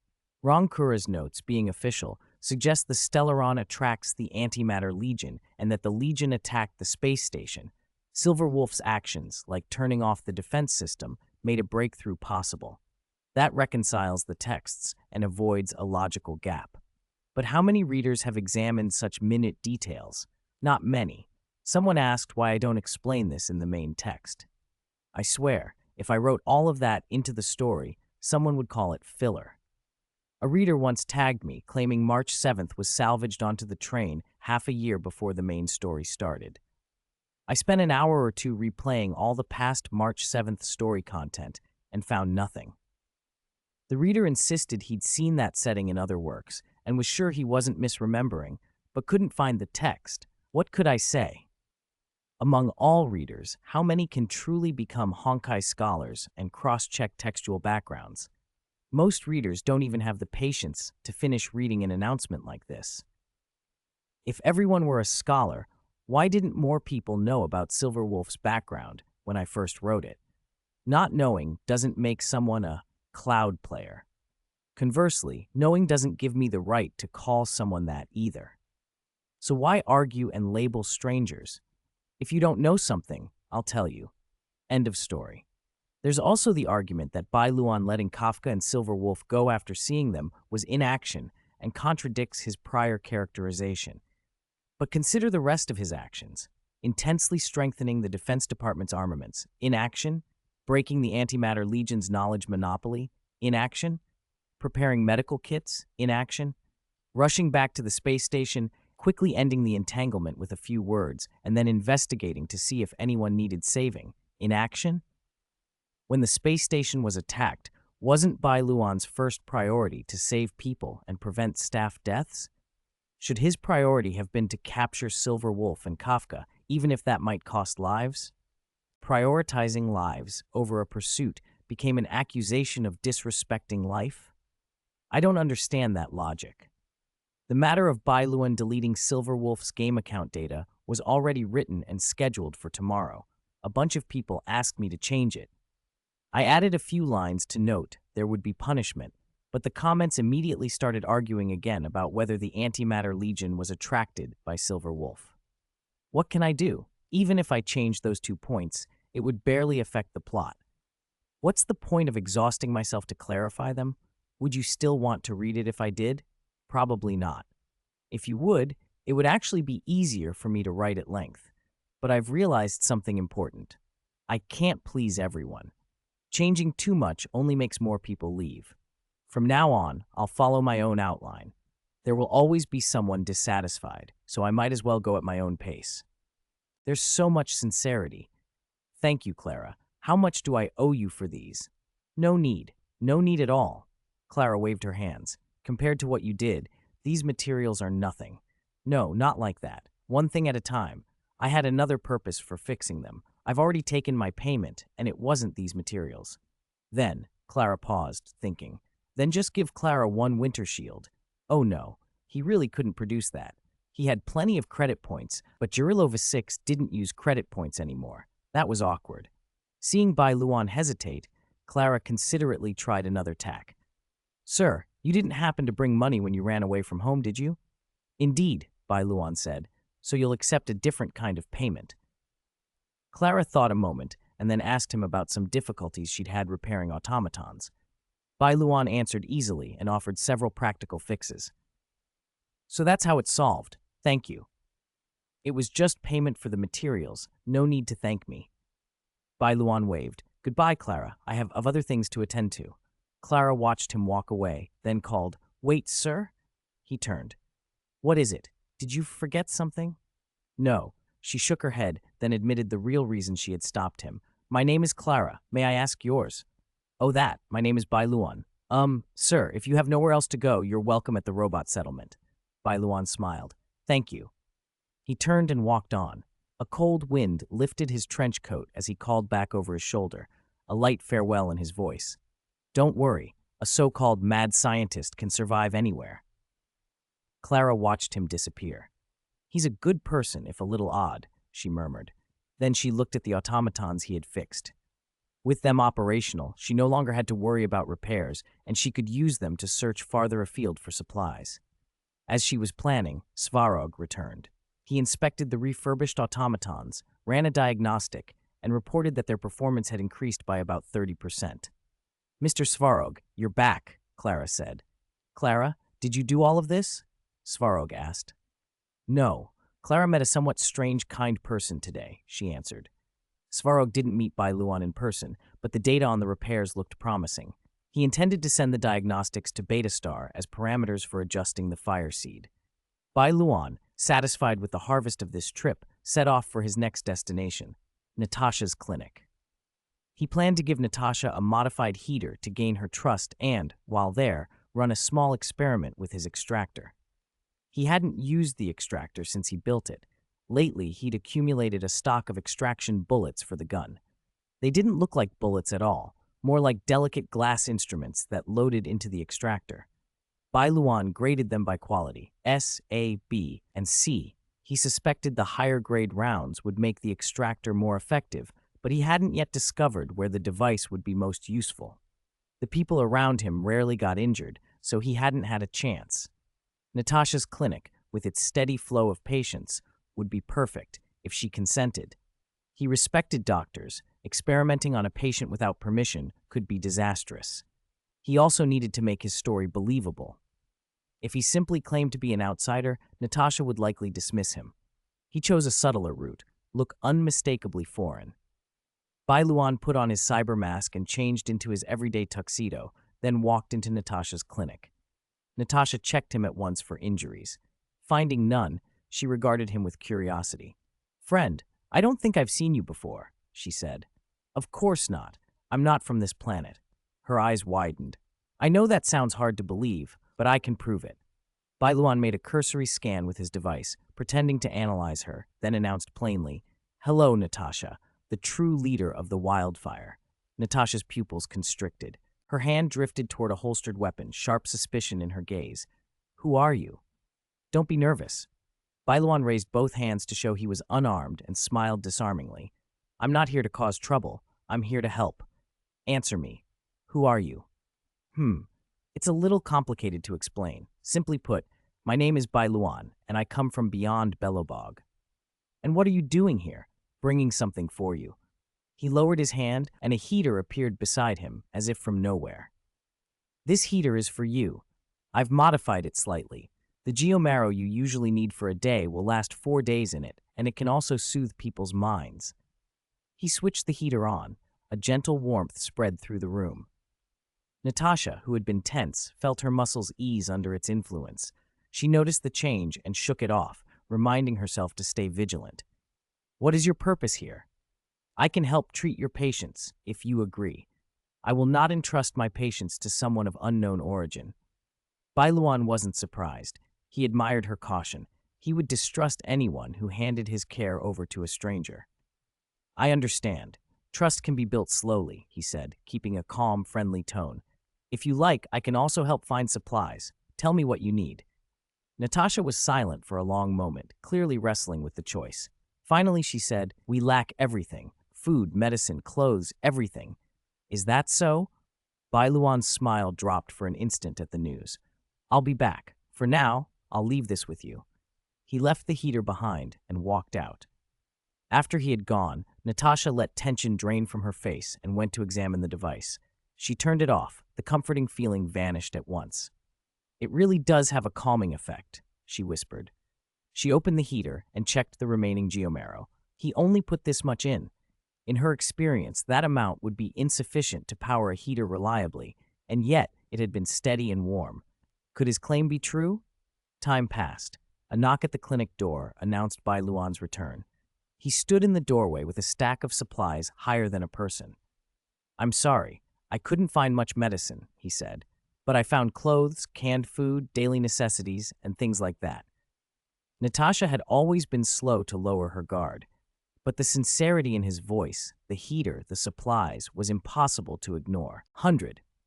Ronkura's notes, being official, suggest the Stellaron attracts the Antimatter Legion and that the Legion attacked the space station. Silver Wolf's actions, like turning off the defense system, made a breakthrough possible. That reconciles the texts and avoids a logical gap. But how many readers have examined such minute details? Not many. Someone asked why I don't explain this in the main text. I swear, if I wrote all of that into the story, someone would call it filler. A reader once tagged me, claiming March 7th was salvaged onto the train half a year before the main story started. I spent an hour or two replaying all the past March 7th story content and found nothing. The reader insisted he'd seen that setting in other works and was sure he wasn't misremembering, but couldn't find the text. What could I say? Among all readers, how many can truly become Honkai scholars and cross-check textual backgrounds? Most readers don't even have the patience to finish reading an announcement like this. If everyone were a scholar, why didn't more people know about Silver Wolf's background when I first wrote it? Not knowing doesn't make someone a cloud player. Conversely, knowing doesn't give me the right to call someone that either. So why argue and label strangers? If you don't know something, I'll tell you. End of story. There's also the argument that Bai Luan letting Kafka and Silver Wolf go after seeing them was inaction and contradicts his prior characterization. But consider the rest of his actions: intensely strengthening the Defense Department's armaments, inaction; breaking the Antimatter Legion's knowledge monopoly, inaction; preparing medical kits, inaction; rushing back to the space station, quickly ending the entanglement with a few words, and then investigating to see if anyone needed saving, inaction. When the space station was attacked, wasn't Bai Luan's first priority to save people and prevent staff deaths? Should his priority have been to capture Silver Wolf and Kafka, even if that might cost lives? Prioritizing lives over a pursuit became an accusation of disrespecting life? I don't understand that logic. The matter of Bai Luan deleting Silver Wolf's game account data was already written and scheduled for tomorrow. A bunch of people asked me to change it. I added a few lines to note there would be punishment, but the comments immediately started arguing again about whether the Antimatter Legion was attracted by Silver Wolf. What can I do? Even if I changed those 2 points, it would barely affect the plot. What's the point of exhausting myself to clarify them? Would you still want to read it if I did? Probably not. If you would, it would actually be easier for me to write at length. But I've realized something important. I can't please everyone. Changing too much only makes more people leave. From now on, I'll follow my own outline. There will always be someone dissatisfied, so I might as well go at my own pace. There's so much sincerity. Thank you, Clara. How much do I owe you for these? No need. No need at all. Clara waved her hands. Compared to what you did, these materials are nothing. No, not like that. One thing at a time. I had another purpose for fixing them. I've already taken my payment, and it wasn't these materials. Then, Clara paused, thinking. Then just give Clara one winter shield. Oh no, he really couldn't produce that. He had plenty of credit points, but Jirillova 6 didn't use credit points anymore. That was awkward. Seeing Bai Luan hesitate, Clara considerately tried another tack. Sir, you didn't happen to bring money when you ran away from home, did you? Indeed, Bai Luan said, so you'll accept a different kind of payment. Clara thought a moment and then asked him about some difficulties she'd had repairing automatons. Bai Luan answered easily and offered several practical fixes. So that's how it's solved. Thank you. It was just payment for the materials. No need to thank me. Bai Luan waved. Goodbye, Clara. I have other things to attend to. Clara watched him walk away, then called, Wait, sir? He turned. What is it? Did you forget something? No. She shook her head, then admitted the real reason she had stopped him. My name is Clara. May I ask yours? Oh, that. My name is Bai Luan. Sir, if you have nowhere else to go, you're welcome at the robot settlement. Bai Luan smiled. Thank you. He turned and walked on. A cold wind lifted his trench coat as he called back over his shoulder, a light farewell in his voice. Don't worry, a so-called mad scientist can survive anywhere. Clara watched him disappear. He's a good person, if a little odd, she murmured. Then she looked at the automatons he had fixed. With them operational, she no longer had to worry about repairs, and she could use them to search farther afield for supplies. As she was planning, Svarog returned. He inspected the refurbished automatons, ran a diagnostic, and reported that their performance had increased by about 30%. Mr. Svarog, you're back, Clara said. Clara, did you do all of this? Svarog asked. No, Clara met a somewhat strange, kind person today, she answered. Svarog didn't meet Bai Luan in person, but the data on the repairs looked promising. He intended to send the diagnostics to Beta Star as parameters for adjusting the fire seed. Bai Luan, satisfied with the harvest of this trip, set off for his next destination, Natasha's clinic. He planned to give Natasha a modified heater to gain her trust and, while there, run a small experiment with his extractor. He hadn't used the extractor since he built it. Lately, he'd accumulated a stock of extraction bullets for the gun. They didn't look like bullets at all, more like delicate glass instruments that loaded into the extractor. Bai Luan graded them by quality, S, A, B, and C. He suspected the higher-grade rounds would make the extractor more effective, but he hadn't yet discovered where the device would be most useful. The people around him rarely got injured, so he hadn't had a chance. Natasha's clinic, with its steady flow of patients, would be perfect if she consented. He respected doctors, Experimenting on a patient without permission could be disastrous. He also needed to make his story believable. If he simply claimed to be an outsider, Natasha would likely dismiss him. He chose a subtler route, look unmistakably foreign. Bai Luan put on his cyber mask and changed into his everyday tuxedo, then walked into Natasha's clinic. Natasha checked him at once for injuries. Finding none, she regarded him with curiosity. "Friend, I don't think I've seen you before," she said. "Of course not. I'm not from this planet." Her eyes widened. "I know that sounds hard to believe, but I can prove it." Bai Luan made a cursory scan with his device, pretending to analyze her, then announced plainly, "Hello, Natasha, the true leader of the wildfire." Natasha's pupils constricted. Her hand drifted toward a holstered weapon, sharp suspicion in her gaze. "Who are you?" "Don't be nervous." Bai Luan raised both hands to show he was unarmed and smiled disarmingly. "I'm not here to cause trouble. I'm here to help. Answer me. Who are you?" It's a little complicated to explain. Simply put, my name is Bai Luan, and I come from beyond Belobog. "And what are you doing here?" "Bringing something for you." He lowered his hand, and a heater appeared beside him, as if from nowhere. "This heater is for you. I've modified it slightly. The geomarrow you usually need for a day will last 4 days in it, and it can also soothe people's minds." He switched the heater on. A gentle warmth spread through the room. Natasha, who had been tense, felt her muscles ease under its influence. She noticed the change and shook it off, reminding herself to stay vigilant. "What is your purpose here?" "I can help treat your patients, if you agree. I will not entrust my patients to someone of unknown origin." Bai Luan wasn't surprised. He admired her caution. He would distrust anyone who handed his care over to a stranger. "I understand. Trust can be built slowly," he said, keeping a calm, friendly tone. "If you like, I can also help find supplies. Tell me what you need." Natasha was silent for a long moment, clearly wrestling with the choice. Finally, she said, "We lack everything. Food, medicine, clothes, everything." "Is that so?" Bai Luan's smile dropped for an instant at the news. "I'll be back. For now, I'll leave this with you." He left the heater behind and walked out. After he had gone, Natasha let tension drain from her face and went to examine the device. She turned it off. The comforting feeling vanished at once. "It really does have a calming effect," she whispered. She opened the heater and checked the remaining geomarrow. He only put this much in. In her experience, that amount would be insufficient to power a heater reliably, and yet it had been steady and warm. Could his claim be true? Time passed. A knock at the clinic door announced Bai Luan's return. He stood in the doorway with a stack of supplies higher than a person. "I'm sorry, I couldn't find much medicine," he said, "but I found clothes, canned food, daily necessities, and things like that." Natasha had always been slow to lower her guard, but the sincerity in his voice, the heater, the supplies, was impossible to ignore.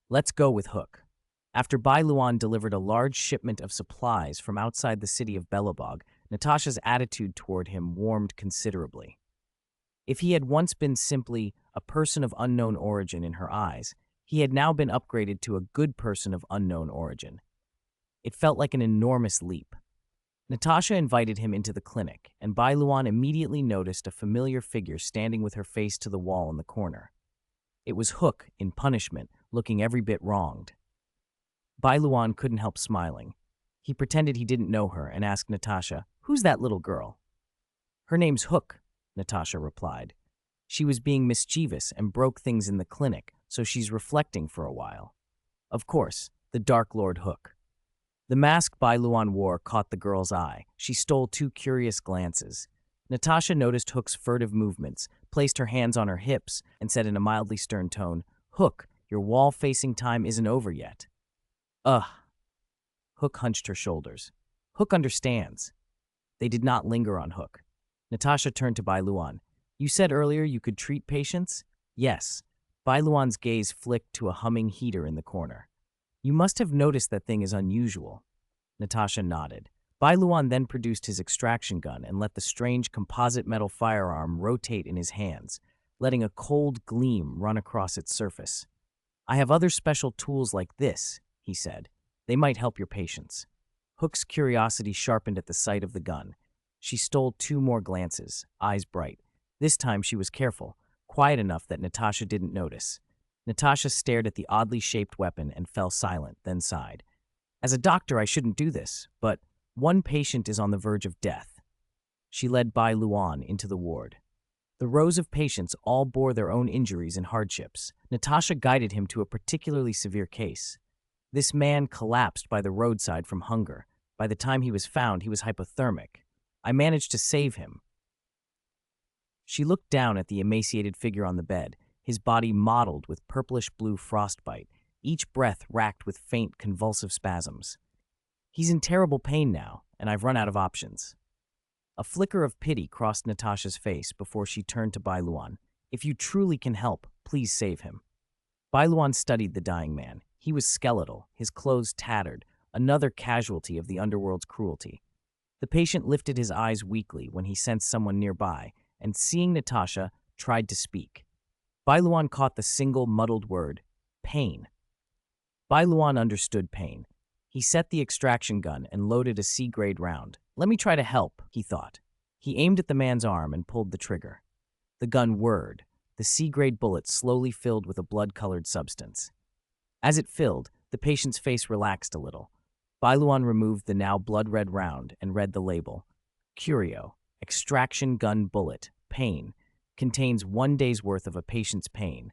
Let's go with Hook." After Bai Luan delivered a large shipment of supplies from outside the city of Belobog, Natasha's attitude toward him warmed considerably. If he had once been simply a person of unknown origin in her eyes, he had now been upgraded to a good person of unknown origin. It felt like an enormous leap. Natasha invited him into the clinic, and Bai Luan immediately noticed a familiar figure standing with her face to the wall in the corner. It was Hook, in punishment, looking every bit wronged. Bai Luan couldn't help smiling. He pretended he didn't know her and asked Natasha, "Who's that little girl?" "Her name's Hook," Natasha replied. "She was being mischievous and broke things in the clinic, so she's reflecting for a while." Of course, the Dark Lord Hook. The mask Bai Luan wore caught the girl's eye. She stole 2 curious glances. Natasha noticed Hook's furtive movements, placed her hands on her hips, and said in a mildly stern tone, "Hook, your wall-facing time isn't over yet." "Ugh." Hook hunched her shoulders. "Hook understands." They did not linger on Hook. Natasha turned to Bai Luan. "You said earlier you could treat patients?" "Yes." Bai Luan's gaze flicked to a humming heater in the corner. "You must have noticed that thing is unusual." Natasha nodded. Bai Luan then produced his extraction gun and let the strange composite metal firearm rotate in his hands, letting a cold gleam run across its surface. "I have other special tools like this," he said. "They might help your patients." Hook's curiosity sharpened at the sight of the gun. She stole 2 more glances, eyes bright. This time she was careful, quiet enough that Natasha didn't notice. Natasha stared at the oddly shaped weapon and fell silent, then sighed. As a doctor, I shouldn't do this, but one patient is on the verge of death. She led Bai Luan into the ward. The rows of patients all bore their own injuries and hardships. Natasha guided him to a particularly severe case. This man collapsed by the roadside from hunger. By the time he was found, he was hypothermic. I managed to save him. She looked down at the emaciated figure on the bed, his body mottled with purplish-blue frostbite, each breath racked with faint, convulsive spasms. He's in terrible pain now, and I've run out of options. A flicker of pity crossed Natasha's face before she turned to Bai Luan. If you truly can help, please save him. Bai Luan studied the dying man. He was skeletal, his clothes tattered, another casualty of the underworld's cruelty. The patient lifted his eyes weakly when he sensed someone nearby, and seeing Natasha, tried to speak. Bai Luan caught the single muddled word, pain. Bai Luan understood pain. He set the extraction gun and loaded a C-grade round. Let me try to help, he thought. He aimed at the man's arm and pulled the trigger. The gun whirred. The C-grade bullet slowly filled with a blood-colored substance. As it filled, the patient's face relaxed a little. Bai Luan removed the now blood-red round and read the label. Curio, extraction gun bullet, pain, contains 1 day's worth of a patient's pain.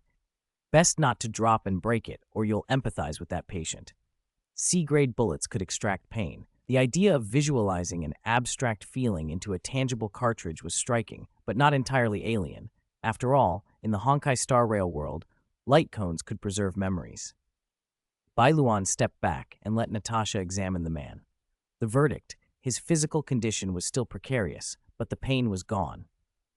Best not to drop and break it, or you'll empathize with that patient. C-grade bullets could extract pain. The idea of visualizing an abstract feeling into a tangible cartridge was striking, but not entirely alien. After all, in the Honkai Star Rail world, light cones could preserve memories. Bai Luan stepped back and let Natasha examine the man. The verdict, his physical condition was still precarious, but the pain was gone.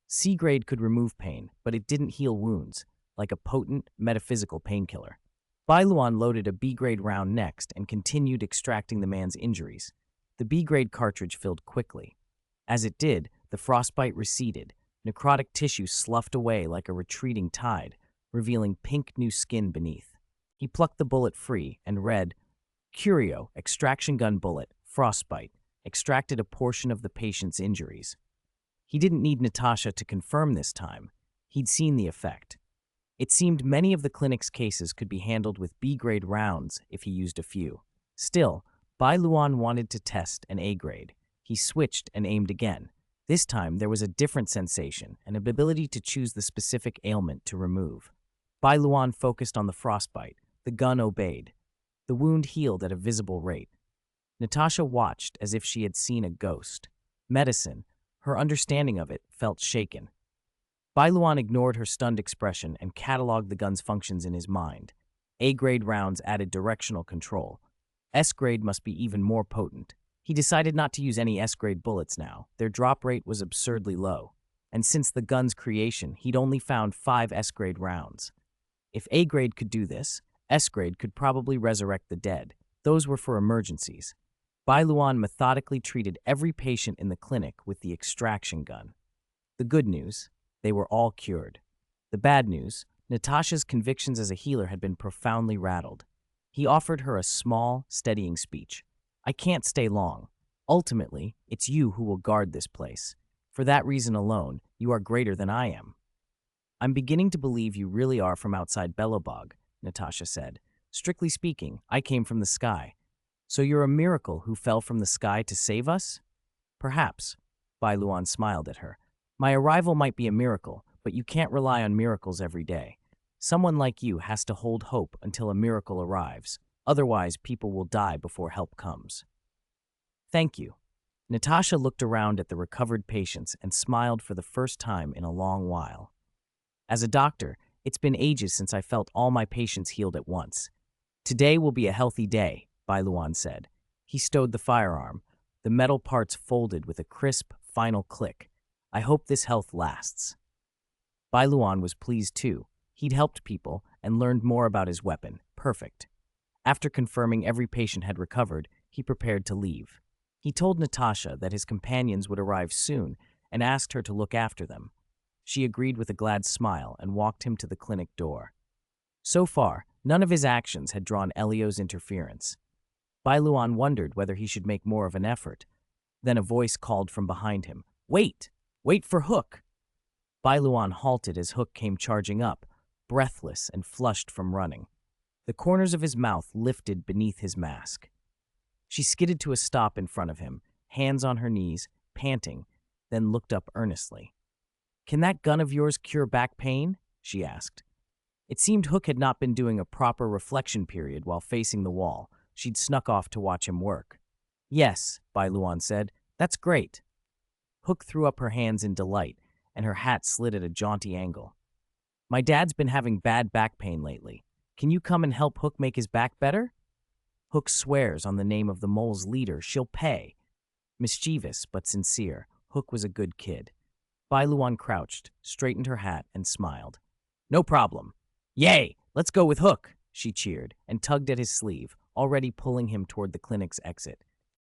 C-grade could remove pain, but it didn't heal wounds, like a potent, metaphysical painkiller. Bai Luan loaded a B-grade round next and continued extracting the man's injuries. The B-grade cartridge filled quickly. As it did, the frostbite receded. Necrotic tissue sloughed away like a retreating tide, revealing pink new skin beneath. He plucked the bullet free and read, Curio, extraction gun bullet, frostbite, extracted a portion of the patient's injuries. He didn't need Natasha to confirm this time. He'd seen the effect. It seemed many of the clinic's cases could be handled with B-grade rounds if he used a few. Still, Bai Luan wanted to test an A-grade. He switched and aimed again. This time, there was a different sensation, an ability to choose the specific ailment to remove. Bai Luan focused on the frostbite. The gun obeyed. The wound healed at a visible rate. Natasha watched as if she had seen a ghost. Medicine, her understanding of it, felt shaken. Bai Luan ignored her stunned expression and cataloged the gun's functions in his mind. A-grade rounds added directional control. S-grade must be even more potent. He decided not to use any S-grade bullets now. Their drop rate was absurdly low. And since the gun's creation, he'd only found 5 S-grade rounds. If A-grade could do this, S-grade could probably resurrect the dead. Those were for emergencies. Bai Luan methodically treated every patient in the clinic with the extraction gun. The good news, they were all cured. The bad news, Natasha's convictions as a healer had been profoundly rattled. He offered her a small, steadying speech. I can't stay long. Ultimately, it's you who will guard this place. For that reason alone, you are greater than I am. I'm beginning to believe you really are from outside Belobog, Natasha said. Strictly speaking, I came from the sky. So you're a miracle who fell from the sky to save us? Perhaps. Bai Luan smiled at her. My arrival might be a miracle, but you can't rely on miracles every day. Someone like you has to hold hope until a miracle arrives. Otherwise, people will die before help comes. Thank you. Natasha looked around at the recovered patients and smiled for the first time in a long while. As a doctor, it's been ages since I felt all my patients healed at once. Today will be a healthy day, Bai Luan said. He stowed the firearm. The metal parts folded with a crisp, final click. I hope this health lasts. Bai Luan was pleased too. He'd helped people and learned more about his weapon. Perfect. After confirming every patient had recovered, he prepared to leave. He told Natasha that his companions would arrive soon and asked her to look after them. She agreed with a glad smile and walked him to the clinic door. So far, none of his actions had drawn Elio's interference. Bai Luan wondered whether he should make more of an effort. Then a voice called from behind him, Wait! Wait for Hook! Bai Luan halted as Hook came charging up, breathless and flushed from running. The corners of his mouth lifted beneath his mask. She skidded to a stop in front of him, hands on her knees, panting, then looked up earnestly. "Can that gun of yours cure back pain?" she asked. It seemed Hook had not been doing a proper reflection period while facing the wall. She'd snuck off to watch him work. "Yes," Bai Luan said. "That's great." Hook threw up her hands in delight, and her hat slid at a jaunty angle. "My dad's been having bad back pain lately. Can you come and help Hook make his back better?" Hook swears on the name of the mole's leader she'll pay. Mischievous but sincere, Hook was a good kid. Bai Luan crouched, straightened her hat, and smiled. "No problem. Yay! Let's go with Hook," she cheered, and tugged at his sleeve, already pulling him toward the clinic's exit.